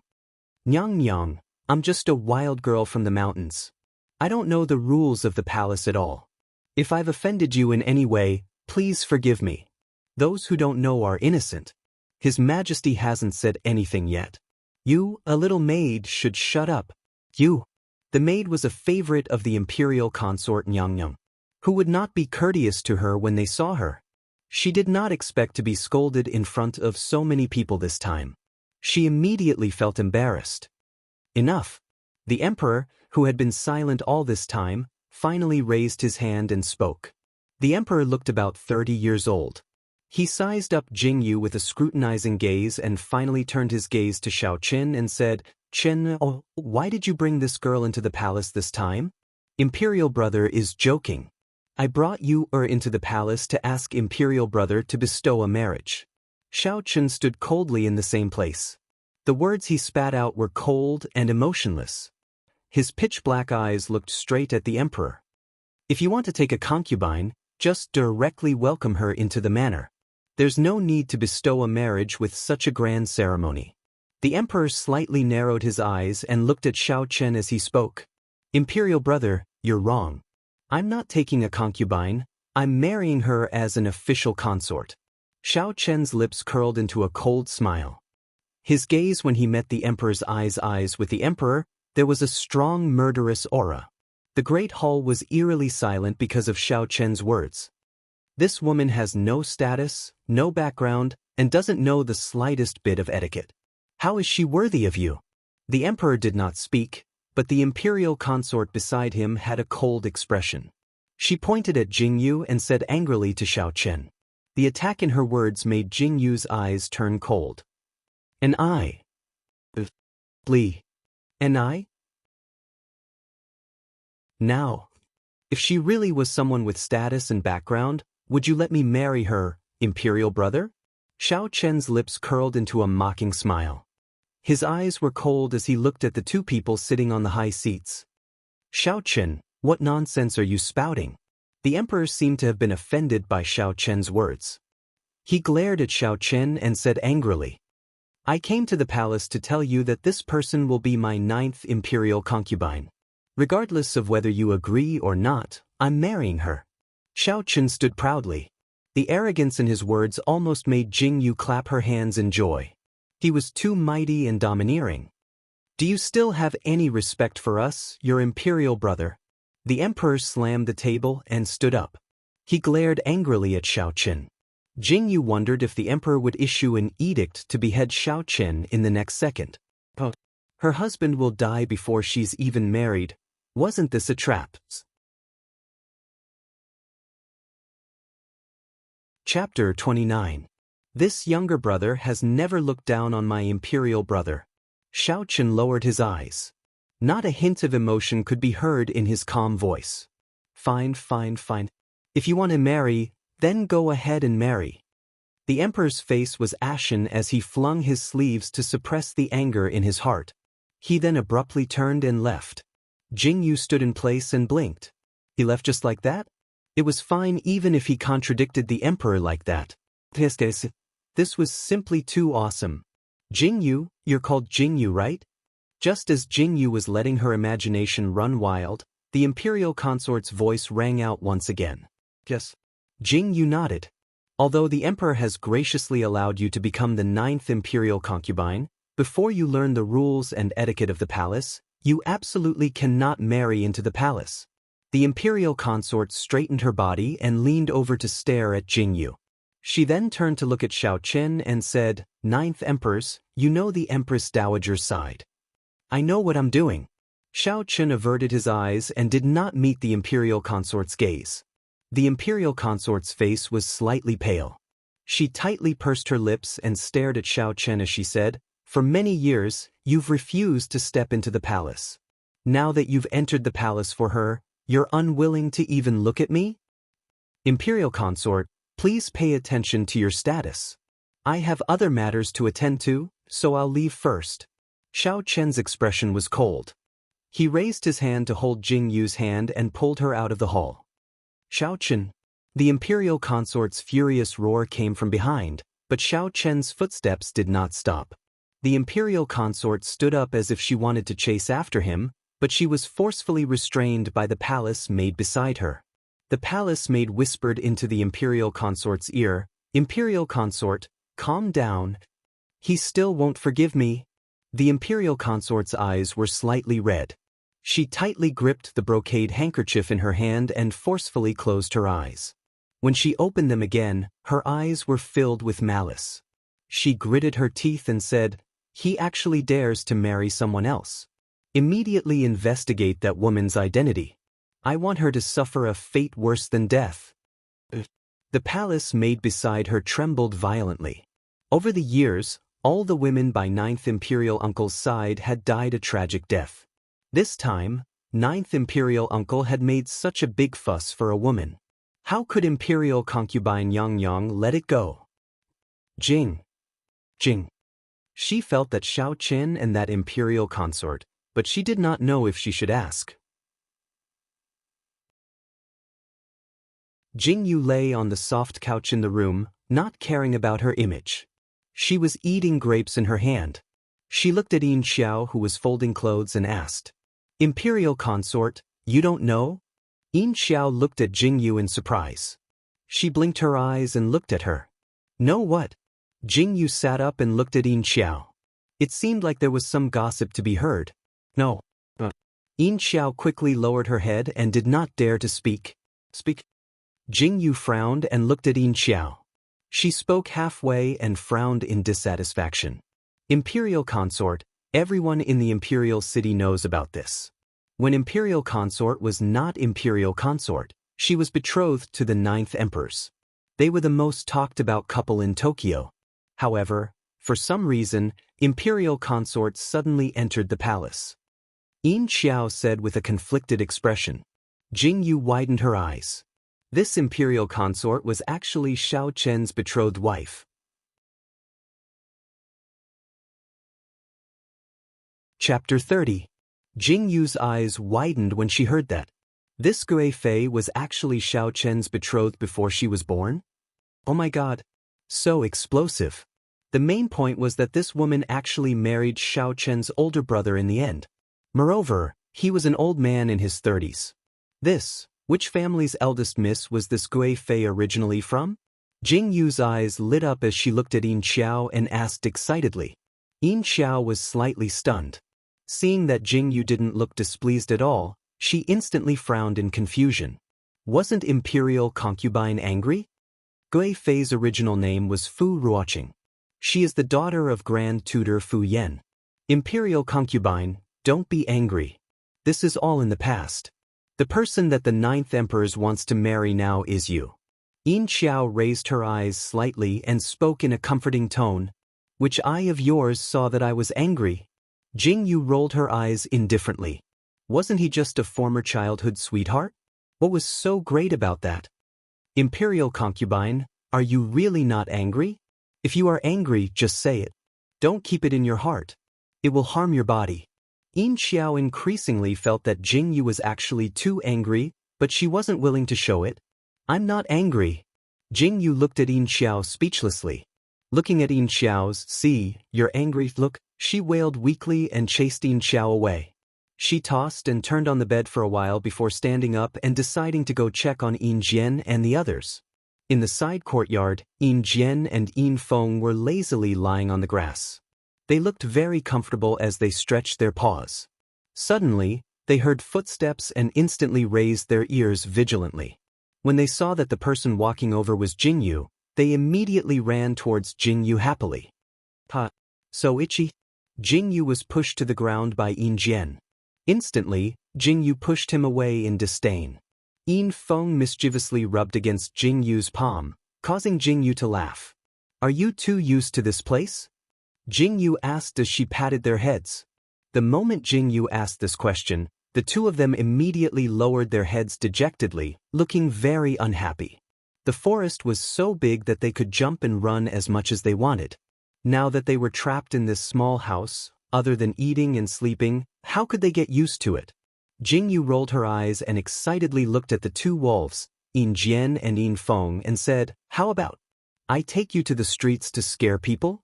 Nyang Yang, I'm just a wild girl from the mountains. I don't know the rules of the palace at all. If I've offended you in any way, please forgive me. Those who don't know are innocent. His Majesty hasn't said anything yet. You, a little maid, should shut up. You. The maid was a favorite of the imperial consort Nyang Yang, who would not be courteous to her when they saw her. She did not expect to be scolded in front of so many people this time. She immediately felt embarrassed. Enough. The emperor, who had been silent all this time, finally raised his hand and spoke. The emperor looked about 30 years old. He sized up Jingyu with a scrutinizing gaze and finally turned his gaze to Xiao Qin and said, "Qin, oh, why did you bring this girl into the palace this time? Imperial brother is joking. I brought you into the palace to ask Imperial brother to bestow a marriage." Xiao Qin stood coldly in the same place. The words he spat out were cold and emotionless. His pitch-black eyes looked straight at the emperor. "If you want to take a concubine, just directly welcome her into the manor. There's no need to bestow a marriage with such a grand ceremony." The emperor slightly narrowed his eyes and looked at Xiao Qin as he spoke. "Imperial brother, you're wrong. I'm not taking a concubine, I'm marrying her as an official consort." Xiao Qin's lips curled into a cold smile. His gaze when he met the emperor's eyes with the emperor, there was a strong murderous aura. The great hall was eerily silent because of Xiao Qin's words. This woman has no status, no background, and doesn't know the slightest bit of etiquette. How is she worthy of you? The emperor did not speak, but the imperial consort beside him had a cold expression. She pointed at Jingyu and said angrily to Xiao Qin. The attack in her words made Jingyu's eyes turn cold. "And I? Li. And I? Now, if she really was someone with status and background, would you let me marry her, imperial brother?" Xiao Qin's lips curled into a mocking smile. His eyes were cold as he looked at the two people sitting on the high seats. "Xiao Qin, what nonsense are you spouting?" The emperor seemed to have been offended by Xiao Qin's words. He glared at Xiao Qin and said angrily, "I came to the palace to tell you that this person will be my 9th imperial concubine. Regardless of whether you agree or not, I'm marrying her." Xiao Qin stood proudly. The arrogance in his words almost made Jingyu clap her hands in joy. He was too mighty and domineering. "Do you still have any respect for us, your imperial brother?" The emperor slammed the table and stood up. He glared angrily at Xiao Qin. Jingyu wondered if the emperor would issue an edict to behead Xiao Qin in the next second. Her husband will die before she's even married. Wasn't this a trap? Chapter 29. This younger brother has never looked down on my imperial brother. Xiao Qin lowered his eyes. Not a hint of emotion could be heard in his calm voice. Fine. If you want to marry, then go ahead and marry." The emperor's face was ashen as he flung his sleeves to suppress the anger in his heart. He then abruptly turned and left. Jingyu stood in place and blinked. He left just like that? It was fine even if he contradicted the emperor like that. This was simply too awesome. "Jingyu, you're called Jingyu, right?" Just as Jingyu was letting her imagination run wild, the imperial consort's voice rang out once again. "Yes." Jingyu nodded. "Although the emperor has graciously allowed you to become the 9th imperial concubine, before you learn the rules and etiquette of the palace, you absolutely cannot marry into the palace." The imperial consort straightened her body and leaned over to stare at Jingyu. She then turned to look at Xiao Qin and said, "9th Empress, you know the Empress Dowager's side. I know what I'm doing." Xiao Qin averted his eyes and did not meet the imperial consort's gaze. The imperial consort's face was slightly pale. She tightly pursed her lips and stared at Xiao Qin as she said, "For many years, you've refused to step into the palace. Now that you've entered the palace for her, you're unwilling to even look at me? Imperial consort, please pay attention to your status. I have other matters to attend to, so I'll leave first." Xiao Qin's expression was cold. He raised his hand to hold Jingyu's hand and pulled her out of the hall. "Xiao Qin." The imperial consort's furious roar came from behind, but Xiao Qin's footsteps did not stop. The imperial consort stood up as if she wanted to chase after him, but she was forcefully restrained by the palace maid beside her. The palace maid whispered into the imperial consort's ear, "Imperial consort, calm down. He still won't forgive me." The imperial consort's eyes were slightly red. She tightly gripped the brocade handkerchief in her hand and forcefully closed her eyes. When she opened them again, her eyes were filled with malice. She gritted her teeth and said, "He actually dares to marry someone else. Immediately investigate that woman's identity. I want her to suffer a fate worse than death." The palace maid beside her trembled violently. Over the years, all the women by Ninth Imperial Uncle's side had died a tragic death. This time, Ninth Imperial Uncle had made such a big fuss for a woman. How could Imperial concubine Yang Yang let it go? Jing. She felt that Xiao Qian and that Imperial consort, but she did not know if she should ask. Jing Yu lay on the soft couch in the room, not caring about her image. She was eating grapes in her hand. She looked at Yin Xiao, who was folding clothes, and asked, "Imperial consort, you don't know?" Yin Xiao looked at Jing Yu in surprise. She blinked her eyes and looked at her. "Know what?" Jing Yu sat up and looked at Yin Xiao. It seemed like there was some gossip to be heard. "No." Yin Xiao quickly lowered her head and did not dare to speak. Jing Yu frowned and looked at Yin Xiao. She spoke halfway and frowned in dissatisfaction. "Imperial consort, everyone in the imperial city knows about this. When Imperial consort was not Imperial consort, she was betrothed to the 9th emperors. They were the most talked about couple in Tokyo. However, for some reason, Imperial consort suddenly entered the palace." Yin Xiao said with a conflicted expression. Jing Yu widened her eyes. This Imperial consort was actually Xiao Qian's betrothed wife. Chapter 30. Jing Yu's eyes widened when she heard that. This Gui Fei was actually Xiao Qian's betrothed before she was born? Oh my god. So explosive. The main point was that this woman actually married Xiao Qian's older brother in the end. Moreover, he was an old man in his 30s. Which family's eldest miss was this Gui Fei originally from? Jing Yu's eyes lit up as she looked at Yin Xiao and asked excitedly. Yin Xiao was slightly stunned. Seeing that Jing Yu didn't look displeased at all, she instantly frowned in confusion. Wasn't Imperial concubine angry? Gui Fei's original name was Fu Ruoqing. She is the daughter of Grand Tutor Fu Yan. Imperial concubine, don't be angry. This is all in the past. The person that the 9th emperor wants to marry now is you. Yin Xiao raised her eyes slightly and spoke in a comforting tone. Which eye of yours saw that I was angry? Jing Yu rolled her eyes indifferently. Wasn't he just a former childhood sweetheart? What was so great about that? Imperial concubine, are you really not angry? If you are angry, just say it. Don't keep it in your heart. It will harm your body. Yin Xiao increasingly felt that Jing Yu was actually too angry, but she wasn't willing to show it. I'm not angry. Jing Yu looked at Yin Xiao speechlessly. Looking at Yin Xiao's, "See, you're angry" look, she wailed weakly and chased Yin Xiao away. She tossed and turned on the bed for a while before standing up and deciding to go check on Yin Jian and the others. In the side courtyard, Yin Jian and Yin Feng were lazily lying on the grass. They looked very comfortable as they stretched their paws. Suddenly, they heard footsteps and instantly raised their ears vigilantly. When they saw that the person walking over was Jing Yu, they immediately ran towards Jing Yu happily. So itchy? Jing Yu was pushed to the ground by Yin Jian. Instantly, Jing Yu pushed him away in disdain. Yin Feng mischievously rubbed against Jing Yu's palm, causing Jing Yu to laugh. Are you too used to this place? Jing Yu asked as she patted their heads. The moment Jing Yu asked this question, the two of them immediately lowered their heads dejectedly, looking very unhappy. The forest was so big that they could jump and run as much as they wanted. Now that they were trapped in this small house, other than eating and sleeping, how could they get used to it? Jing Yu rolled her eyes and excitedly looked at the two wolves, Yin Jian and Yin Feng, and said, "How about I take you to the streets to scare people?"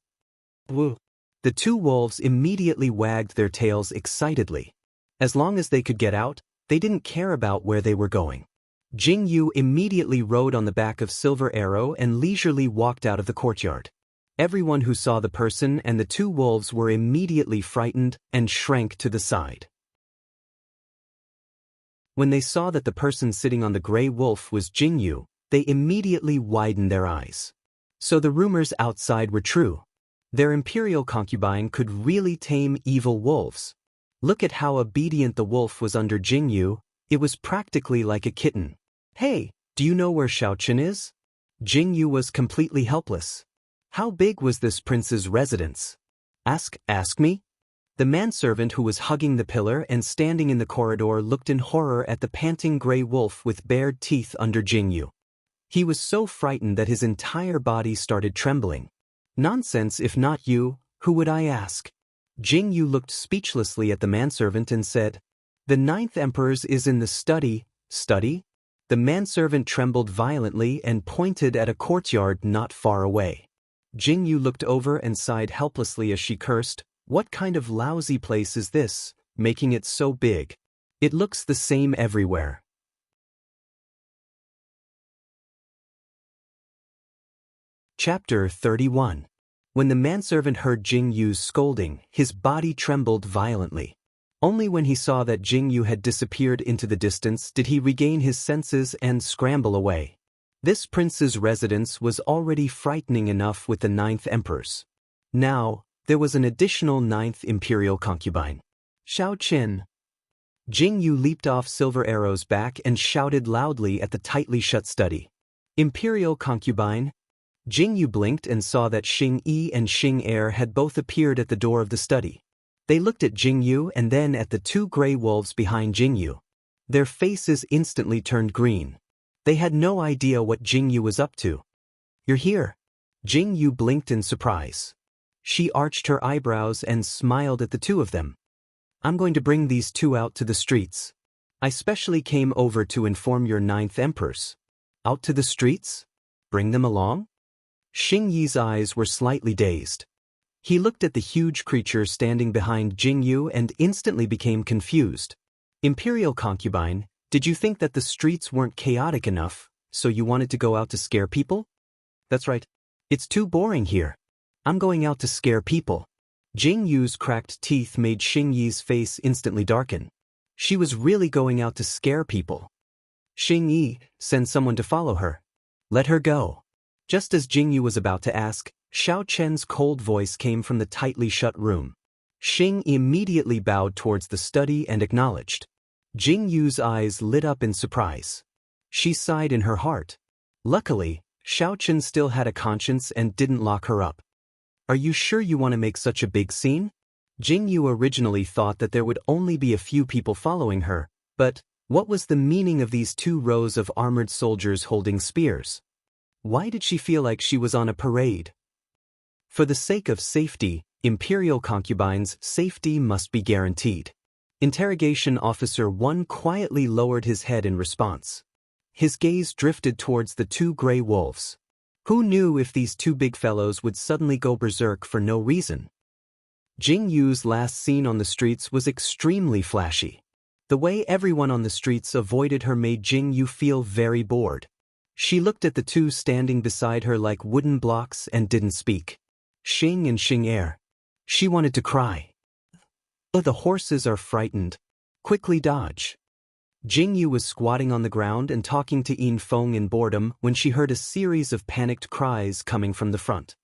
Woo. The two wolves immediately wagged their tails excitedly. As long as they could get out, they didn't care about where they were going. Jing Yu immediately rode on the back of Silver Arrow and leisurely walked out of the courtyard. Everyone who saw the person and the two wolves were immediately frightened and shrank to the side. When they saw that the person sitting on the gray wolf was Jing Yu, They immediately widened their eyes. So the rumors outside were true. Their imperial concubine could really tame evil wolves. Look at how obedient the wolf was under Jingyu. It was practically like a kitten. Hey, do you know where Xiaoqin is? Jingyu was completely helpless. How big was this prince's residence? Ask me? The manservant who was hugging the pillar and standing in the corridor looked in horror at the panting gray wolf with bared teeth under Jingyu. He was so frightened that his entire body started trembling. Nonsense, if not you, who would I ask? Jingyu looked speechlessly at the manservant and said, "The 9th Emperor's is in the study." Study? The manservant trembled violently and pointed at a courtyard not far away. Jingyu looked over and sighed helplessly as she cursed, "What kind of lousy place is this, making it so big? It looks the same everywhere." Chapter 31. When the manservant heard Jingyu's scolding, his body trembled violently. Only when he saw that Jingyu had disappeared into the distance did he regain his senses and scramble away. This prince's residence was already frightening enough with the 9th Emperor's. Now, there was an additional 9th imperial concubine. Xiaoqin. Jingyu leaped off Silver Arrow's back and shouted loudly at the tightly shut study. Imperial concubine. Jingyu blinked and saw that Xing Yi and Xing Er had both appeared at the door of the study. They looked at Jingyu and then at the two gray wolves behind Jingyu. Their faces instantly turned green. They had no idea what Jingyu was up to. "You're here." Jingyu blinked in surprise. She arched her eyebrows and smiled at the two of them. "I'm going to bring these two out to the streets. I specially came over to inform your 9th Emperors." "Out to the streets? Bring them along?" Xing Yi's eyes were slightly dazed. He looked at the huge creature standing behind Jingyu and instantly became confused. "Imperial concubine, did you think that the streets weren't chaotic enough, so you wanted to go out to scare people?" "That's right. It's too boring here. I'm going out to scare people." Jingyu's cracked teeth made Xing Yi's face instantly darken. She was really going out to scare people. "Xing Yi, send someone to follow her. Let her go." Just as Jingyu was about to ask, Xiao Chen's cold voice came from the tightly shut room. Xing immediately bowed towards the study and acknowledged. Jingyu's eyes lit up in surprise. She sighed in her heart. Luckily, Xiao Chen still had a conscience and didn't lock her up. "Are you sure you want to make such a big scene?" Jingyu originally thought that there would only be a few people following her, but what was the meaning of these 2 rows of armored soldiers holding spears? Why did she feel like she was on a parade? For the sake of safety, imperial concubines' safety must be guaranteed. Interrogation Officer 1 quietly lowered his head in response. His gaze drifted towards the 2 gray wolves. Who knew if these 2 big fellows would suddenly go berserk for no reason? Jingyu's last scene on the streets was extremely flashy. The way everyone on the streets avoided her made Jingyu feel very bored. She looked at the 2 standing beside her like wooden blocks and didn't speak. Xing and Xing Er. She wanted to cry. "The horses are frightened. Quickly dodge." Jingyu was squatting on the ground and talking to Yin Feng in boredom when she heard a series of panicked cries coming from the front.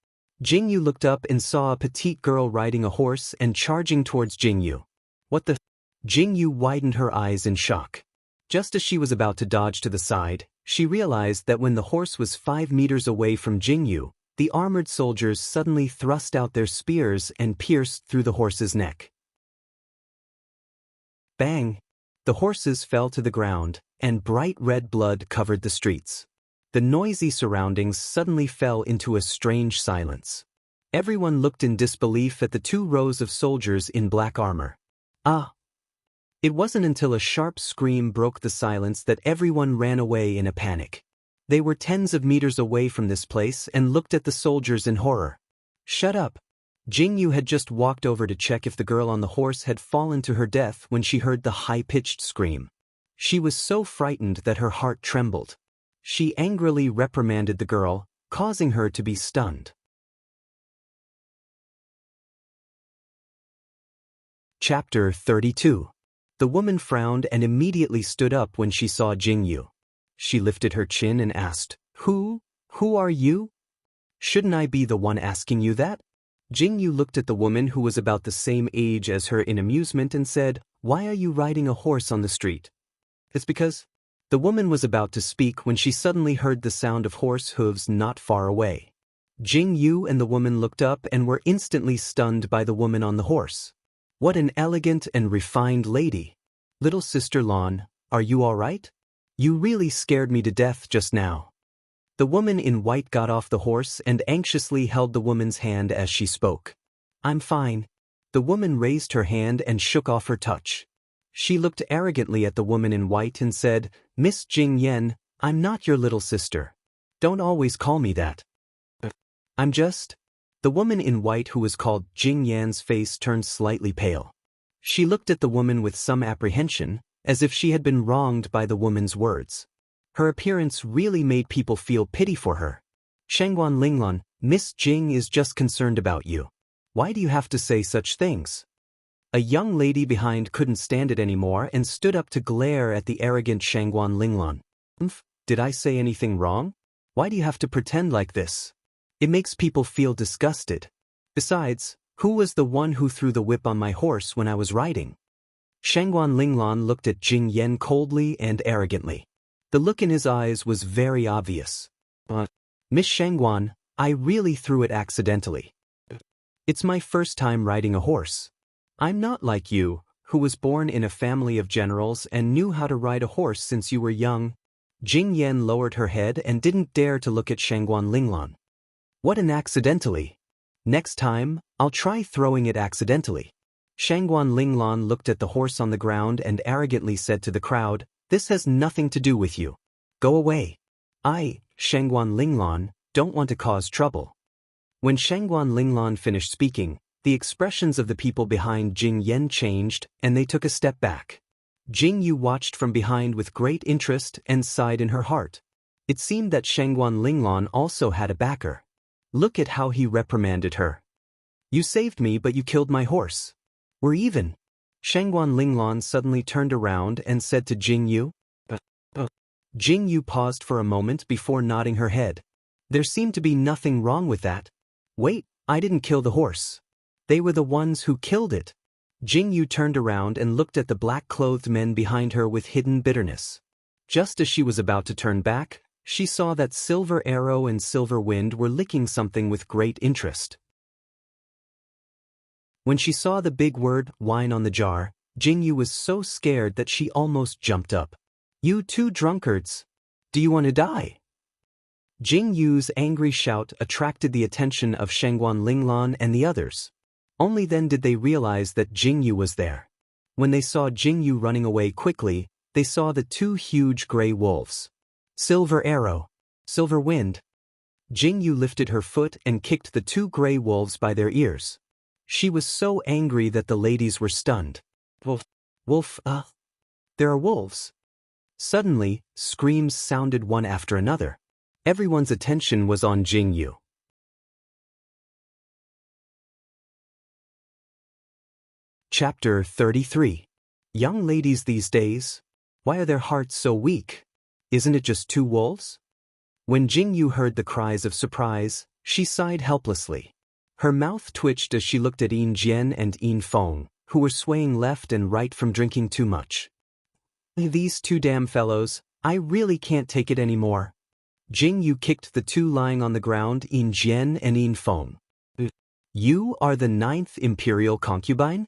Jingyu looked up and saw a petite girl riding a horse and charging towards Jingyu. "What the?" Jingyu widened her eyes in shock. Just as she was about to dodge to the side, she realized that when the horse was 5 meters away from Jingyu, the armored soldiers suddenly thrust out their spears and pierced through the horse's neck. Bang! The horses fell to the ground, and bright red blood covered the streets. The noisy surroundings suddenly fell into a strange silence. Everyone looked in disbelief at the 2 rows of soldiers in black armor. "Ah!" It wasn't until a sharp scream broke the silence that everyone ran away in a panic. They were tens of meters away from this place and looked at the soldiers in horror. "Shut up!" Jingyu had just walked over to check if the girl on the horse had fallen to her death when she heard the high-pitched scream. She was so frightened that her heart trembled. She angrily reprimanded the girl, causing her to be stunned. Chapter 32. The woman frowned and immediately stood up when she saw Jingyu. She lifted her chin and asked, Who are you? Shouldn't I be the one asking you that? Jingyu looked at the woman who was about the same age as her in amusement and said, Why are you riding a horse on the street? It's because... The woman was about to speak when she suddenly heard the sound of horse hooves not far away. Jingyu and the woman looked up and were instantly stunned by the woman on the horse. What an elegant and refined lady. Little sister Lon, are you all right? You really scared me to death just now. The woman in white got off the horse and anxiously held the woman's hand as she spoke. I'm fine. The woman raised her hand and shook off her touch. She looked arrogantly at the woman in white and said, Miss Jing Yen, I'm not your little sister. Don't always call me that. I'm just... The woman in white who was called Jing Yan's face turned slightly pale. She looked at the woman with some apprehension, as if she had been wronged by the woman's words. Her appearance really made people feel pity for her. Shangguan Linglon, Miss Jing is just concerned about you. Why do you have to say such things? A young lady behind couldn't stand it anymore and stood up to glare at the arrogant Shangguan Linglon. Did I say anything wrong? Why do you have to pretend like this? It makes people feel disgusted. Besides, who was the one who threw the whip on my horse when I was riding? Shangguan Linglon looked at Jing Yen coldly and arrogantly. The look in his eyes was very obvious. Miss Shangguan, I really threw it accidentally. It's my first time riding a horse. I'm not like you, who was born in a family of generals and knew how to ride a horse since you were young. Jing Yen lowered her head and didn't dare to look at Shangguan Linglon. What an accidentally. Next time, I'll try throwing it accidentally. Shangguan Linglon looked at the horse on the ground and arrogantly said to the crowd, This has nothing to do with you. Go away. I, Shangguan Linglon, don't want to cause trouble. When Shangguan Linglon finished speaking, the expressions of the people behind Jing Yen changed, and they took a step back. Jing Yu watched from behind with great interest and sighed in her heart. It seemed that Shangguan Linglon also had a backer. Look at how he reprimanded her. You saved me, but you killed my horse. We're even. Shangguan Linglon suddenly turned around and said to Jing Yu. Jing Yu paused for a moment before nodding her head. There seemed to be nothing wrong with that. Wait, I didn't kill the horse. They were the ones who killed it. Jing Yu turned around and looked at the black-clothed men behind her with hidden bitterness. Just as she was about to turn back, she saw that Silver Arrow and Silver Wind were licking something with great interest. When she saw the big word, wine on the jar, Jing Yu was so scared that she almost jumped up. You two drunkards! Do you want to die? Jing Yu's angry shout attracted the attention of Shangguan Linglon and the others. Only then did they realize that Jing Yu was there. When they saw Jing Yu running away quickly, they saw the two huge gray wolves. Silver Arrow, Silver Wind. Jing Yu lifted her foot and kicked the two gray wolves by their ears. She was so angry that the ladies were stunned. Wolf, there are wolves. Suddenly, screams sounded one after another. Everyone's attention was on Jing Yu. Chapter 33. Young ladies these days, why are their hearts so weak? Isn't it just two wolves? When Jing Yu heard the cries of surprise, she sighed helplessly. Her mouth twitched as she looked at Yin Jian and Yin Feng, who were swaying left and right from drinking too much. These two damn fellows, I really can't take it anymore. Jing Yu kicked the two lying on the ground, Yin Jian and Yin Feng. You are the 9th imperial concubine?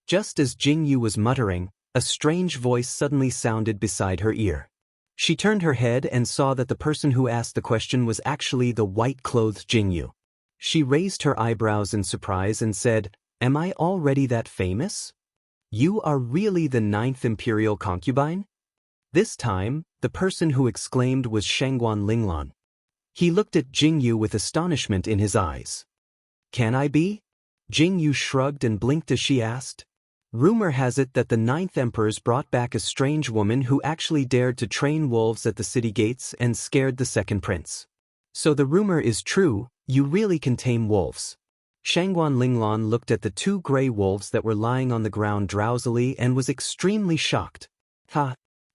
Just as Jing Yu was muttering, a strange voice suddenly sounded beside her ear. She turned her head and saw that the person who asked the question was actually the white-clothed Jing Yu. She raised her eyebrows in surprise and said, Am I already that famous? You are really the 9th imperial concubine? This time, the person who exclaimed was Shangguan Linglon. He looked at Jing Yu with astonishment in his eyes. Can I be? Jing Yu shrugged and blinked as she asked. Rumor has it that the 9th emperors brought back a strange woman who actually dared to train wolves at the city gates and scared the second prince. So the rumor is true, you really can tame wolves. Shangguan Linglon looked at the two gray wolves that were lying on the ground drowsily and was extremely shocked. Ha!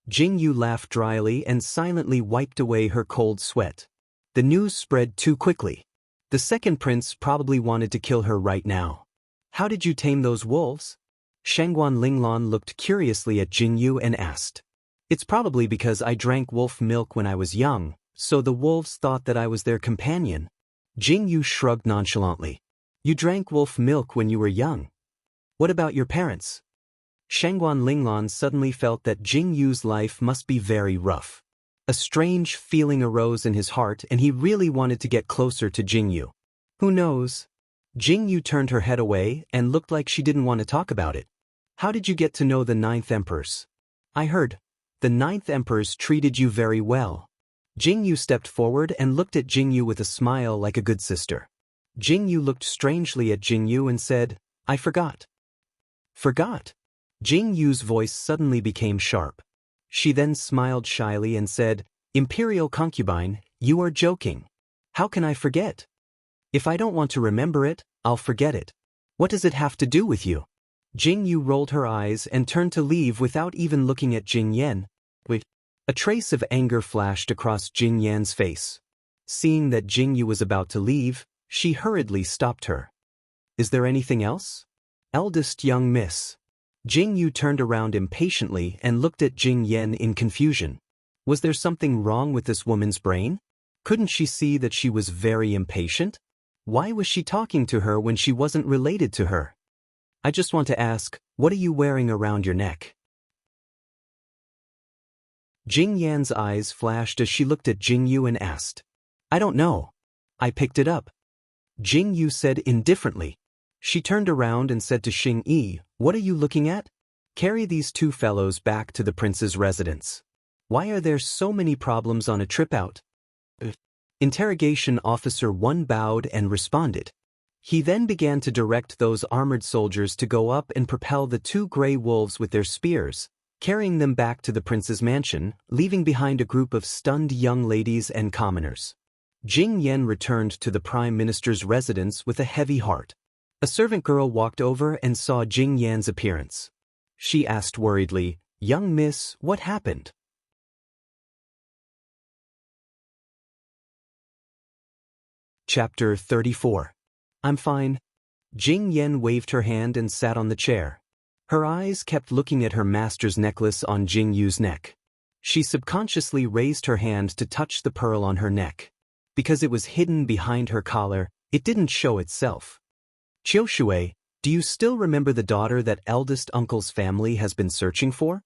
Jingyu laughed dryly and silently wiped away her cold sweat. The news spread too quickly. The second prince probably wanted to kill her right now. How did you tame those wolves? Shangguan Linglong looked curiously at Jingyu and asked. It's probably because I drank wolf milk when I was young, so the wolves thought that I was their companion. Jingyu shrugged nonchalantly. You drank wolf milk when you were young. What about your parents? Shangguan Linglong suddenly felt that Jingyu's life must be very rough. A strange feeling arose in his heart and he really wanted to get closer to Jingyu. Who knows? Jingyu turned her head away and looked like she didn't want to talk about it. How did you get to know the 9th emperors? I heard. The 9th emperors treated you very well. Jingyu stepped forward and looked at Jingyu with a smile like a good sister. Jingyu looked strangely at Jingyu and said, I forgot. Forgot? Jingyu's voice suddenly became sharp. She then smiled shyly and said, Imperial concubine, you are joking. How can I forget? If I don't want to remember it, I'll forget it. What does it have to do with you? Jingyu rolled her eyes and turned to leave without even looking at Jing Yan. Wait. A trace of anger flashed across Jing Yan's face. Seeing that Jingyu was about to leave, she hurriedly stopped her. Is there anything else? Eldest young miss. Jingyu turned around impatiently and looked at Jing Yan in confusion. Was there something wrong with this woman's brain? Couldn't she see that she was very impatient? Why was she talking to her when she wasn't related to her? I just want to ask, what are you wearing around your neck? Jing Yan's eyes flashed as she looked at Jingyu and asked. I don't know. I picked it up. Jingyu said indifferently. She turned around and said to Xing Yi, what are you looking at? Carry these two fellows back to the prince's residence. Why are there so many problems on a trip out? Interrogation Officer 1 bowed and responded. He then began to direct those armored soldiers to go up and propel the two gray wolves with their spears, carrying them back to the prince's mansion, leaving behind a group of stunned young ladies and commoners. Jing Yan returned to the prime minister's residence with a heavy heart. A servant girl walked over and saw Jing Yan's appearance. She asked worriedly, Young miss, what happened? Chapter 34. I'm fine. Jing Yan waved her hand and sat on the chair. Her eyes kept looking at her master's necklace on Jingyu's neck. She subconsciously raised her hand to touch the pearl on her neck. Because it was hidden behind her collar, it didn't show itself. Qiushui, do you still remember the daughter that eldest uncle's family has been searching for?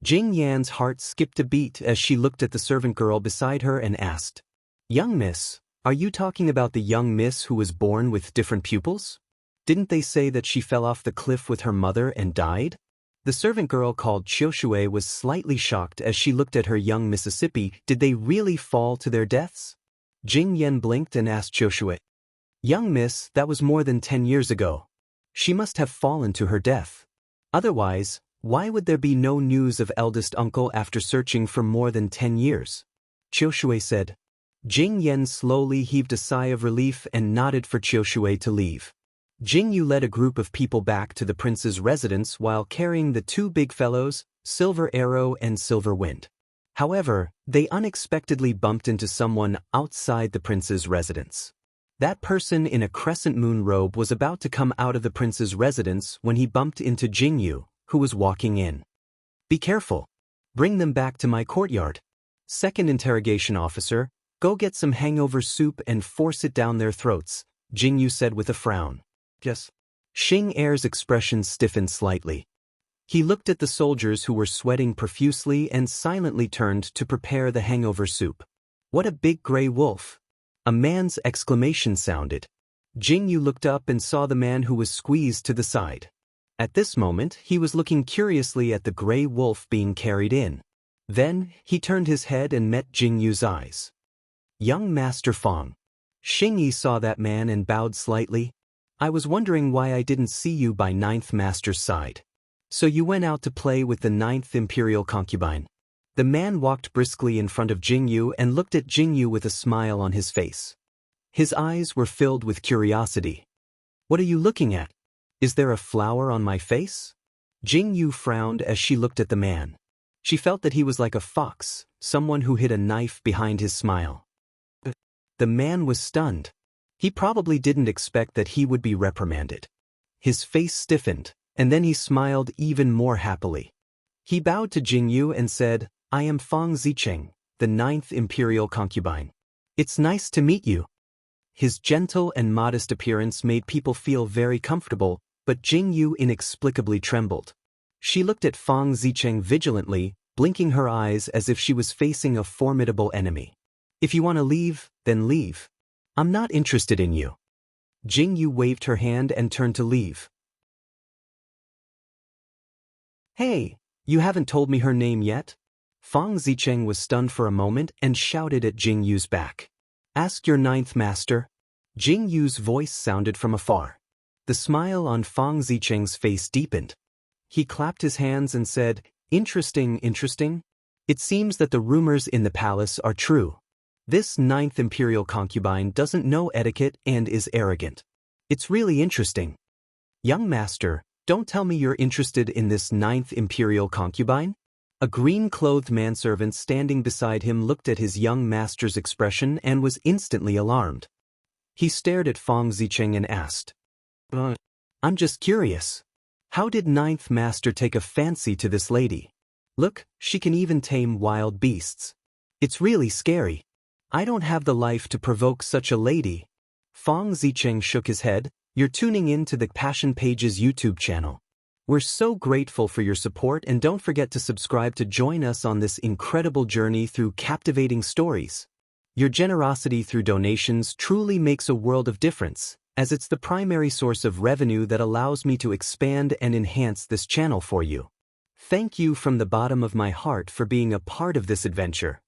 Jing Yan's heart skipped a beat as she looked at the servant girl beside her and asked. Young miss, are you talking about the young miss who was born with different pupils? Didn't they say that she fell off the cliff with her mother and died? The servant girl called Qiushui was slightly shocked as she looked at her young Mississippi. Did they really fall to their deaths? Jing Yan blinked and asked Qiushui. Young miss, that was more than 10 years ago. She must have fallen to her death. Otherwise, why would there be no news of eldest uncle after searching for more than 10 years? Qiushui said. Jing Yan slowly heaved a sigh of relief and nodded for Qiushui to leave. Jingyu led a group of people back to the prince's residence while carrying the two big fellows, Silver Arrow and Silver Wind. However, they unexpectedly bumped into someone outside the prince's residence. That person in a crescent moon robe was about to come out of the prince's residence when he bumped into Jingyu, who was walking in. Be careful. Bring them back to my courtyard. Second interrogation officer, go get some hangover soup and force it down their throats, Jingyu said with a frown. Yes. Xing Er's expression stiffened slightly. He looked at the soldiers who were sweating profusely and silently turned to prepare the hangover soup. What a big gray wolf! A man's exclamation sounded. Jingyu looked up and saw the man who was squeezed to the side. At this moment, he was looking curiously at the gray wolf being carried in. Then, he turned his head and met Jingyu's eyes. Young Master Fong. Xing Yi saw that man and bowed slightly. I was wondering why I didn't see you by 9th Master's side. So you went out to play with the 9th Imperial concubine. The man walked briskly in front of Jingyu and looked at Jingyu with a smile on his face. His eyes were filled with curiosity. What are you looking at? Is there a flower on my face? Jingyu frowned as she looked at the man. She felt that he was like a fox, someone who hid a knife behind his smile. The man was stunned. He probably didn't expect that he would be reprimanded. His face stiffened, and then he smiled even more happily. He bowed to Jingyu and said, "I am Fang Zicheng, the 9th imperial concubine. It's nice to meet you." His gentle and modest appearance made people feel very comfortable, but Jingyu inexplicably trembled. She looked at Fang Zicheng vigilantly, blinking her eyes as if she was facing a formidable enemy. "If you want to leave, then leave. I'm not interested in you." Jingyu waved her hand and turned to leave. "Hey, you haven't told me her name yet?" Fang Zicheng was stunned for a moment and shouted at Jingyu's back. "Ask your 9th master." Jingyu's voice sounded from afar. The smile on Fang Zicheng's face deepened. He clapped his hands and said, "Interesting, interesting. It seems that the rumors in the palace are true. This 9th imperial concubine doesn't know etiquette and is arrogant. It's really interesting. Young master, don't tell me you're interested in this 9th imperial concubine?" A green-clothed manservant standing beside him looked at his young master's expression and was instantly alarmed. He stared at Fang Zicheng and asked, "I'm just curious. How did 9th master take a fancy to this lady? Look, she can even tame wild beasts. It's really scary. I don't have the life to provoke such a lady." Fang Zicheng shook his head. "You're tuning in to the Passion Pages YouTube channel. We're so grateful for your support, and don't forget to subscribe to join us on this incredible journey through captivating stories. Your generosity through donations truly makes a world of difference, as it's the primary source of revenue that allows me to expand and enhance this channel for you. Thank you from the bottom of my heart for being a part of this adventure."